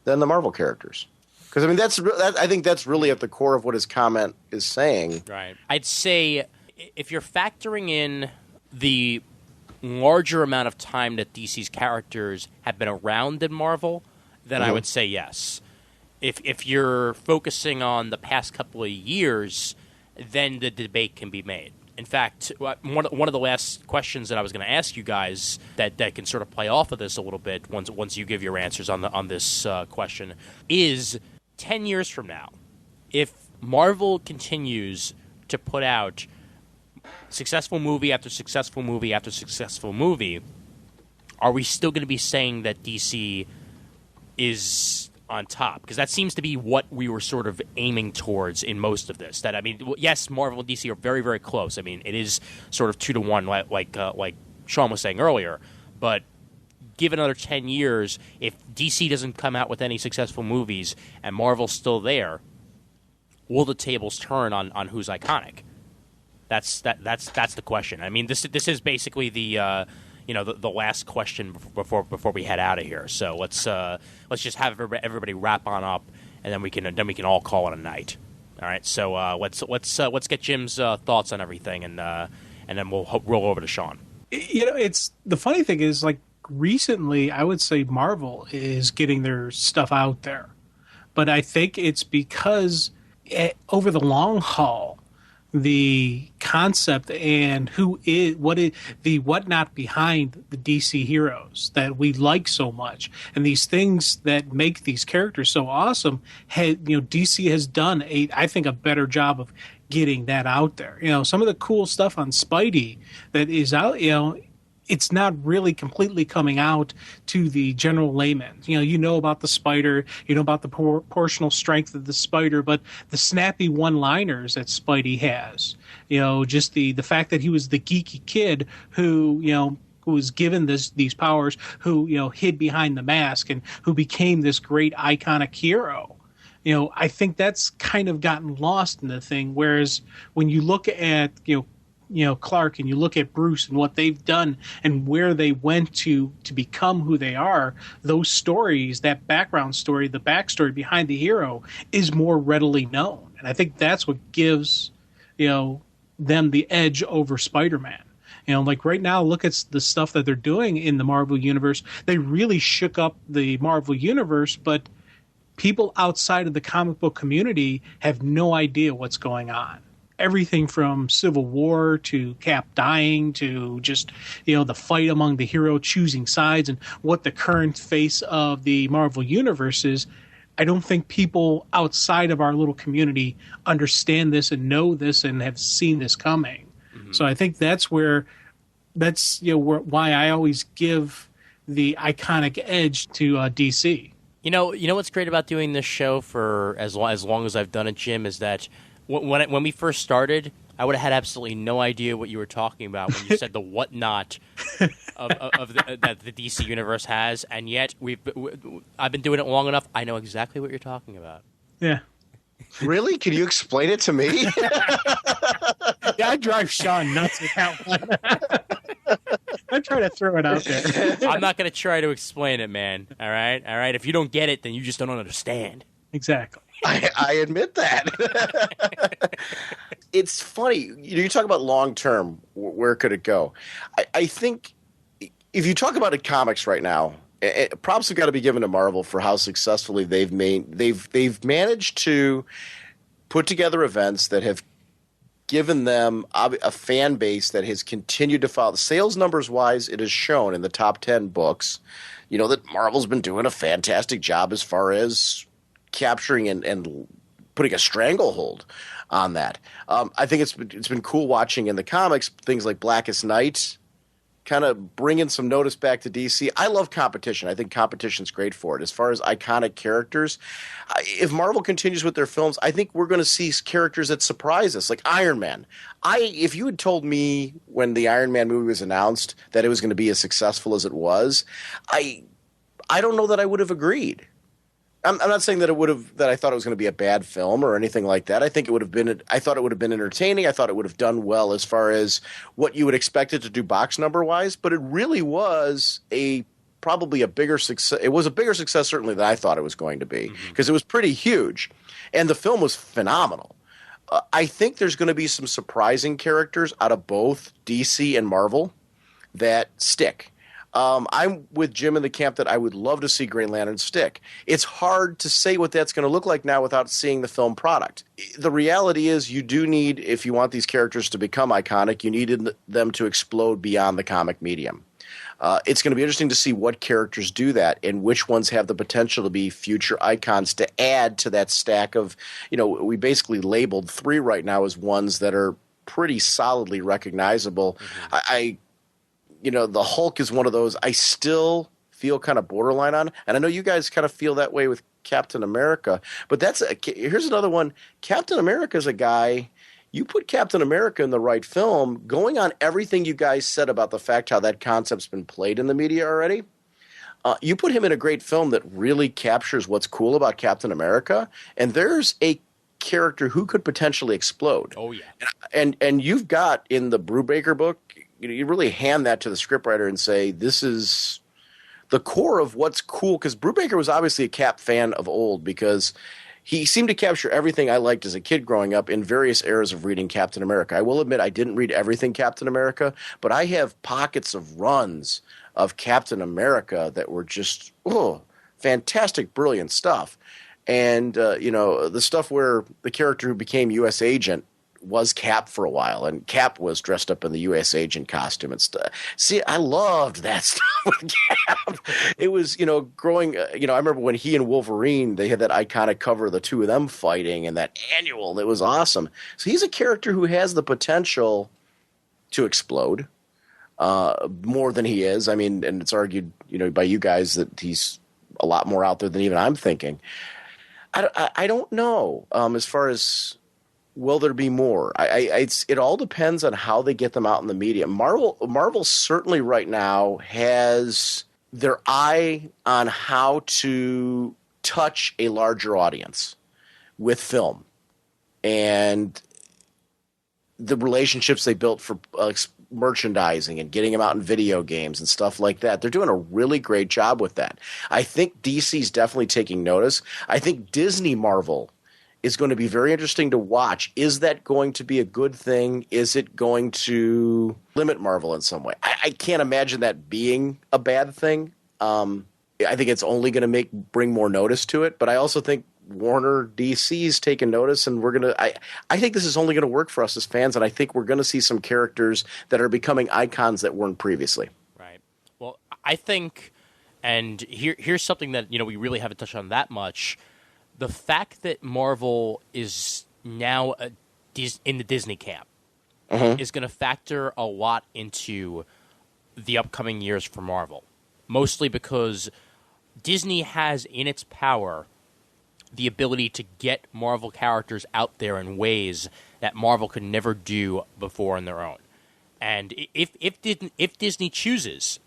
than the Marvel characters? Because, I think that's really at the core of what his comment is saying. Right. I'd say if you're factoring in the larger amount of time that DC's characters have been around than Marvel, then I would say yes. If you're focusing on the past couple of years, then the debate can be made. In fact, one of the last questions that I was going to ask you guys that can sort of play off of this a little bit once you give your answers on this question is 10 years from now, if Marvel continues to put out successful movie after successful movie after successful movie, are we still going to be saying that DC is on top? Because that seems to be what we were sort of aiming towards in most of this. Yes, Marvel and DC are very, very close. It is sort of 2-1, like Sean was saying earlier. But give another 10 years, if DC doesn't come out with any successful movies and Marvel's still there, will the tables turn on who's iconic? That's the question. This is basically the last question before we head out of here. So let's just have everybody wrap on up, and then we can all call it a night. All right. So let's get Jim's thoughts on everything, and then we'll roll over to Sean. It's the funny thing is, like, recently I would say Marvel is getting their stuff out there, but I think it's because over the long haul, the concept and the whatnot behind the DC heroes that we like so much, and these things that make these characters so awesome, DC has done I think a better job of getting that out there. Some of the cool stuff on Spidey that is out, it's not really completely coming out to the general layman. About the spider, about the proportional strength of the spider, but the snappy one-liners that Spidey has, just the fact that he was the geeky kid who was given these powers, who hid behind the mask and who became this great iconic hero. I think that's kind of gotten lost in the thing. Whereas when you look at Clark, and you look at Bruce and what they've done and where they went to become who they are, those stories, that background story, the backstory behind the hero is more readily known. And I think that's what gives, them the edge over Spider-Man. Like right now, look at the stuff that they're doing in the Marvel Universe. They really shook up the Marvel Universe, but people outside of the comic book community have no idea what's going on. Everything from Civil War to Cap dying to just, the fight among the hero choosing sides and what the current face of the Marvel Universe is. I don't think people outside of our little community understand this and know this and have seen this coming. Mm-hmm. So I think that's why I always give the iconic edge to DC. You know what's great about doing this show for as long as I've done it, Jim, is that when we first started, I would have had absolutely no idea what you were talking about when you said the whatnot that the DC universe has, and yet I've been doing it long enough. I know exactly what you're talking about. Yeah. Really? Can you explain it to me? Yeah, I drive Sean nuts with that one. I'm trying to throw it out there. I'm not going to try to explain it, man. All right. If you don't get it, then you just don't understand. Exactly. I admit that. It's funny. You talk about long term. Where could it go? I think if you talk about it, comics right now, props have got to be given to Marvel for how successfully they've managed to put together events that have given them a fan base that has continued to follow. Sales numbers wise, it is shown in the top 10 books, that Marvel's been doing a fantastic job as far as capturing and putting a stranglehold on that. I think it's been cool watching in the comics things like Blackest Night, kind of bringing some notice back to DC. I love competition. I think competition's great for it. As far as iconic characters, if Marvel continues with their films, I think we're going to see characters that surprise us, like Iron Man. If you had told me when the Iron Man movie was announced that it was going to be as successful as it was, I don't know that I would have agreed. I'm not saying that I thought it was going to be a bad film or anything like that. I think it would have been. I thought it would have been entertaining. I thought it would have done well as far as what you would expect it to do box number wise. But it really was probably a bigger success. It was a bigger success certainly than I thought it was going to be because it was pretty huge, and the film was phenomenal. I think there's going to be some surprising characters out of both DC and Marvel that stick. I'm with Jim in the camp that I would love to see Green Lantern stick. It's hard to say what that's going to look like now without seeing the film product. The reality is you do need, if you want these characters to become iconic, you needed them to explode beyond the comic medium. It's going to be interesting to see what characters do that and which ones have the potential to be future icons to add to that stack of, we basically labeled 3 right now as ones that are pretty solidly recognizable. The Hulk is one of those I still feel kind of borderline on. And I know you guys kind of feel that way with Captain America. But here's another one. Captain America is a guy, you put Captain America in the right film, going on everything you guys said about the fact how that concept's been played in the media already. You put him in a great film that really captures what's cool about Captain America. And there's a character who could potentially explode. Oh, yeah. And you've got in the Brubaker book, you really hand that to the scriptwriter and say, this is the core of what's cool. Because Brubaker was obviously a Cap fan of old because he seemed to capture everything I liked as a kid growing up in various eras of reading Captain America. I will admit I didn't read everything Captain America, but I have pockets of runs of Captain America that were just fantastic, brilliant stuff. And, the stuff where the character who became U.S. agent was Cap for a while, and Cap was dressed up in the U.S. agent costume and stuff. See, I loved that stuff with Cap. It was, growing, I remember when he and Wolverine, they had that iconic cover of the two of them fighting and that annual. It was awesome. So he's a character who has the potential to explode more than he is. I mean, and it's argued, by you guys that he's a lot more out there than even I'm thinking. I don't know as far as will there be more? It all depends on how they get them out in the media. Marvel certainly right now has their eye on how to touch a larger audience with film and the relationships they built for merchandising and getting them out in video games and stuff like that. They're doing a really great job with that. I think DC's definitely taking notice. I think Disney Marvel is going to be very interesting to watch. Is that going to be a good thing? Is it going to limit Marvel in some way? I can't imagine that being a bad thing. I think it's only going to bring more notice to it. But I also think Warner DC's taken notice, and we're going to. I think this is only going to work for us as fans, and I think we're going to see some characters that are becoming icons that weren't previously. Right. Well, I think, and here's something that we really haven't touched on that much. The fact that Marvel is now in the Disney camp is going to factor a lot into the upcoming years for Marvel, mostly because Disney has in its power the ability to get Marvel characters out there in ways that Marvel could never do before on their own. And if Disney chooses,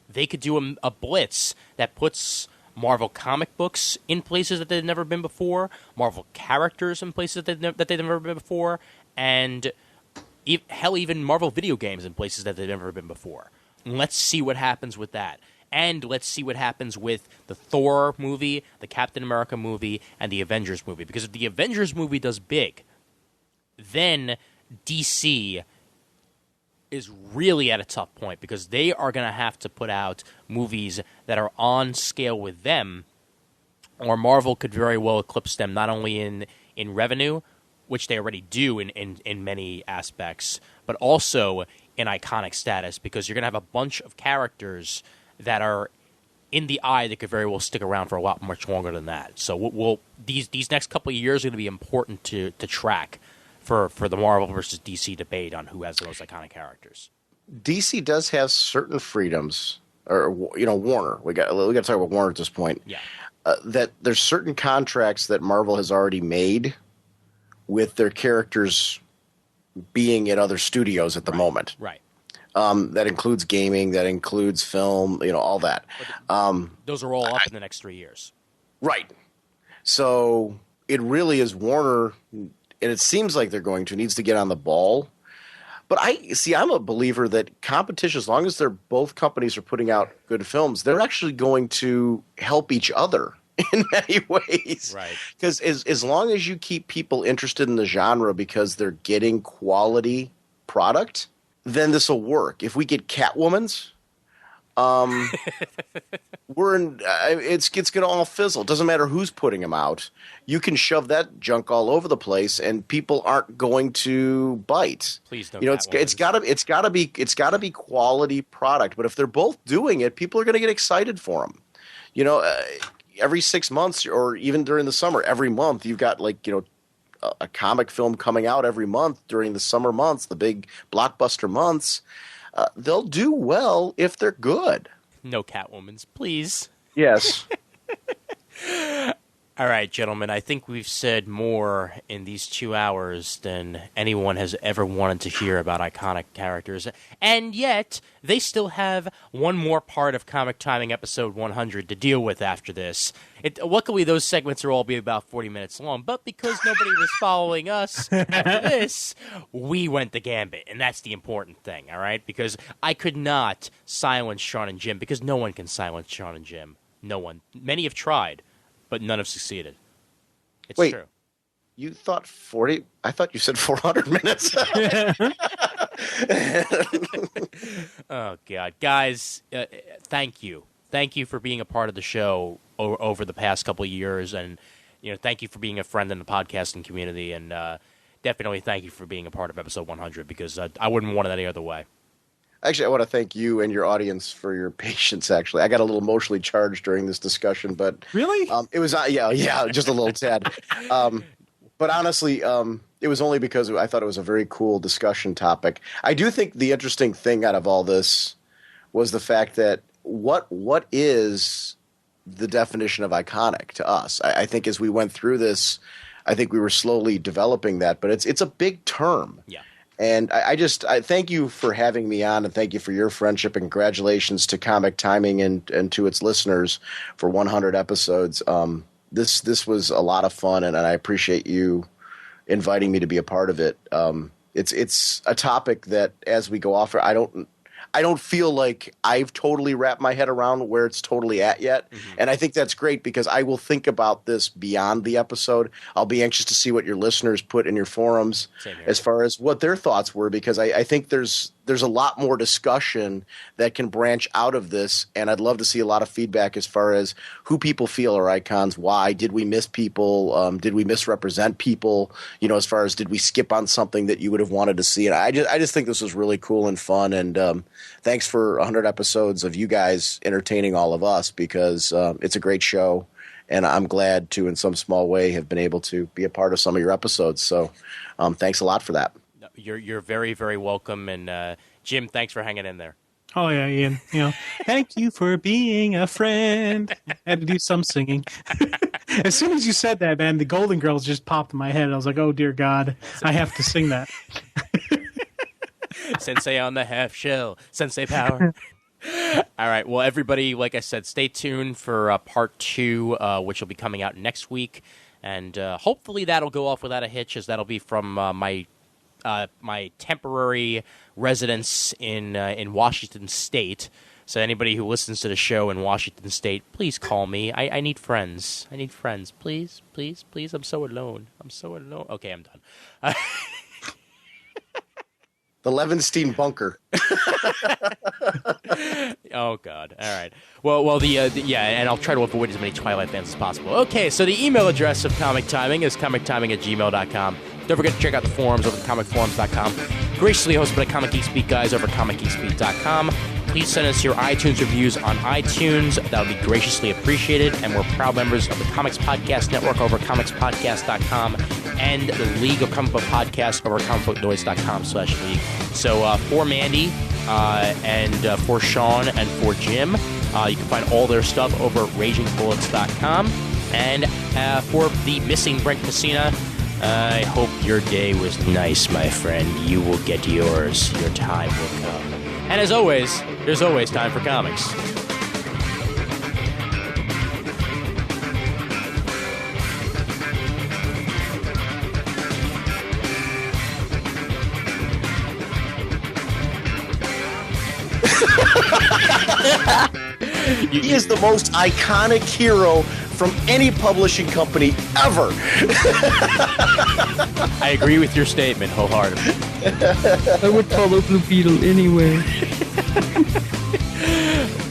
they could do a blitz that puts Marvel comic books in places that they've never been before, Marvel characters in places that they've never been before, and even Marvel video games in places that they've never been before. And let's see what happens with that. And let's see what happens with the Thor movie, the Captain America movie, and the Avengers movie. Because if the Avengers movie does big, then DC is really at a tough point because they are going to have to put out movies that are on scale with them, or Marvel could very well eclipse them not only in revenue, which they already do in many aspects, but also in iconic status, because you're going to have a bunch of characters that are in the eye that could very well stick around for a lot much longer than that. So these next couple of years are going to be important to track for the Marvel versus DC debate on who has the most iconic characters. DC does have certain freedoms, or Warner. We got to talk about Warner at this point. Yeah, that there's certain contracts that Marvel has already made with their characters being at other studios at the moment. Right. That includes gaming, that includes film, all that. Those are all up in the next 3 years. Right. So it really is Warner, and it seems like they're needs to get on the ball. But I'm a believer that competition, as long as both companies are putting out good films, they're actually going to help each other in many ways. Right. Because as long as you keep people interested in the genre because they're getting quality product, then this will work. If we get Catwoman's, it's going to all fizzle. It doesn't matter who's putting them out. You can shove that junk all over the place, and people aren't going to bite. Please don't. It's got to be quality product. But if they're both doing it, people are going to get excited for them. Every 6 months, or even during the summer, every month you've got a comic film coming out every month during the summer months, the big blockbuster months. They'll do well if they're good. No Catwomans, please. Yes. All right, gentlemen, I think we've said more in these 2 hours than anyone has ever wanted to hear about iconic characters. And yet, they still have one more part of Comic Timing episode 100 to deal with after this. Luckily, those segments will all be about 40 minutes long, but because nobody was following us after this, we went the gambit, and that's the important thing, all right? Because I could not silence Sean and Jim, because no one can silence Sean and Jim. No one. Many have tried, but none have succeeded. It's Wait, true. You thought 40? I thought you said 400 minutes. Oh, God. Guys, thank you. Thank you for being a part of the show over the past couple of years, and thank you for being a friend in the podcasting community, and definitely thank you for being a part of episode 100, because I wouldn't want it any other way. Actually, I want to thank you and your audience for your patience, actually. I got a little emotionally charged during this discussion, but... Really? It was, yeah, just a little tad. But honestly, it was only because I thought it was a very cool discussion topic. I do think the interesting thing out of all this was the fact that what is the definition of iconic to us? I think as we went through this, I think we were slowly developing that, but it's a big term. Yeah. And I thank you for having me on, and thank you for your friendship, and congratulations to Comic Timing and to its listeners for 100 episodes. This was a lot of fun, and I appreciate you inviting me to be a part of it. It's a topic that, as we go off, I don't feel like I've totally wrapped my head around where it's totally at yet. Mm-hmm. And I think that's great, because I will think about this beyond the episode. I'll be anxious to see what your listeners put in your forums as far as what their thoughts were, because I think there's a lot more discussion that can branch out of this. And I'd love to see a lot of feedback as far as who people feel are icons. Why did we miss people? Did we misrepresent people? As far as, did we skip on something that you would have wanted to see? And I just think this was really cool and fun. And thanks for 100 episodes of you guys entertaining all of us, because it's a great show. And I'm glad to, in some small way, have been able to be a part of some of your episodes. So thanks a lot for that. You're very, very welcome. And Jim, thanks for hanging in there. Oh yeah, Ian. Thank you for being a friend. I had to do some singing. As soon as you said that, man, the Golden Girls just popped in my head. I was like, oh dear God, I have to sing that. Sensei on the half shell. Sensei power. All right. Well, everybody, like I said, stay tuned for part 2, which will be coming out next week. And hopefully that'll go off without a hitch, as that'll be from my temporary residence in Washington State. So anybody who listens to the show in Washington State, please call me. I need friends. I need friends. Please, please, please. I'm so alone. Okay, I'm done. The Levenstein bunker. Oh God! All right. Well, and I'll try to avoid as many Twilight fans as possible. Okay, so the email address of Comic Timing is comictiming@gmail.com. Don't forget to check out the forums over at comicforums.com. Graciously hosted by Comic Geek Speak guys over at comicgeekspeak.com. Please send us your iTunes reviews on iTunes. That would be graciously appreciated. And we're proud members of the Comics Podcast Network over at comicspodcast.com and the League of Comic Book Podcasts over at comicbooknoise.com/league. So for Mandy and for Sean and for Jim, you can find all their stuff over at ragingbullets.com. And for the missing Brent Messina, I hope your day was nice, my friend. You will get yours. Your time will come. And as always, there's always time for comics. He is the most iconic hero from any publishing company ever. I agree with your statement wholeheartedly. I would follow Blue Beetle anyway.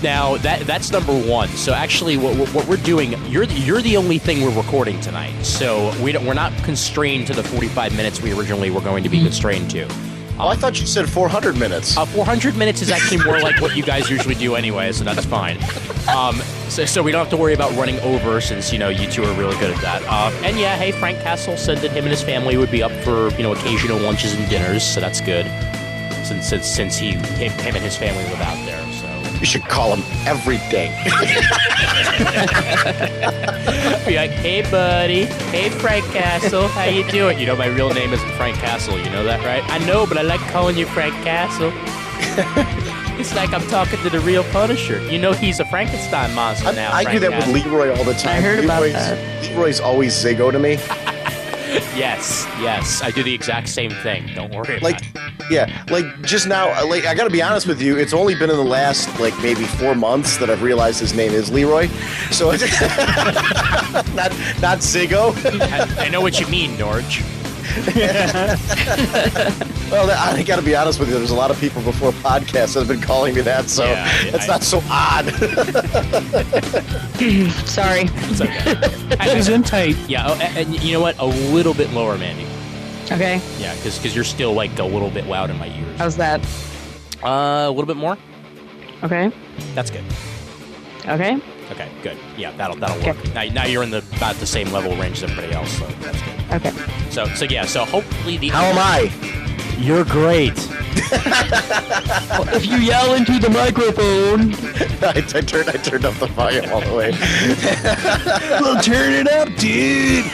Now that's number 1. So actually, what we're doing, you're the only thing we're recording tonight. So we're not constrained to the 45 minutes we originally were going to be constrained to. Oh, I thought you said 400 minutes. 400 minutes is actually more like what you guys usually do anyway, so that's fine. So we don't have to worry about running over, since you two are really good at that. And yeah, hey, Frank Castle said that him and his family would be up for occasional lunches and dinners, so that's good. Since him and his family live out there, so you should call him every day. Be like, hey buddy, hey Frank Castle, how you doing? My real name isn't Frank Castle, you know that, right? I know, but I like calling you Frank Castle. It's like I'm talking to the real Punisher. He's a Frankenstein monster now. I do that with Leroy all the time. I heard about that. Leroy's always Ziggo to me. Yes, I do the exact same thing. Don't worry about it. Yeah, just now, I gotta be honest with you, it's only been in the last, maybe 4 months that I've realized his name is Leroy. So it's not Ziggo. I know what you mean, Norge. Well, I gotta be honest with you, there's a lot of people before podcasts that have been calling me that, so it's not so odd. Sorry. It's okay. He's in tight. Yeah, and you know what? A little bit lower, Mandy. Okay. Yeah, because you're still a little bit loud in my ears. How's that? A little bit more. Okay. That's good. Okay. Okay, good. Yeah, that'll work. Now you're in about the same level range as everybody else, so that's good. Okay. So hopefully the. How am I? You're great. If you yell into the microphone. I turned up the volume all the way. Well, turn it up, dude.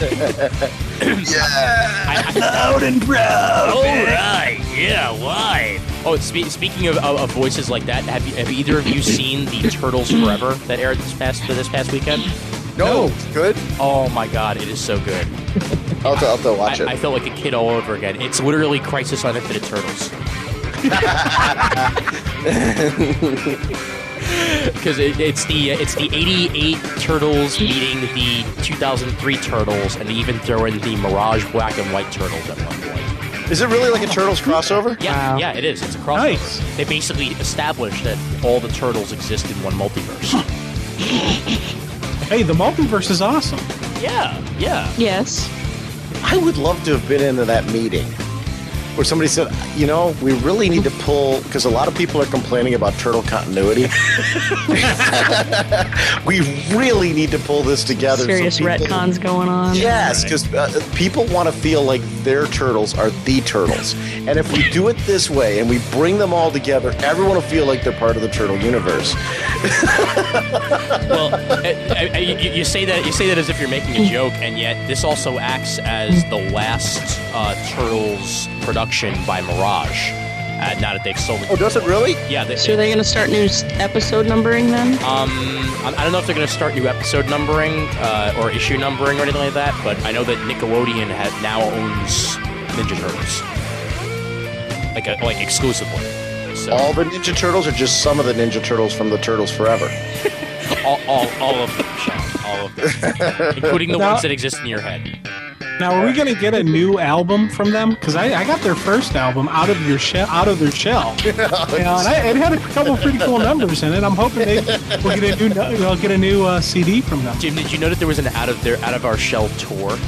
Yeah. Loud and proud. All right. Yeah. Why? Oh, speaking of voices like that, have either of you seen the Turtles Forever that aired this past weekend? No. Good. Oh my God, it is so good. I'll have to watch it. I felt like a kid all over again. It's literally Crisis on Infinite Turtles. Because it's the 88 Turtles meeting the 2003 Turtles, and they even throw in the Mirage Black and White Turtles at one point. Is it really like a Turtles crossover? Yeah, yeah, it is. It's a crossover. Nice. They basically established that all the Turtles exist in one multiverse. Hey, the multiverse is awesome. Yeah. Yes. I would love to have been into that meeting. where somebody said, you know, we really need to pull, because a lot of people are complaining about turtle continuity. We really need to pull this together. Serious retcons going on. Yes, because people want to feel like their turtles are the turtles. And if we do it this way and we bring them all together, everyone will feel like they're part of the turtle universe. Well, you say that as if you're making a joke, and yet this also acts as the last Turtles production by Mirage. Now that they've sold it. Oh, does it really? Yeah. So are they going to start new episode numbering then? I don't know if they're going to start new episode numbering or issue numbering or anything like that, but I know that Nickelodeon now owns Ninja Turtles, like exclusively. So. All the Ninja Turtles, or just some of the Ninja Turtles from the Turtles Forever? all of them, Sean. All of them, including the ones that exist in your head. Now, are we going to get a new album from them? Because I got their first album out of their shell. And it had a couple pretty cool numbers in it. I'm hoping we'll get a new CD from them. Jim, did you know that there was an out of our shell tour?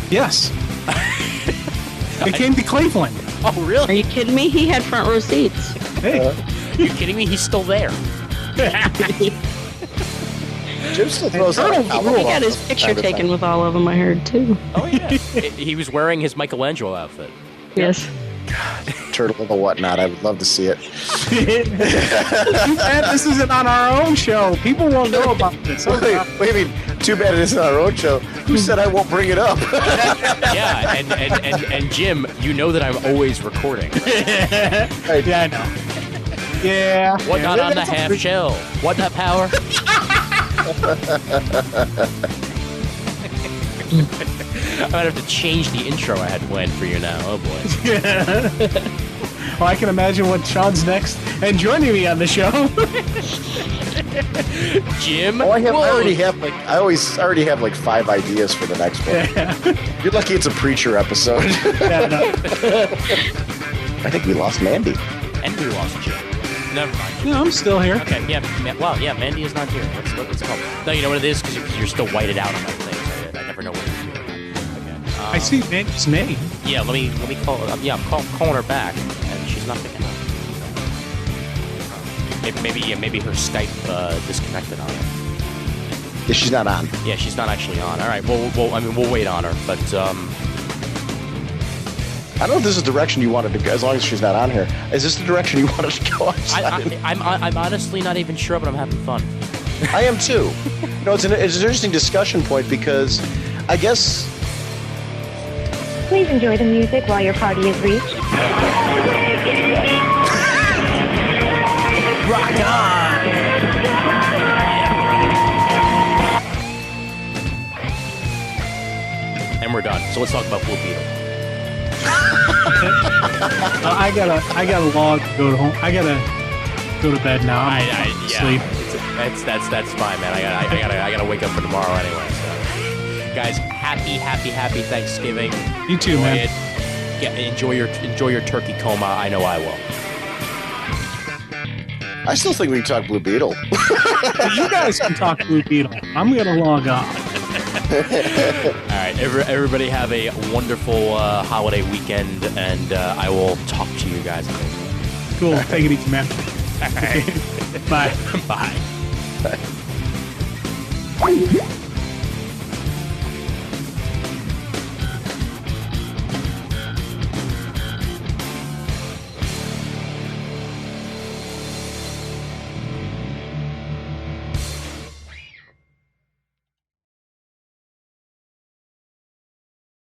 Yes. It came to Cleveland. Oh, really? Are you kidding me? He had front row seats. Hey, are you kidding me? He's still there. Jim still throws out He got his picture taken with all of them, I heard, too. Oh, yeah. He was wearing his Michelangelo outfit. Yes. God, Turtle of a whatnot. I would love to see it. Too bad this isn't on our own show. People won't know about this. Wait, I mean, too bad it isn't on our own show. Who said I won't bring it up? Yeah, and Jim, you know that I'm always recording. Yeah, I know. Yeah. What not on the half shell? What not power? I might have to change the intro I had planned for you now. Oh boy. Well, I can imagine what Sean's next. And joining me on the show, Jim. Oh, I already have like 5 ideas for the next one. Yeah. You're lucky it's a Preacher episode. Yeah, no. I think we lost Mandy. And we lost Jim. Never mind. No, I'm still here. Okay, yeah. Wow, yeah, Mandy is not here. What's it called? No, you know what it is? Because you're still whited out on my thing. I never know what you're doing. Okay. I see Mandy's name. Yeah, let me call. Yeah, I'm calling her back, and she's not picking up. Maybe her Skype disconnected on her. Yeah, she's not on. Yeah, she's not actually on. All right. We'll wait on her, but I don't know if this is the direction you wanted to go, as long as she's not on here. Is this the direction you wanted to go? I'm honestly not even sure, but I'm having fun. I am too. It's an interesting discussion point because I guess... Please enjoy the music while your party is reached. Rock on! And we're done. So let's talk about Blue Beetle. I gotta log to go to home. I gotta go to bed now. Sleep. That's fine, man. I gotta wake up for tomorrow anyway. So, guys, happy Thanksgiving. You too, man. Enjoy your turkey coma. I know I will. I still think we can talk Blue Beetle. You guys can talk Blue Beetle. I'm gonna log on. All right, everybody have a wonderful holiday weekend, and I will talk to you guys later. Cool. Take it easy, man. All right. Bye. Bye. Bye.